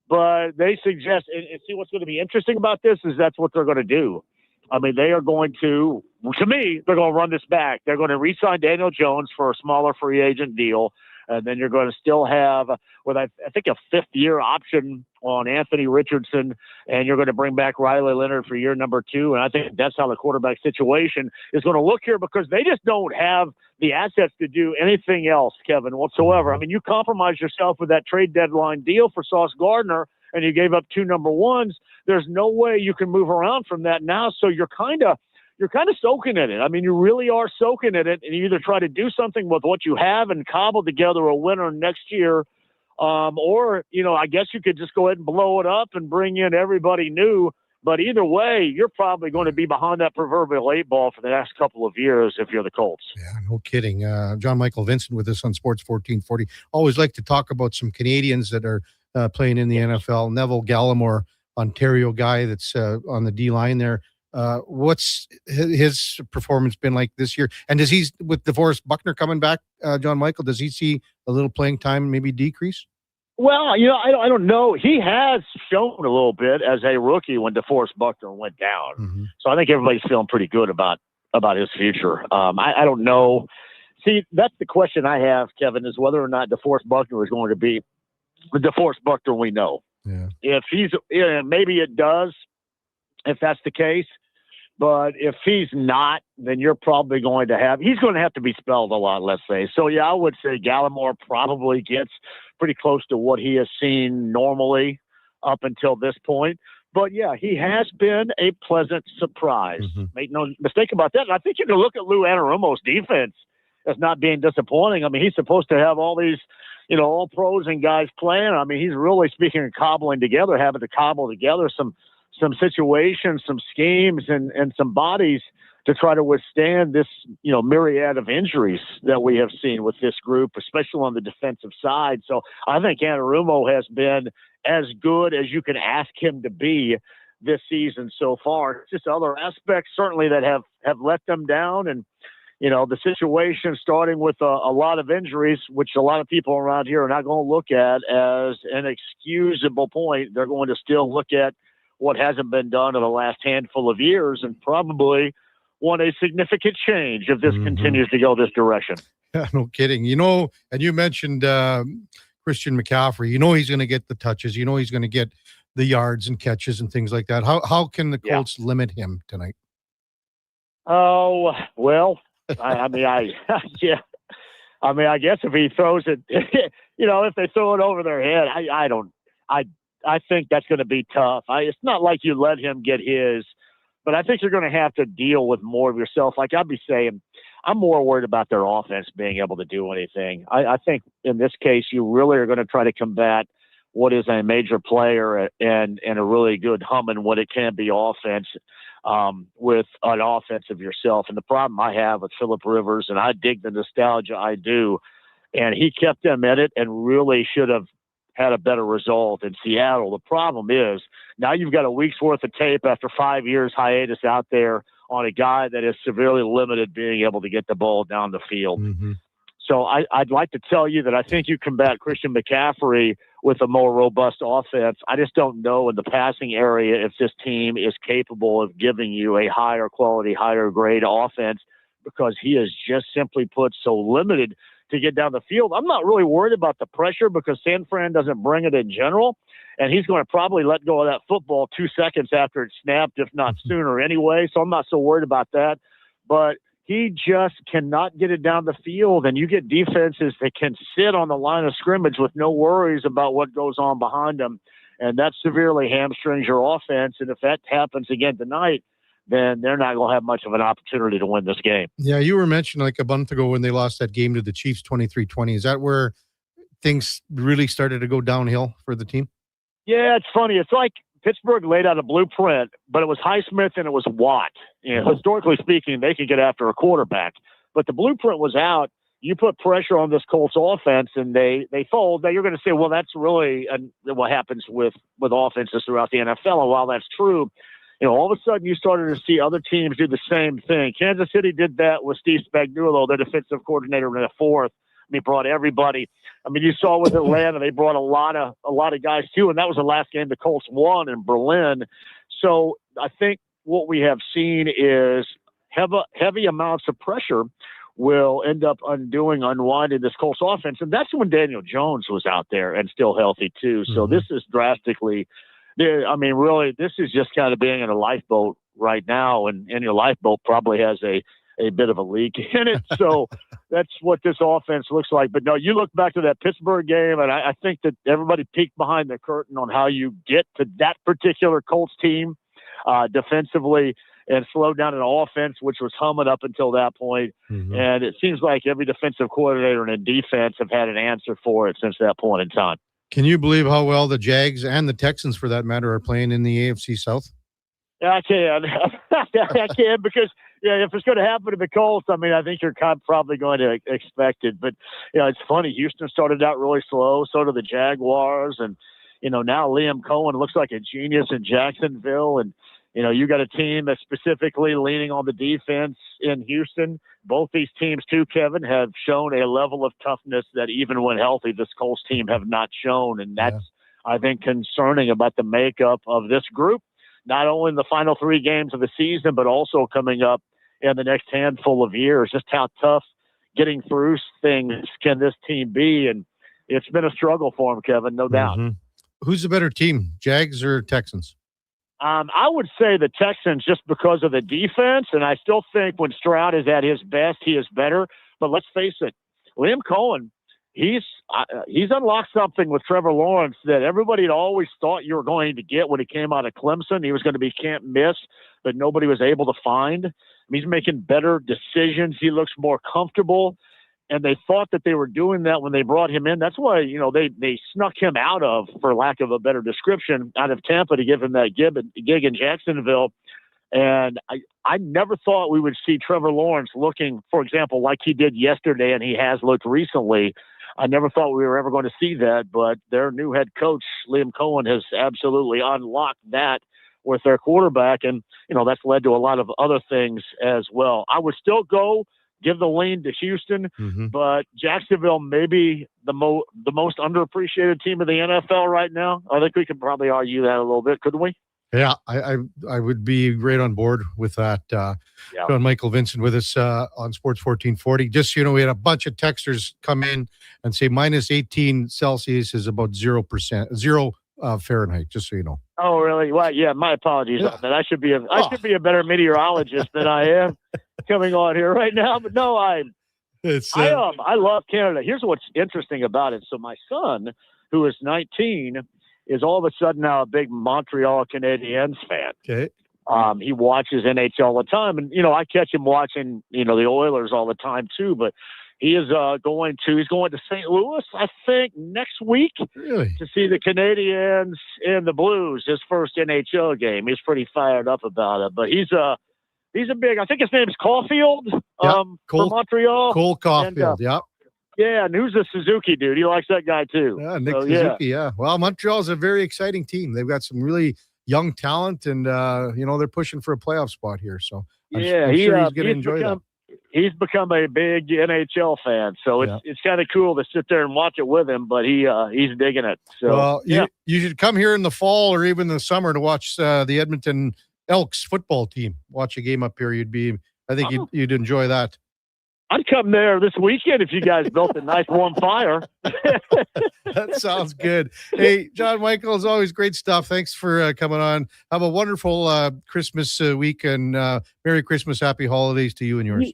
but they suggest, and see what's going to be interesting about this is that's what they're going to do. I mean, they are going to me, they're going to run this back. They're going to re-sign Daniel Jones for a smaller free agent deal. And then you're going to still have, I think, a fifth-year option on Anthony Richardson, and you're going to bring back Riley Leonard for year number 2. And I think that's how the quarterback situation is going to look here because they just don't have the assets to do anything else, Kevin, whatsoever. I mean, you compromised yourself with that trade deadline deal for Sauce Gardner, and you gave up 2 number 1s. There's no way you can move around from that now, so you're kind of soaking in it. I mean, you really are soaking in it, and you either try to do something with what you have and cobble together a winner next year, or, I guess you could just go ahead and blow it up and bring in everybody new. But either way, you're probably going to be behind that proverbial 8 ball for the next couple of years if you're the Colts. Yeah, no kidding. John Michael Vincent with us on Sports 1440. Always like to talk about some Canadians that are playing in the NFL. Neville Gallimore, Ontario guy that's on the D-line there. What's his performance been like this year? And does he, with DeForest Buckner coming back, John Michael, does he see a little playing time maybe decrease? Well, I don't know. He has shown a little bit as a rookie when DeForest Buckner went down. So I think everybody's feeling pretty good about his future. I don't know. See, that's the question I have, Kevin, is whether or not DeForest Buckner is going to be the DeForest Buckner we know. Yeah. If maybe it does, if that's the case. But if he's not, then you're probably he's going to have to be spelled a lot, let's say. So, yeah, I would say Gallimore probably gets pretty close to what he has seen normally up until this point. But, yeah, he has been a pleasant surprise. Make no mistake about that. And I think you can look at Lou Anarumo's defense as not being disappointing. I mean, he's supposed to have all these, all pros and guys playing. I mean, he's really, speaking of having to cobble together some situations, some schemes, and some bodies to try to withstand this, myriad of injuries that we have seen with this group, especially on the defensive side. So I think Anarumo has been as good as you can ask him to be this season so far. It's just other aspects certainly that have let them down. And, the situation starting with a lot of injuries, which a lot of people around here are not going to look at as an excusable point. They're going to still look at what hasn't been done in the last handful of years and probably want a significant change if this continues to go this direction. Yeah, no kidding. And you mentioned Christian McCaffrey. He's going to get the touches. He's going to get the yards and catches and things like that. How can the Colts limit him tonight? Oh, well, I guess if he throws it, if they throw it over their head, I think that's going to be tough. It's not like you let him get his, but I think you're going to have to deal with more of yourself. Like I'd be saying, I'm more worried about their offense being able to do anything. I think in this case, you really are going to try to combat what is a major player and a really good humming what it can be offense with an offense of yourself. And the problem I have with Phillip Rivers, and I dig the nostalgia, I do, and he kept them in it and really should have had a better result in Seattle. The problem is now you've got a week's worth of tape after 5 years hiatus out there on a guy that is severely limited being able to get the ball down the field. So I'd like to tell you that I think you combat Christian McCaffrey with a more robust offense. I just don't know in the passing area if this team is capable of giving you a higher quality, higher grade offense because he is just simply put so limited to get down the field. I'm not really worried about the pressure because San Fran doesn't bring it in general, and he's going to probably let go of that football 2 seconds after it's snapped, if not sooner anyway, so I'm not so worried about that. But he just cannot get it down the field, and you get defenses that can sit on the line of scrimmage with no worries about what goes on behind them, and that severely hamstrings your offense. And if that happens again tonight, then they're not going to have much of an opportunity to win this game. Yeah, you were mentioning like a month ago when they lost that game to the Chiefs 23-20. Is that where things really started to go downhill for the team? Yeah, it's funny. It's like Pittsburgh laid out a blueprint, but it was Highsmith and it was Watt. Historically speaking, they could get after a quarterback, but the blueprint was out. You put pressure on this Colts offense, and they fold. Now you're going to say, well, that's really what happens with offenses throughout the NFL. And while that's true, all of a sudden you started to see other teams do the same thing. Kansas City did that with Steve Spagnuolo, their defensive coordinator, in the fourth. He brought everybody. I mean, you saw with Atlanta, they brought a lot of guys too, and that was the last game the Colts won in Berlin. So I think what we have seen is heavy amounts of pressure will end up unwinding this Colts offense, and that's when Daniel Jones was out there and still healthy too. So this is drastically. I mean, really, this is just kind of being in a lifeboat right now, and your lifeboat probably has a bit of a leak in it. So that's what this offense looks like. But no, you look back to that Pittsburgh game, and I think that everybody peeked behind the curtain on how you get to that particular Colts team defensively and slow down an offense, which was humming up until that point. And it seems like every defensive coordinator and a defense have had an answer for it since that point in time. Can you believe how well the Jags and the Texans, for that matter, are playing in the AFC South? Yeah, I can. I can because, if it's going to happen to the Colts, I mean, I think you're probably going to expect it. But, it's funny. Houston started out really slow. So did the Jaguars. And, now Liam Cohen looks like a genius in Jacksonville. And, you got a team that's specifically leaning on the defense in Houston. Both these teams, too, Kevin, have shown a level of toughness that even when healthy, this Colts team have not shown. And that's, I think, concerning about the makeup of this group, not only in the final 3 games of the season, but also coming up in the next handful of years. Just how tough getting through things can this team be? And it's been a struggle for them, Kevin, no doubt. Who's the better team, Jags or Texans? I would say the Texans just because of the defense, and I still think when Stroud is at his best, he is better. But let's face it, Liam Cohen, he's unlocked something with Trevor Lawrence that everybody had always thought you were going to get when he came out of Clemson. He was going to be can't miss, but nobody was able to find. I mean, he's making better decisions. He looks more comfortable. And they thought that they were doing that when they brought him in. That's why, they snuck him out of, for lack of a better description, out of Tampa to give him that gig in Jacksonville. And I never thought we would see Trevor Lawrence looking, for example, like he did yesterday and he has looked recently. I never thought we were ever going to see that, but their new head coach, Liam Cohen, has absolutely unlocked that with their quarterback. And, that's led to a lot of other things as well. I would still give the lean to Houston, but Jacksonville may be the most underappreciated team of the NFL right now. I think we could probably argue that a little bit, couldn't we? Yeah, I would be right on board with that. John Michael Vincent with us on Sports 1440. Just, we had a bunch of texters come in and say minus 18 Celsius is about 0% Fahrenheit, just so you know. Oh, really? Well, yeah, my apologies on that. I should be a better meteorologist than I am coming on here right now. But no, I love Canada. Here's what's interesting about it. So my son, who is 19, is all of a sudden now a big Montreal Canadiens fan. Okay. He watches NHL all the time. And, I catch him watching, the Oilers all the time too. But he is going to St. Louis, I think, next week to see the Canadiens and the Blues, his first NHL game. He's pretty fired up about it. But he's a big, I think his name is Caulfield from Montreal. Cole Caulfield, Yeah, and who's the Suzuki dude? He likes that guy too. Yeah, Nick Suzuki, yeah. Well, Montreal's a very exciting team. They've got some really young talent, and, they're pushing for a playoff spot here. So I'm sure he's going to enjoy that. He's become a big NHL fan, so it's kind of cool to sit there and watch it with him. But he's digging it. So you should come here in the fall or even the summer to watch the Edmonton Elks football team. Watch a game up here. I think you'd enjoy that. I'd come there this weekend if you guys built a nice warm fire. That sounds good. Hey, John Michael, as always, great stuff. Thanks for coming on. Have a wonderful Christmas week, and Merry Christmas, Happy Holidays to you and yours.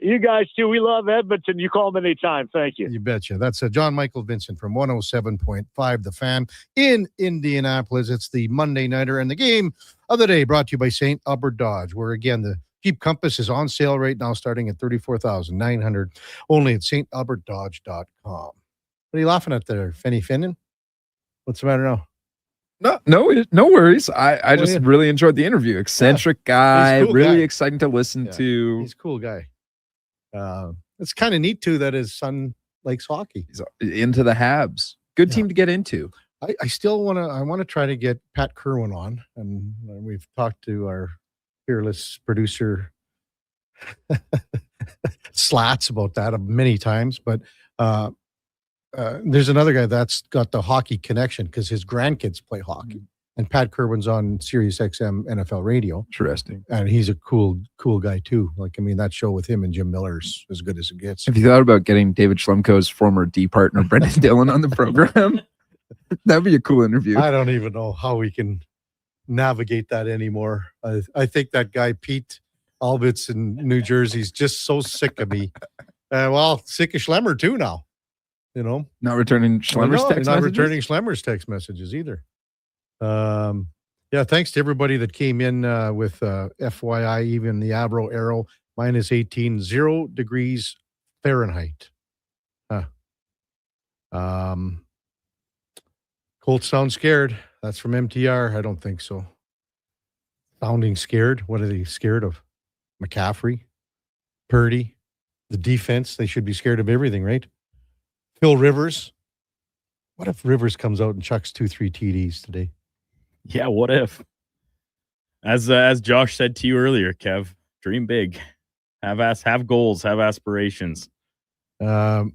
You guys too. We love Edmonton. You call them anytime. Thank you. You betcha. That's John Michael Vincent from 107.5 The Fan in Indianapolis. It's the Monday Nighter, and the game of the day brought to you by St. Albert Dodge, where, again, the Jeep Compass is on sale right now, starting at $34,900, only at stalbertdodge.com. What are you laughing at there, Fenny Finnan? What's the matter now? No worries. I just really enjoyed the interview. Eccentric guy, He's a cool really guy. exciting to listen to. He's a cool guy. It's kind of neat, too, that his son likes hockey. He's into the Habs. Good team to get into. I still want to try to get Pat Kerwin on, and we've talked to our fearless producer Slats about that many times, but there's another guy that's got the hockey connection because his grandkids play hockey, and Pat Kerwin's on Sirius XM NFL radio. Interesting. And he's a cool guy too. Like, I mean, that show with him and Jim Miller's as good as it gets. Have you thought about getting David Schlemko's former D partner, Brendan Dillon, on the program? That'd be a cool interview. I don't even know how we can navigate that anymore. I think that guy, Pete Albitz in New Jersey, is just so sick of me. Sick of Schlemmer too now. You know, not returning Schlemmer's text not messages? returning Schlemmer's text messages either. Thanks to everybody that came in with FYI, even the Abro Arrow, -18, 0 degrees Fahrenheit. Colts sound scared. That's from MTR. I don't think so. Sounding scared. What are they scared of? McCaffrey, Purdy, the defense. They should be scared of everything, right? Phil Rivers. What if Rivers comes out and chucks 2-3 TDs today? Yeah, what if? As Josh said to you earlier, Kev, dream big. Have goals, have aspirations. Kent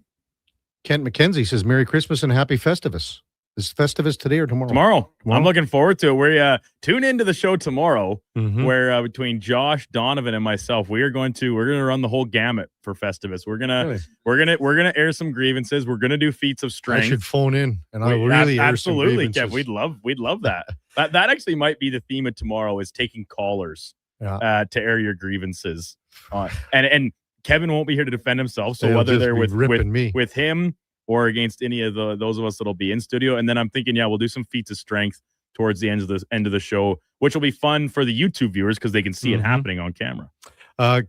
McKenzie says, Merry Christmas and Happy Festivus. Is Festivus today or tomorrow? Tomorrow. I'm looking forward to it. We're tune into the show tomorrow, where between Josh, Donovan, and myself, we're going to run the whole gamut for Festivus. We're gonna air some grievances. We're gonna do feats of strength. I should phone in and I really air some absolutely, grievances. Kev. We'd love that. that actually might be the theme of tomorrow, is taking callers to air your grievances. And Kevin won't be here to defend himself, so whether they're with him or against any of those of us that'll be in studio. And then I'm thinking, we'll do some feats of strength towards the end of the show, which will be fun for the YouTube viewers because they can see it happening on camera.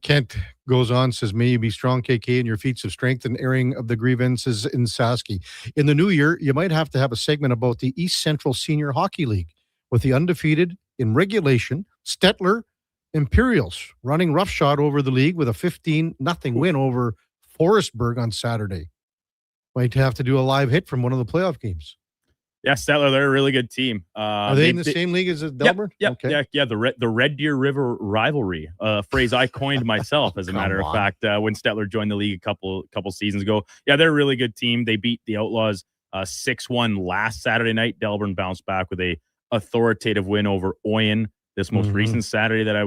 Kent goes on, says, may you be strong, KK, in your feats of strength and airing of the grievances in Sasky. In the new year, you might have to have a segment about the East Central Senior Hockey League with the undefeated in regulation Stettler Imperials running roughshod over the league with a 15-0 win over Forestburg on Saturday. Might have to do a live hit from one of the playoff games. Yeah, Stettler, they're a really good team. Are they in the same league as Delburne? Yeah, the Red Deer River rivalry, a phrase I coined myself, as a matter of fact, when Stettler joined the league a couple seasons ago. Yeah, they're a really good team. They beat the Outlaws 6-1 last Saturday night. Delburne bounced back with a authoritative win over Oyen this most recent Saturday that I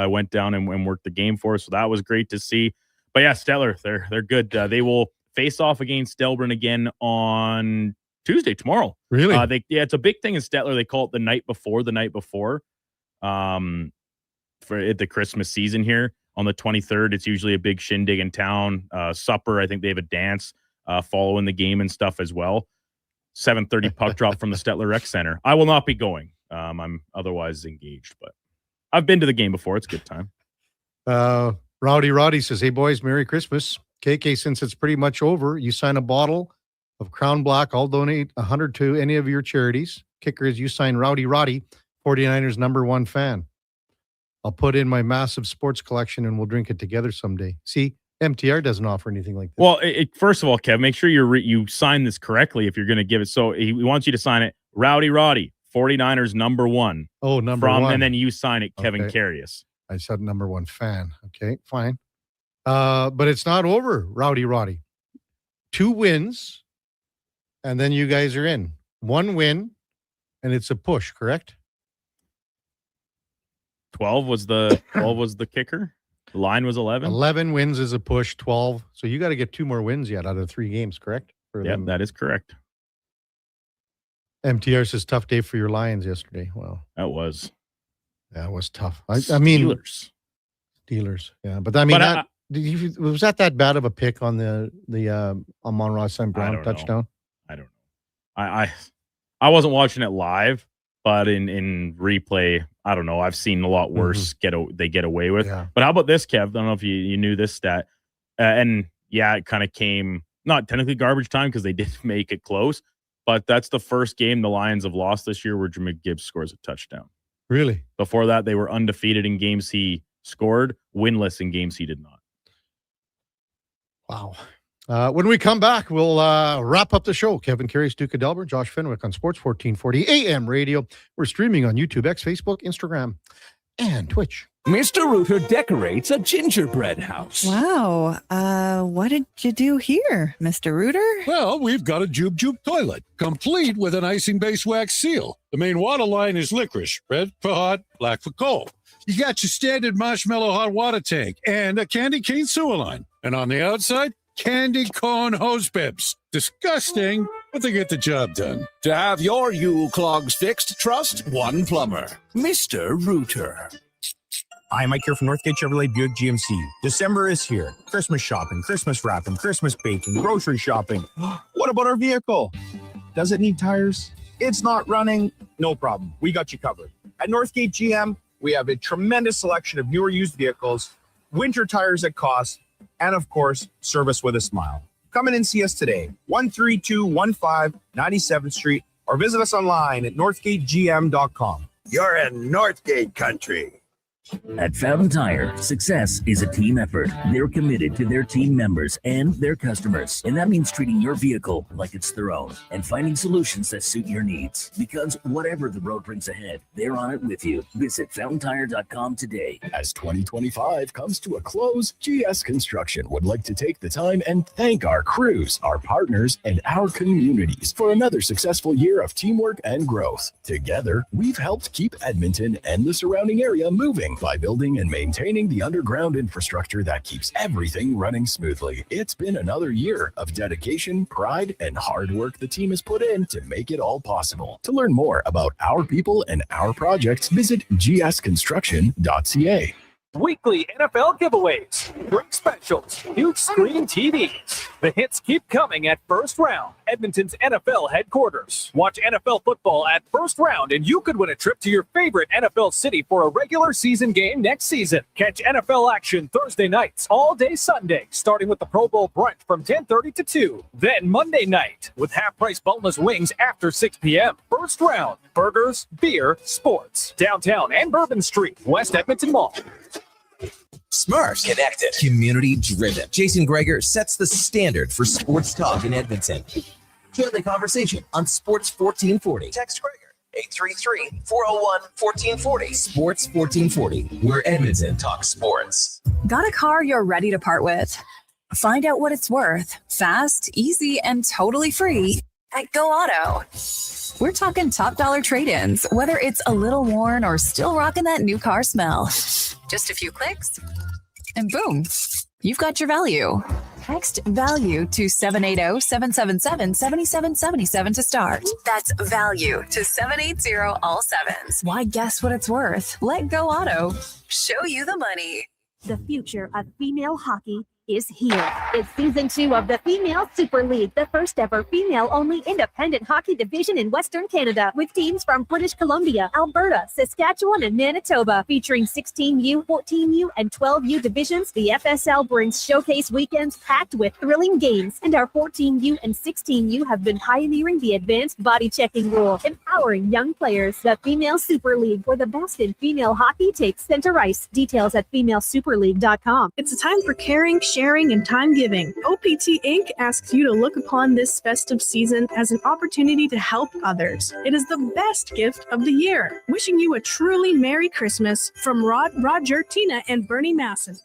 went down and worked the game for. So that was great to see. But yeah, Stettler, they're good. They will face off against Delburne again on Tuesday, tomorrow. Really? It's a big thing in Stettler. They call it the night before, for the Christmas season here on the 23rd. It's usually a big shindig in town. Supper. I think they have a dance following the game and stuff as well. 7:30 puck drop from the Stettler Rec Center. I will not be going. I'm otherwise engaged, but I've been to the game before. It's a good time. Rowdy Roddy says, hey boys, Merry Christmas. KK, since it's pretty much over, you sign a bottle of Crown Black. I'll donate 100 to any of your charities. Kicker is you sign Rowdy Roddy, 49ers #1 fan. I'll put in my massive sports collection and we'll drink it together someday. See, MTR doesn't offer anything like that. Well, first of all, Kev, make sure you sign this correctly if you're going to give it. So he wants you to sign it, Rowdy Roddy, 49ers #1. Oh, number one. And then you sign it, Kevin Karius. I said #1 fan. Okay, fine. But it's not over, Rowdy Roddy. 2 wins, and then you guys are in. 1 win, and it's a push, correct? 12 was the kicker. The line was 11. 11 wins is a push, 12. So you got to get 2 more wins yet out of 3 games, correct? Yeah, that is correct. MTR says tough day for your Lions yesterday. Well, that was tough. I mean, Steelers. Yeah, but I mean, Was that bad of a pick on the Amon-Ra St. Brown touchdown? I don't know. I wasn't watching it live, but in replay, I don't know. I've seen a lot worse they get away with. Yeah. But how about this, Kev? I don't know if you knew this stat. And yeah, it kind of came not technically garbage time because they did make it close, but that's the first game the Lions have lost this year where Jameer Gibbs scores a touchdown. Really? Before that, they were undefeated in games he scored, winless in games he did not. Wow. When we come back, we'll wrap up the show. Kevin Karius, Duke of Delburne, Josh Fenwick on Sports 1440 AM radio. We're streaming on YouTube, X, Facebook, Instagram, and Twitch. Mr. Rooter decorates a gingerbread house. Wow. What did you do here, Mr. Rooter? Well, we've got a Jube Jube toilet, complete with an icing-based wax seal. The main water line is licorice, red for hot, black for cold. You got your standard marshmallow hot water tank and a candy cane sewer line. And on the outside, candy corn hose pips. Disgusting, but they get the job done. To have your Yule clogs fixed, trust one plumber, Mr. Rooter. Hi, Mike here from Northgate Chevrolet Buick GMC. December is here. Christmas shopping, Christmas wrapping, Christmas baking, grocery shopping. What about our vehicle? Does it need tires? It's not running? No problem. We got you covered. At Northgate GM, we have a tremendous selection of newer used vehicles, winter tires at cost, and of course, service with a smile. Come in and see us today, 13215 97th Street, or visit us online at northgategm.com. You're in Northgate country. At Fountain Tire, success is a team effort. They're committed to their team members and their customers. And that means treating your vehicle like it's their own and finding solutions that suit your needs. Because whatever the road brings ahead, they're on it with you. Visit fountaintire.com today. As 2025 comes to a close, GS Construction would like to take the time and thank our crews, our partners, and our communities for another successful year of teamwork and growth. Together, we've helped keep Edmonton and the surrounding area moving by building and maintaining the underground infrastructure that keeps everything running smoothly. It's been another year of dedication, pride, and hard work the team has put in to make it all possible. To learn more about our people and our projects, visit gsconstruction.ca. Weekly NFL giveaways, drink specials, huge screen TVs. The hits keep coming at First Round, Edmonton's NFL headquarters. Watch NFL football at First Round, and you could win a trip to your favorite NFL city for a regular season game next season. Catch NFL action Thursday nights, all day Sunday, starting with the Pro Bowl brunch from 10:30 to 2. Then Monday night with half-price boneless wings after 6 p.m. First Round, burgers, beer, sports. Downtown and Bourbon Street, West Edmonton Mall. Smart, connected, community driven. Jason Greger sets the standard for sports talk in Edmonton. Join the conversation on Sports 1440. Text Greger 833-401-1440. Sports 1440, where Edmonton talks sports. Got a car you're ready to part with? Find out what it's worth. Fast, easy, and totally free at Go Auto. We're talking top dollar trade-ins, whether it's a little worn or still rocking that new car smell. Just a few clicks, and boom, you've got your value. Text value to 780-777-7777 to start. That's value to 780 all sevens. Why guess what it's worth? Let Go Auto show you the money. The future of female hockey is here. It's season 2 of the Female Super League, the first ever female-only independent hockey division in Western Canada, with teams from British Columbia, Alberta, Saskatchewan, and Manitoba. Featuring 16U, 14U, and 12U divisions, the FSL brings showcase weekends packed with thrilling games, and our 14U and 16U have been pioneering the advanced body checking rule, empowering young players. The Female Super League, where the best in female hockey takes center ice. Details at femalesuperleague.com. It's a time for caring, sharing, and time giving. OPT Inc. asks you to look upon this festive season as an opportunity to help others. It is the best gift of the year. Wishing you a truly Merry Christmas from Roger, Tina, and Bernie Masson.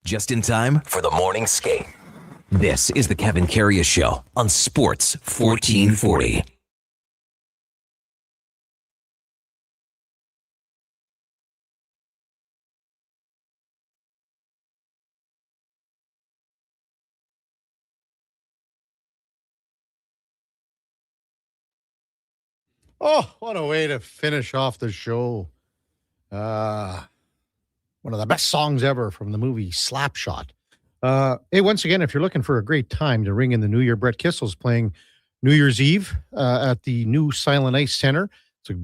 Just in time for the morning skate. This is the Kevin Karius Show on Sports 1440. Oh, what a way to finish off the show. One of the best songs ever from the movie Slapshot. Hey, once again, if you're looking for a great time to ring in the New Year, Brett Kissel's playing New Year's Eve at the new Silent Ice Center. It's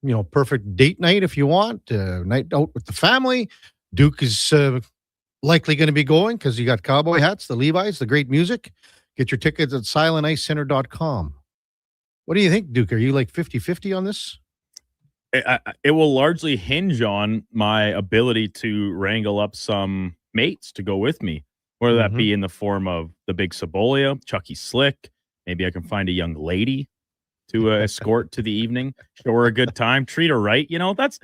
a perfect date night if you want, night out with the family. Duke is likely going to be going because you got cowboy hats, the Levi's, the great music. Get your tickets at silenticecenter.com. What do you think, Duke? Are you like 50-50 on this? It will largely hinge on my ability to wrangle up some mates to go with me, whether that be in the form of the big Sabolia, Chucky Slick. Maybe I can find a young lady to escort to the evening, show her a good time, treat her right. That's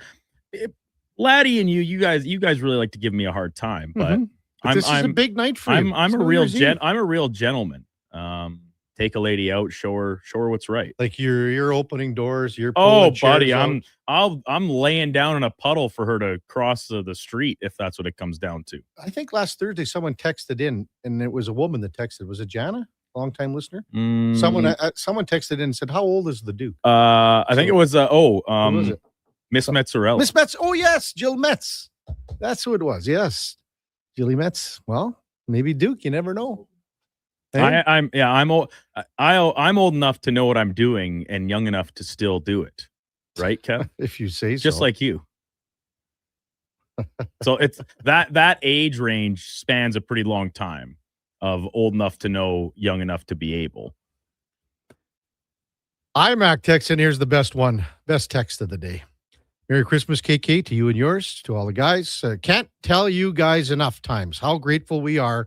Laddie and you guys really like to give me a hard time, but this is a big night for you. I'm a real gentleman. Take a lady out, show her what's right. Like you're opening doors, you're pulling buddy, chairs out. I'm laying down in a puddle for her to cross the street if that's what it comes down to. I think last Thursday someone texted in, and it was a woman that texted. Was it Jana, longtime listener? Someone texted in and said, "How old is the Duke?" I think it was who was it? Miss Metzarella. Miss Metz. Oh yes, Jill Metz. That's who it was. Yes, Jilly Metz. Well, maybe Duke. You never know. Hey? I'm old enough to know what I'm doing and young enough to still do it, right, Kev? If you say so. Just like you. So it's that age range spans a pretty long time of old enough to know, young enough to be able. iMac text, and here's the best text of the day. Merry Christmas, KK, to you and yours, to all the guys. Can't tell you guys enough times how grateful we are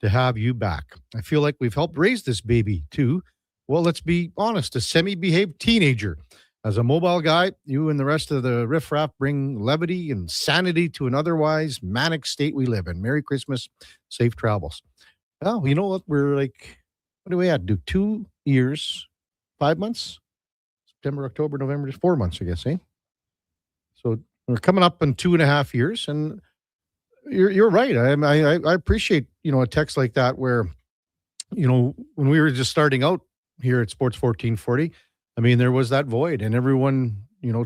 to have you back. I feel like we've helped raise this baby too. Well, let's be honest, a semi-behaved teenager. As a mobile guy, you and the rest of the riffraff bring levity and sanity to an otherwise manic state we live in. Merry Christmas, safe travels. Well, you know what? We're like, what do we have to do? 2 years, 5 months? September, October, November, just 4 months, I guess, eh? So we're coming up in 2.5 years, and you're right. I appreciate, a text like that where, when we were just starting out here at Sports 1440, I mean, there was that void, and everyone,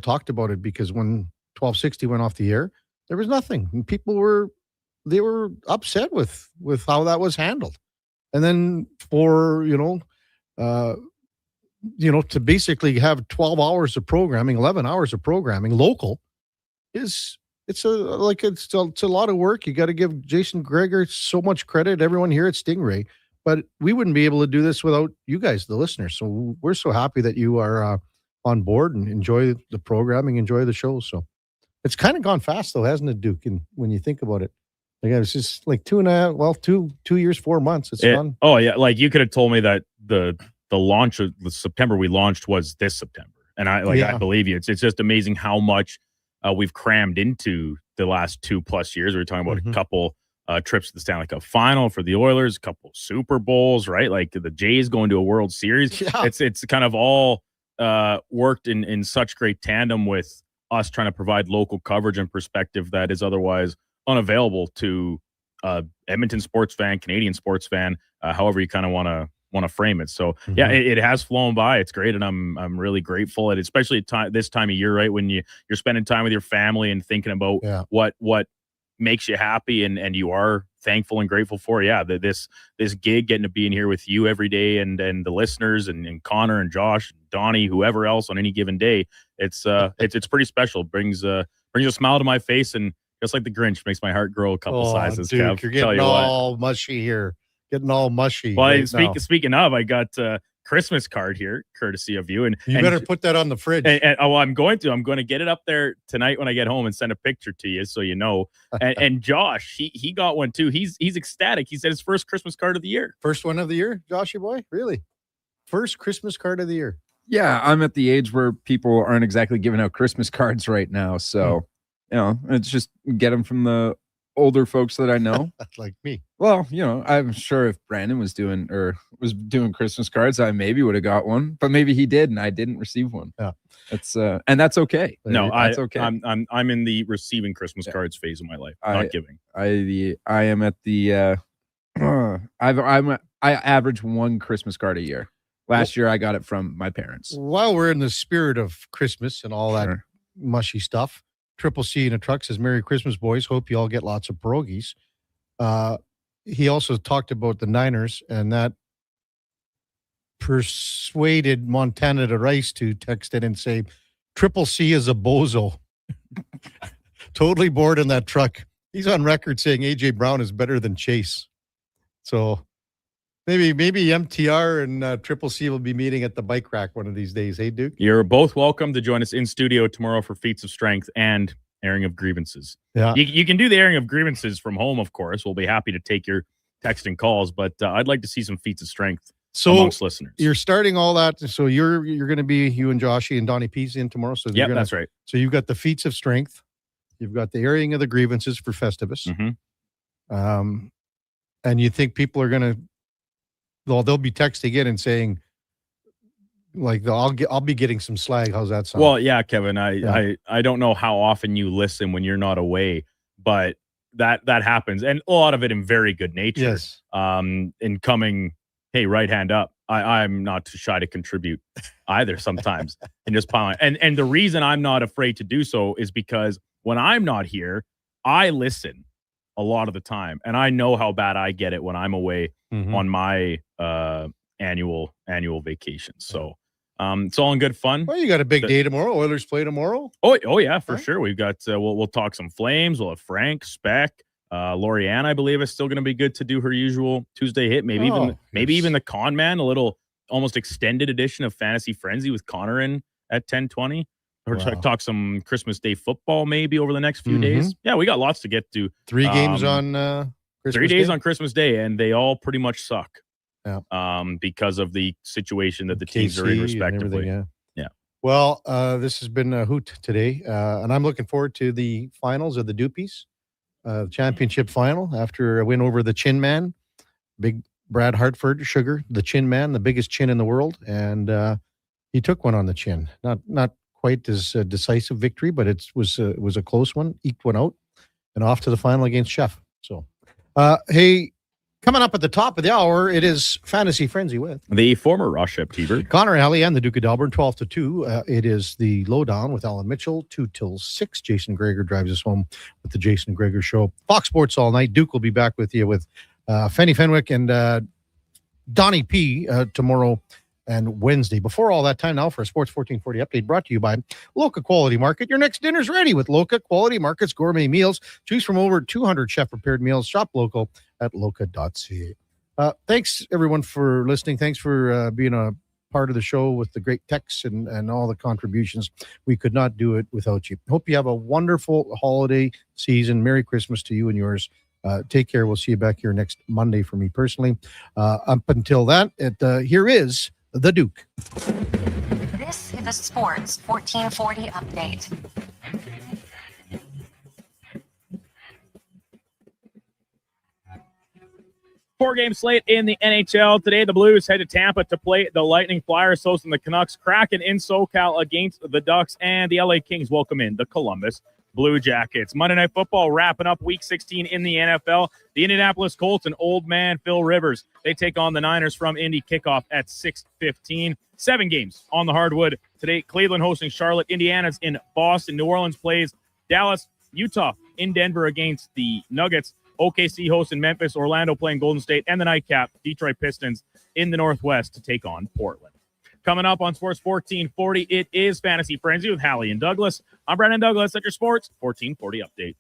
talked about it, because when 1260 went off the air, there was nothing. And people were upset with how that was handled. And then for, to basically have 12 hours of programming, 11 hours of programming local it's a lot of work. You got to give Jason Greger so much credit, everyone here at Stingray, but we wouldn't be able to do this without you guys, the listeners. So we're so happy that you are on board and enjoy the programming, enjoy the show. So it's kind of gone fast though, hasn't it, Duke? And when you think about it, like it's just like 2 years, 4 months. It's gone. Oh yeah. Like you could have told me that the launch of the September we launched was this September. And I believe you. It's just amazing how much we've crammed into the last 2+ years. We were talking about a couple trips to the Stanley Cup final for the Oilers, a couple Super Bowls, right? Like the Jays going to a World Series. Yeah. It's kind of all worked in such great tandem with us trying to provide local coverage and perspective that is otherwise unavailable to Edmonton sports fan, Canadian sports fan, however you kind of want to frame it. So yeah, it has flown by. It's great, and I'm really grateful. And especially this time of year, right, when you're spending time with your family and thinking about what makes you happy and you are thankful and grateful for. Yeah, this gig, getting to be in here with you every day, and the listeners and Connor and Josh, and Donnie, whoever else on any given day, it's pretty special. Brings a smile to my face, and just like the Grinch, makes my heart grow a couple sizes. Dude, Kev, you're getting all mushy here. Getting all mushy. Well, speaking of, I got a Christmas card here, courtesy of you. And you better put that on the fridge. I'm going to get it up there tonight when I get home and send a picture to you so you know. And Josh, he got one too. He's ecstatic. He said his first Christmas card of the year. First one of the year, Joshy boy? Really? First Christmas card of the year. Yeah, I'm at the age where people aren't exactly giving out Christmas cards right now. So, it's just get them from the older folks that I know. Like me. Well, I'm sure if Brandon was doing Christmas cards, I maybe would have got one, but maybe he did and I didn't receive one. Yeah. That's and that's okay. No, that's okay. I'm in the receiving Christmas cards phase of my life, not giving. I am at the I average one Christmas card a year. Last year I got it from my parents. While we're in the spirit of Christmas and all that mushy stuff, Triple C in a truck says, "Merry Christmas, boys. Hope you all get lots of pierogies." He also talked about the Niners, and that persuaded Montana to Rice to text in and say, "Triple C is a bozo." Totally bored in that truck. He's on record saying AJ Brown is better than Chase. So maybe MTR and Triple C will be meeting at the bike rack one of these days. Hey, Duke? You're both welcome to join us in studio tomorrow for Feats of Strength and airing of grievances. Yeah. You can do the airing of grievances from home, of course. We'll be happy to take your text and calls, but I'd like to see some Feats of Strength amongst listeners. You're starting all that. So you're going to be, you and Joshy and Donnie P's in tomorrow. So yeah, that's right. So you've got the Feats of Strength. You've got the airing of the grievances for Festivus. Mm-hmm. And you think people are going to, they'll be texting in and saying, like, I'll be getting some slag. How's that sound? Well, yeah, Kevin, I don't know how often you listen when you're not away, but that happens. And a lot of it in very good nature. Yes. In coming, hey, right hand up. I'm not too shy to contribute either sometimes and just piling. And the reason I'm not afraid to do so is because when I'm not here, I listen a lot of the time, and I know how bad I get it when I'm away on my annual vacation. So it's all in good fun. Well, you got a big day tomorrow. Oilers play tomorrow. Oh yeah, for sure. We've got we'll talk some Flames. We'll have Frank, Speck, Lorianne, I believe, is still going to be good to do her usual Tuesday hit. Maybe even the Con Man, a little almost extended edition of Fantasy Frenzy with Connor in at 10:20. Or talk some Christmas Day football maybe over the next few days. Yeah, we got lots to get to. 3 games on Christmas 3 days Day? on Christmas Day, and they all pretty much suck. Yeah. Because of the situation that the teams are in KC respectively. and Yeah. Well, this has been a hoot today, and I'm looking forward to the finals of the Doopies, championship final after a win over the Chin Man, big Brad Hartford, Sugar, the Chin Man, the biggest chin in the world, and he took one on the chin. Not quite as a decisive victory, but it was a close one, eked one out, and off to the final against Chef. So, hey, coming up at the top of the hour, it is Fantasy Frenzy with the former Ross Shep T-Bird, Connor Alley, and the Duke of Delburne, 12 to 2. It is the Lowdown with Alan Mitchell, 2 till 6. Jason Greger drives us home with the Jason Greger Show. Fox Sports all night. Duke will be back with you with Fenny Fenwick and Donnie P tomorrow and Wednesday. Before all that, time now for a Sports 1440 update brought to you by Loca Quality Market. Your next dinner's ready with Loca Quality Market's gourmet meals. Choose from over 200 chef-prepared meals. Shop local at loca.ca. Thanks, everyone, for listening. Thanks for being a part of the show with the great texts and all the contributions. We could not do it without you. Hope you have a wonderful holiday season. Merry Christmas to you and yours. Take care. We'll see you back here next Monday for me personally. Up until that, here is the Duke. This is the Sports 1440 update. Four-game slate in the NHL. Today, the Blues head to Tampa to play the Lightning. Flyers hosting the Canucks. Kraken in SoCal against the Ducks. And the LA Kings welcome in the Columbus Blue Jackets. Monday Night Football wrapping up Week 16 in the NFL. The Indianapolis Colts and old man Phil Rivers. They take on the Niners from Indy. Kickoff at 6:15. 7 games on the hardwood today. Cleveland hosting Charlotte. Indiana's in Boston. New Orleans plays Dallas. Utah in Denver against the Nuggets. OKC hosting Memphis. Orlando playing Golden State. And the nightcap, Detroit Pistons in the Northwest to take on Portland. Coming up on Sports 1440, it is Fantasy Frenzy with Hallie and Douglas. I'm Brandon Douglas at your Sports 1440 update.